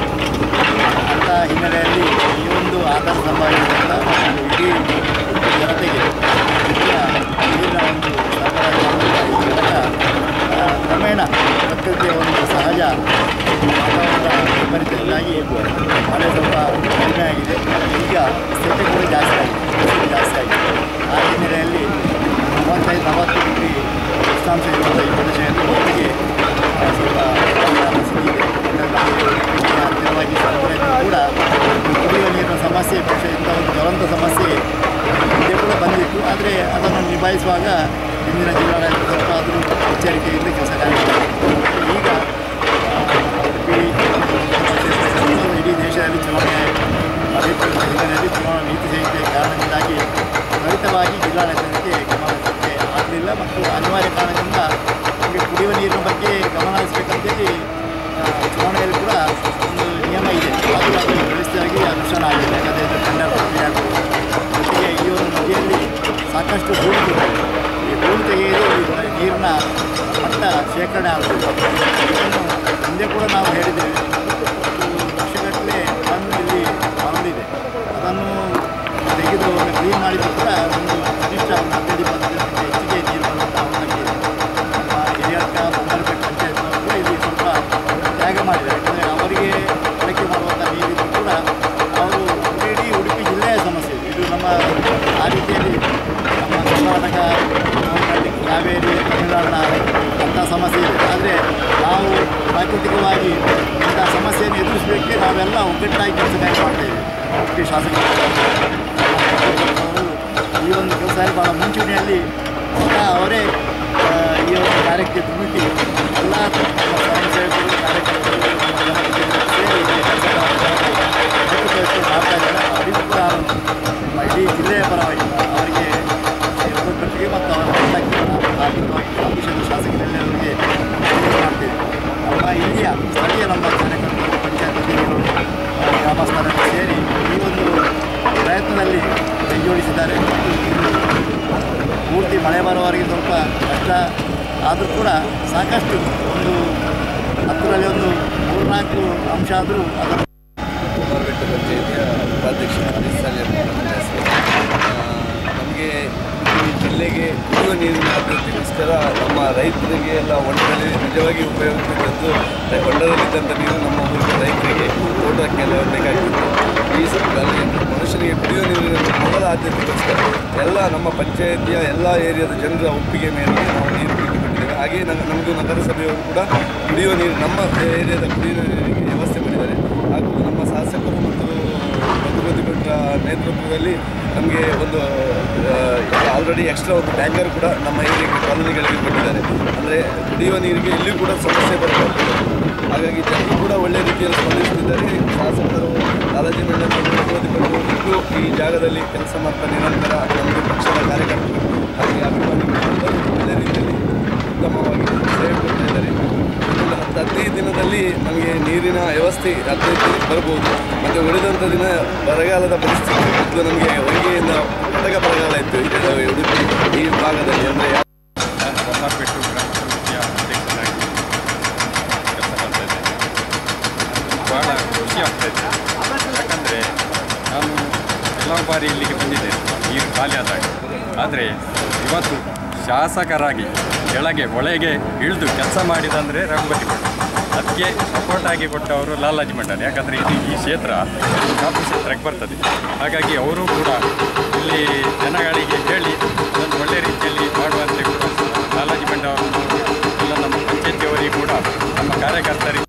ಅಂಥ ಹಿನ್ನೆಲೆಯಲ್ಲಿ ಈ ಒಂದು ಆಧಾರ ಸಂಭಾವನೆಯಿಂದ ಇಡೀ ಜನತೆಗೆ ನೀರಿನ ಒಂದು ಸರಬರಾಜು ಕ್ರಮೇಣ ಪ್ರಕೃತಿಯ ಒಂದು ಸಹಜ ವಾತಾವರಣದ ವೈಪರೀತ್ಯದಿಂದಾಗಿ ಮಳೆ ಸ್ವಲ್ಪ ಕಡಿಮೆ ಆಗಿದೆ. ಈಗ ಸೆಕೆ ಕೂಡ ಜಾಸ್ತಿ ಆಗಿದೆ. ಆ ಹಿನ್ನೆಲೆಯಲ್ಲಿ 35-40 ಡಿಗ್ರಿ ಉಷ್ಣಾಂಶ ಇರುವಂಥ ಈ ಪ್ರದೇಶದಲ್ಲಿ ಒಟ್ಟಿಗೆ ಸ್ವಲ್ಪ ಹತ್ತಿರವಾಗಿ ಕೂಡ ಕುಡಿಯುವ ನೀರಿನ ಸಮಸ್ಯೆ ಇಂಥ ಒಂದು ಜ್ವಲಂತ ಸಮಸ್ಯೆ ಹಿಂದೆ ಕೂಡ ಬಂದಿತ್ತು. ಆದರೆ ಅದನ್ನು ನಿಭಾಯಿಸುವಾಗ ಇಂದಿನ ಜಿಲ್ಲಾಡಳಿತ ಸ್ವಲ್ಪ ಆದರೂ ಎಚ್ಚರಿಕೆಯಿಂದ ಕೆಲಸ ಕಾರ್ಯಗಳು ಈಗ ಇಡೀ ದೇಶದಲ್ಲಿ ಚುನಾವಣೆ ನಡೆಯುತ್ತಿರುವ ಹಿನ್ನೆಲೆಯಲ್ಲಿ ಚುನಾವಣಾ ನೀತಿ ಸಂಹಿತೆಯ ಕಾರಣದಿಂದಾಗಿ ತ್ವರಿತವಾಗಿ ಜಿಲ್ಲಾಡಳಿತಕ್ಕೆ ಗಮನಿಸಲಿಕ್ಕೆ ಆಗಲಿಲ್ಲ. ಮತ್ತು ಅನಿವಾರ್ಯ ಕಾರಣದಿಂದ ನಮಗೆ ಕುಡಿಯುವ ನೀರಿನ ಬಗ್ಗೆ ಗಮನ ಹರಿಸಬೇಕಂತೇಳಿ ಚುನಾವಣೆಯಲ್ಲಿ ಕೂಡ ಒಂದು ನಿಯಮ ಇದೆ. ಅದು ವ್ಯವಸ್ಥೆಯಾಗಿ ಅನುಷ್ಠಾನ ಆಗಿದೆ. ಯಾಕಂದರೆ ಟೆಂಡರ್ ಪ್ರಕ್ರಿಯೆಯಾಗುವುದು ಜೊತೆಗೆ ಈ ಒಂದು ನದಿಯಲ್ಲಿ ಸಾಕಷ್ಟು ಹೂಳು ಈ ಹೂಳು ತೆಗೆಯಲು ನೀರಿನ ಮಟ್ಟ ಶೇಖರಣೆ ಆಗುವುದು. ಇದನ್ನು ಹಿಂದೆ ಕೂಡ ನಾವು ಹೇಳಿದ್ದೇವೆ. ವರ್ಷಗಟ್ಟಲೆ ಇಲ್ಲಿ ಮರಳಿದೆ. ಅದನ್ನು ತೆಗೆದು ಕ್ಲೀನ್ ಮಾಡಿದರೂ ಕೂಡ ಒಂದು ಕನಿಷ್ಠ 15-20 ಹೆಚ್ಚಿಗೆ ನೀರು ಬಂದಂಥ ಅವಕಾಶ ಇದೆ. ನಮ್ಮ ಹಿರಿಯರ್ಕ ಬಂಗಾರಪೇಟೆ ಪಂಚಾಯತ್ನವರು ಕೂಡ ಇಲ್ಲಿ ಸ್ವಲ್ಪ ತ್ಯಾಗ ಮಾಡಿದ್ದಾರೆ. ಯಾಕಂದರೆ ಅವರಿಗೆ ಬಳಕೆ ಮಾಡುವಂಥ ನೀರಿದ್ದು ಕೂಡ ಅವರು ಇಡೀ ಉಡುಪಿ ಜಿಲ್ಲೆಯ ಸಮಸ್ಯೆ ಇದು. ನಮ್ಮ ಆ ರೀತಿಯಲ್ಲಿ ನಮ್ಮ ಕರ್ನಾಟಕ, ಕಾವೇರಿ, ತಮಿಳುನಾಡಿನ ಅಂಥ ಸಮಸ್ಯೆ ಇದೆ. ಆದರೆ ನಾವು ಪ್ರಾಕೃತಿಕವಾಗಿ ಇಂಥ ಸಮಸ್ಯೆಯನ್ನು ಎದುರಿಸಲಿಕ್ಕೆ ನಾವೆಲ್ಲ ಒಗ್ಗಟ್ಟಾಗಿ ಕೆಲಸ ಮಾಡ್ತಾಯಿದ್ದೀವಿ. ಉಡುಪಿ ಶಾಸಕರು ಈ ಒಂದು ಕೆಲಸದಲ್ಲಿ ಭಾಳ ಮುಂಚೂಣಿಯಲ್ಲಿ ಅವರೇ ಈ ಒಂದು ಕಾರ್ಯಕ್ಕೆ ಧುಮುಕಿ ಎಲ್ಲ ಸ್ವಯಂ ಸೇವಕರು ಕಾರ್ಯಕರ್ತರು ಸೇರಿ ಕೆಲಸ ಮಾಡ್ತಾ ಇದ್ದಾರೆ. ಅವರಿಗೂ ಕೂಡ ನಮ್ಮ ಇಡೀ ಜಿಲ್ಲೆಯ ಪರವಾಗಿ ಅವರಿಗೆ ಭಟ್ರಿಗೆ ಮತ್ತು ಅವರ ಆರ್ಥಿಕವಾಗಿ ಆಫೀಸಲ್ಲಿ ಶಾಸಕರೆಲ್ಲರಿಗೆ ಮಾಡ್ತೀವಿ. ನಮ್ಮ ಇಲ್ಲಿಯ ಸ್ಥಳೀಯ ನಮ್ಮ ಕಾರ್ಯಕರ್ತರು, ಪಂಚಾಯತ್ ಅಧಿಕಾರಿಗಳು, ಗ್ರಾಮಸ್ಥರನ್ನು ಸೇರಿ ಈ ಒಂದು ಪ್ರಯತ್ನದಲ್ಲಿ ಕೈಜೋಡಿಸಿದ್ದಾರೆ. ಪೂರ್ತಿ ಮಳೆ ಬರುವವರೆಗೆ ಸ್ವಲ್ಪ ಕಷ್ಟ ಆದರೂ ಕೂಡ ಸಾಕಷ್ಟು ಒಂದು 10ರಲ್ಲಿ ಒಂದು 3-4 ಅಂಶ ಆದರೂ ಅದನ್ನು ಬೆಟ್ಟ ಪಂಚಾಯಿತಿಯ ಉಪಾಧ್ಯಕ್ಷ ನಮಗೆ ಈ ಜಿಲ್ಲೆಗೆ ಕುಡಿಯುವ ನೀರಿನ ಅಭಿವೃದ್ಧಿಗೋಸ್ಕರ ನಮ್ಮ ರೈತರಿಗೆ ಎಲ್ಲ ಹೊಂಡದಲ್ಲಿ ನಿಜವಾಗಿ ಉಪಯೋಗಕ್ಕೆ ತಂದು ಹೊಂಡದಲ್ಲಿದ್ದಂಥ ನೀರು ನಮ್ಮ ಊರಿನ ರೈತರಿಗೆ ತೋಟಕ್ಕೆಲ್ಲ ಬೇಕಾಗಿತ್ತು. ಈ ಮನುಷ್ಯನಿಗೆ ಕುಡಿಯುವ ನೀರಿನ ಮೊದಲ ಆದ್ಯತೆಗೋಸ್ಕರ ಎಲ್ಲ ನಮ್ಮ ಪಂಚಾಯಿತಿಯ ಎಲ್ಲ ಏರಿಯಾದ ಜನರ ಒಪ್ಪಿಗೆ ಮೇರೆಗೆ ನಾವು ನೀರು ಬಿಟ್ಟುಕೊಂಡಿದ್ದೇವೆ. ಹಾಗೆಯೇ ನಮ್ಮದು ನಗರಸಭೆಯವರು ಕೂಡ ಕುಡಿಯುವ ನೀರು ನಮ್ಮ ಏರಿಯಾದ ಕುಡಿಯುವ ನೀರಿಗೆ ವ್ಯವಸ್ಥೆ ಮಾಡಿದ್ದಾರೆ. ಹಾಗೂ ನಮ್ಮ ಶಾಸಕರು ಮತ್ತು ರಘುಪತಿ ಭಟ್ರ ನೇತೃತ್ವದಲ್ಲಿ ನಮಗೆ ಒಂದು ಆಲ್ರೆಡಿ ಎಕ್ಸ್ಟ್ರಾ ಒಂದು ಟ್ಯಾಂಕರ್ ಕೂಡ ನಮ್ಮ ಏರಿಯಾಗೆ ಕಾಲೋನಿಗಳಿಗೆ ಕೊಟ್ಟಿದ್ದಾರೆ. ಅಂದರೆ ಕುಡಿಯುವ ನೀರಿಗೆ ಇಲ್ಲಿಯೂ ಕೂಡ ಸಮಸ್ಯೆ ಬರಬಾರ್ದು. ಹಾಗಾಗಿ ಜನರು ಕೂಡ ಒಳ್ಳೆಯ ರೀತಿಯಲ್ಲಿ ಸ್ಪಂದಿಸುತ್ತಿದ್ದಾರೆ. ಶಾಸಕರು ಲಾಲಾಜಿ ಮೆಂಡನ್ ರಘುಪತಿ ಭಟ್ರು ಇದ್ದು ಈ ಜಾಗದಲ್ಲಿ ಕೆಲಸ ಮಾಡ್ತಾ ನಿರಂತರ ನಮ್ಮದು ಪಕ್ಷದ ಕಾರ್ಯಕರ್ತರು ಹಾಗೆ ಅಭಿಮಾನಿಗಳು ಒಳ್ಳೆಯ ರೀತಿಯಲ್ಲಿ ಉತ್ತಮವಾಗಿ ಸೇವೆ ಕೊಡ್ತಾ ಇದ್ದಾರೆ. ಇನ್ನೊಂದು 10-15 ದಿನದಲ್ಲಿ ನಮಗೆ ನೀರಿನ ವ್ಯವಸ್ಥೆ 15 ದಿನ ಬರ್ಬೋದು. ಮತ್ತು ಉಳಿದಂಥ ದಿನ ಬರಗಾಲದ ಪರಿಸ್ಥಿತಿ ಮತ್ತು ನಮಗೆ ಹೊಂಗೆಯಿಂದ ಕಟಕ ಬರಗಾಲ ಇತ್ತು ಉಡುಪಿ ಈ ಭಾಗದಲ್ಲಿ. ಅಂದರೆ ನಾನು ಹೊಸಪೇಟೆ ಗ್ರಾಮ ಪಂಚಾಯತಿಯ ಅಧ್ಯಕ್ಷನಾಗಿ ಕೆಲಸ ಮಾಡ್ತಾ ಇದ್ದೇನೆ. ಭಾಳ ಖುಷಿ ಆಗ್ತಾಯಿದೆ. ಯಾಕಂದರೆ ನಾನು ಕೆಲವು ಬಾರಿ ಇಲ್ಲಿಗೆ ಬಂದಿದ್ದೇನೆ ನೀರು ಖಾಲಿ ಆದಾಗ. ಆದರೆ ಇವತ್ತು ಶಾಸಕರಾಗಿ ಕೆಳಗೆ ಒಳಗೆ ಇಳಿದು ಕೆಲಸ ಮಾಡಿದಂದರೆ ರಘುಪತಿ ಭಟ್. ಅದಕ್ಕೆ ಸಪೋರ್ಟ್ ಆಗಿ ಕೊಟ್ಟವರು ಲಾಲಾಜಿ ಮಂಡಲ್. ಯಾಕಂದರೆ ಇದು ಈ ಕ್ಷೇತ್ರ ಕಾಪು ಕ್ಷೇತ್ರಕ್ಕೆ ಬರ್ತದೆ. ಹಾಗಾಗಿ ಅವರು ಕೂಡ ಇಲ್ಲಿ ಜನಗಳಿಗೆ ಹೇಳಿ ಅದನ್ನು ಒಳ್ಳೆಯ ರೀತಿಯಲ್ಲಿ ಮಾಡುವಂತೆ ಕೂಡ ಲಾಲಾಜಿ ಮಂಡಲ್ ಅವರು ಎಲ್ಲ ನಮ್ಮ ಪಂಚಾಯತಿಯವರಿಗೆ ಕೂಡ ನಮ್ಮ ಕಾರ್ಯಕರ್ತರಿಗೆ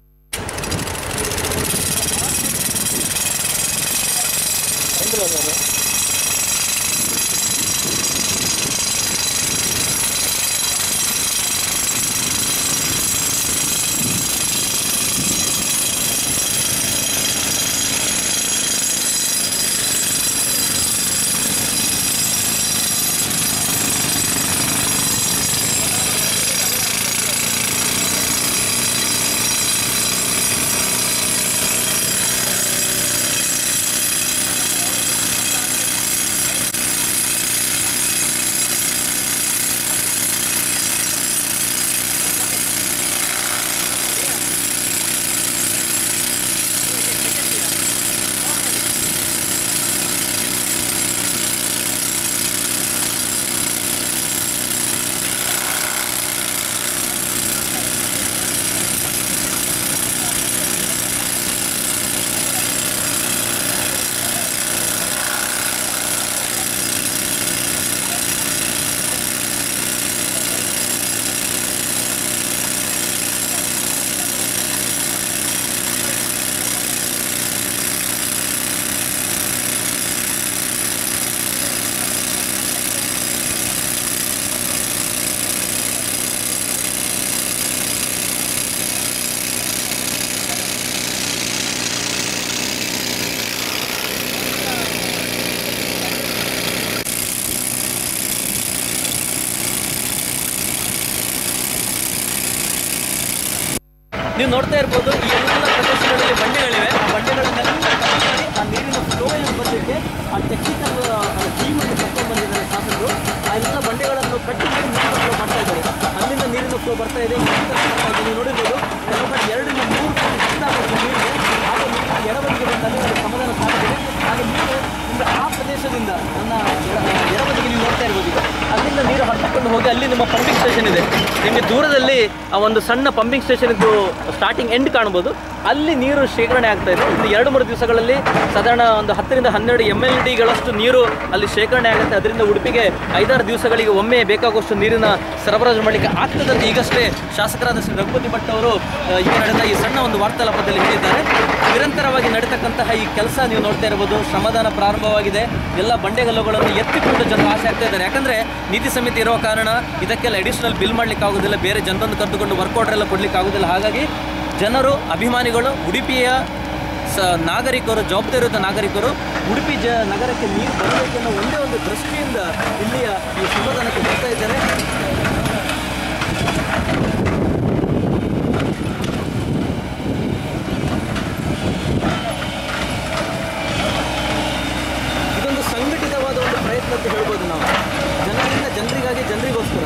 ನೀವು ನೋಡ್ತಾ ಇರ್ಬೋದು ಈ ಎಲ್ಲ ಪ್ರದೇಶಗಳಲ್ಲಿ ಬಂಡೆಗಳಿವೆ. ಆ ಬಂಡೆಗಳನ್ನೆಲ್ಲ ಕಟ್ ಮಾಡಿ ಆ ನೀರಿನ ಫ್ಲೋ ಬರಲಿಕ್ಕೆ ಆ ಟೆಕ್ನಿಕಲ್ ಟೀಮನ್ನು ಕರ್ಕೊಂಡು ಬಂದಿದ್ದಾರೆ ಶಾಸಕರು. ಆ ಎಲ್ಲ ಬಂಡೆಗಳನ್ನು ಕಟ್ಟಿ ನೀರಿನ ಫ್ಲೋ ಮಾಡ್ತಾ ಇದ್ದಾರೆ. ಅಲ್ಲಿಂದ ನೀರಿನ ಫ್ಲೋ ಬರ್ತಾ ಇದೆ. ನೀವು ನೋಡಿರ್ಬೋದು 2 ಇಂದ 3 ಫೀಟ್ ನೀರಿಗೆ ಆಗ ನೀರು ಎಡಬದಿಗೆ ಬಂದಲ್ಲಿ ಒಂದು ಸಮಾಧಾನ ಸಾಧಿಸಿದೆ. ಆಗ ನೀರು ನಿಮಗೆ ಆ ಪ್ರದೇಶದಿಂದ ನನ್ನ ಎಡಬದಿಗೆ ನೀವು ನೋಡ್ತಾ ಇರ್ಬೋದು. ಈಗ ಅಲ್ಲಿಂದ ನೀರು ಹರಿಸಿಕೊಂಡು ಹೋಗಿ ಅಲ್ಲಿ ನಿಮ್ಮ ಪಂಪಿಂಗ್ ಸ್ಟೇಷನ್ ಇದೆ. ನಿಮಗೆ ದೂರದಲ್ಲಿ ಆ ಒಂದು ಸಣ್ಣ ಪಂಪಿಂಗ್ ಸ್ಟೇಷನ್ ಇದ್ದು ಸ್ಟಾರ್ಟಿಂಗ್ ಎಂಡ್ ಕಾಣ್ಬೋದು. ಅಲ್ಲಿ ನೀರು ಶೇಖರಣೆ ಆಗ್ತಾ ಇದೆ. ಇನ್ನು 2-3 ದಿವಸಗಳಲ್ಲಿ ಸಾಧಾರಣ ಒಂದು 10 ರಿಂದ 12 MLDಗಳಷ್ಟು ನೀರು ಅಲ್ಲಿ ಶೇಖರಣೆ ಆಗುತ್ತೆ. ಅದರಿಂದ ಉಡುಪಿಗೆ 5-6 ದಿವಸಗಳಿಗೆ ಒಮ್ಮೆ ಬೇಕಾಗುವಷ್ಟು ನೀರಿನ ಸರಬರಾಜು ಮಾಡಲಿಕ್ಕೆ ಆಗ್ತದಂತ ಈಗಷ್ಟೇ ಶಾಸಕರಾದ ಶ್ರೀ ರಘುಪತಿ ಭಟ್ ಅವರು ಈಗ ನಡೆದ ಈ ಸಣ್ಣ ಒಂದು ವಾರ್ತಾಲಾಪದಲ್ಲಿ ಹೇಳಿದ್ದಾರೆ. ನಿರಂತರವಾಗಿ ನಡೀತಕ್ಕಂತಹ ಈ ಕೆಲಸ ನೀವು ನೋಡ್ತಾ ಇರ್ಬೋದು. ಶ್ರಮದಾನ ಪ್ರಾರಂಭವಾಗಿದೆ. ಎಲ್ಲ ಬಂಡೆಗಲ್ಲುಗಳನ್ನು ಎತ್ತಿಕೊಂಡು ಜನರು ಆಸೆ ಆಗ್ತಾ ಇದ್ದಾರೆ. ಯಾಕಂದರೆ ನೀತಿ ಸಮಿತಿ ಇರೋ ಕಾರಣ ಇದಕ್ಕೆಲ್ಲ ಅಡಿಷನಲ್ ಬಿಲ್ ಮಾಡಲಿಕ್ಕೆ ಆಗೋದಿಲ್ಲ. ಬೇರೆ ಜನರನ್ನು ಕರೆದುಕೊಂಡು ವರ್ಕ್ ಆರ್ಡರ್ ಎಲ್ಲ ಕೊಡಲಿಕ್ಕೆ ಆಗೋದಿಲ್ಲ. ಹಾಗಾಗಿ ಜನರು, ಅಭಿಮಾನಿಗಳು, ಉಡುಪಿಯ ನಾಗರಿಕರು, ಜವಾಬ್ದಾರಿಯುತ ನಾಗರಿಕರು ಉಡುಪಿ ನಗರಕ್ಕೆ ನೀರು ಬರಬೇಕೆನ್ನೋ ಒಂದೇ ಒಂದು ದೃಷ್ಟಿಯಿಂದ ಇಲ್ಲಿಯ ಈ ಶ್ರಮದಾನಕ್ಕೆ ಬರ್ತಾ ಇದ್ದಾರೆ. ಇದೊಂದು ಸಂಘಟಿತವಾದ ಒಂದು ಪ್ರಯತ್ನ ಅಂತ ಹೇಳ್ಬೋದು ನಾವು. ಜನರಿಂದ ಜನರಿಗಾಗಿ, ಜನರಿಗೋಸ್ಕರ.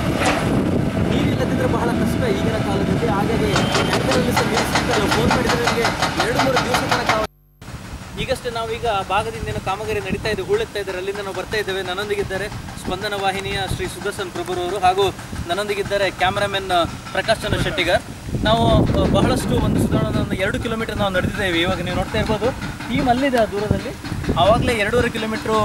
ನೀರಿಲ್ಲದಿದ್ದರೆ ಬಹಳ ಕಷ್ಟ ಈಗಿನ ಕಾಲದಲ್ಲಿ. ಹಾಗಾಗಿ ಟ್ಯಾಂಕರಲ್ಲಿ ಸಹ ನೀರು ಸಿಗ್ತಲ್ಲ. ಫೋನ್ ಮಾಡಿದರೆ ನಮಗೆ 2-3 ದಿವಸ ತನಕ. ಈಗಷ್ಟೇ ನಾವೀಗ ಭಾಗದಿಂದ ಕಾಮಗಾರಿ ನಡೀತಾ ಇದೆ, ಹೂಳೆತ್ತಾ ಇದ್ದಾರೆ. ಅಲ್ಲಿಂದ ನಾವು ಬರ್ತಾ ಇದ್ದೇವೆ. ನನ್ನೊಂದಿಗಿದ್ದಾರೆ ಸ್ಪಂದನ ವಾಹಿನಿಯ ಶ್ರೀ ಸುದರ್ಶನ್ ಪ್ರಭುರವರು ಹಾಗೂ ನನ್ನೊಂದಿಗಿದ್ದಾರೆ ಕ್ಯಾಮರಾಮನ್ ಪ್ರಕಾಶ್ ಚಂದ್ರ ಶೆಟ್ಟಿಗರ್. ನಾವು ಬಹಳಷ್ಟು ಒಂದು ಸುಧಾರಣೆ 2 ಕಿಲೋಮೀಟರ್ ನಾವು ನಡೆದಿದ್ದೇವೆ. ಇವಾಗ ನೀವು ನೋಡ್ತಾ ಇರ್ಬೋದು ಟೀಮ್ ಅಲ್ಲಿದೆ ಆ ದೂರದಲ್ಲಿ. ಆವಾಗಲೇ 2.5 ಕಿಲೋಮೀಟ್ರು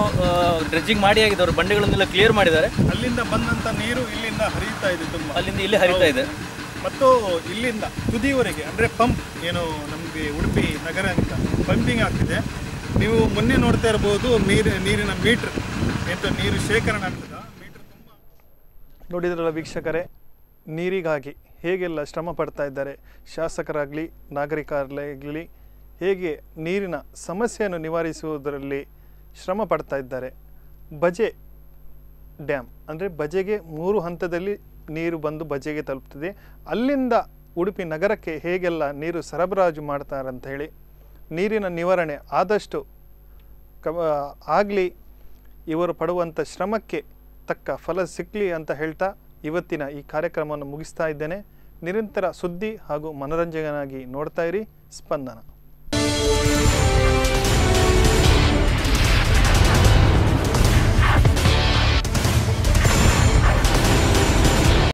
ಡ್ರೆಜ್ಜಿಂಗ್ ಮಾಡಿ ಆಗಿದೆ. ಅವರು ಬಂಡೆಗಳನ್ನೆಲ್ಲ ಕ್ಲಿಯರ್ ಮಾಡಿದ್ದಾರೆ. ಅಲ್ಲಿಂದ ಬಂದಂಥ ನೀರು ಇಲ್ಲಿಂದ ಹರಿಯುತ್ತಾ ಇದೆ. ತುಂಬ ಅಲ್ಲಿಂದ ಇಲ್ಲಿ ಹರಿತಾ ಇದೆ. ಮತ್ತು ಇಲ್ಲಿಂದ ತುದಿವರೆಗೆ ಅಂದರೆ ಪಂಪ್ ಏನು ನಮಗೆ ಉಡುಪಿ ನಗರ ಅಂತ ಪಂಪಿಂಗ್ ಆಗ್ತಿದೆ. ನೀವು ಮೊನ್ನೆ ನೋಡ್ತಾ ಇರ್ಬೋದು ನೀರಿನ ಮೀಟ್ರ್ ಎಂತ ನೀರು ಶೇಖರಣೆ ಆಗ್ತದ ಮೀಟ್ರ್ ತುಂಬ ನೋಡಿದ್ರಲ್ಲ ವೀಕ್ಷಕರೇ. ನೀರಿಗಾಗಿ ಹೇಗೆಲ್ಲ ಶ್ರಮ ಪಡ್ತಾ ಇದ್ದಾರೆ ಶಾಸಕರಾಗಲಿ ನಾಗರಿಕರಾಗಲಿ, ಹೇಗೆ ನೀರಿನ ಸಮಸ್ಯೆಯನ್ನು ನಿವಾರಿಸುವುದರಲ್ಲಿ ಶ್ರಮ ಪಡ್ತಾ ಇದ್ದಾರೆ. ಬಜೆ ಡ್ಯಾಮ್ ಅಂದರೆ ಬಜೆಗೆ 3 ಹಂತದಲ್ಲಿ ನೀರು ಬಂದು ಬಜೆಗೆ ತಲುಪ್ತದೆ. ಅಲ್ಲಿಂದ ಉಡುಪಿ ನಗರಕ್ಕೆ ಹೇಗೆಲ್ಲ ನೀರು ಸರಬರಾಜು ಮಾಡ್ತಾರೆ ಅಂತ ಹೇಳಿ, ನೀರಿನ ನಿವಾರಣೆ ಆದಷ್ಟು ಆಗಲಿ, ಇವರು ಪಡುವಂಥ ಶ್ರಮಕ್ಕೆ ತಕ್ಕ ಫಲ ಸಿಕ್ಕಲಿ ಅಂತ ಹೇಳ್ತಾ ಇವತ್ತಿನ ಈ ಕಾರ್ಯಕ್ರಮವನ್ನು ಮುಗಿಸ್ತಾ ಇದ್ದೇನೆ. ನಿರಂತರ ಸುದ್ದಿ ಹಾಗೂ ಮನೋರಂಜನೆಯಾಗಿ ನೋಡ್ತಾ ಇರಿ ಸ್ಪಂದನ.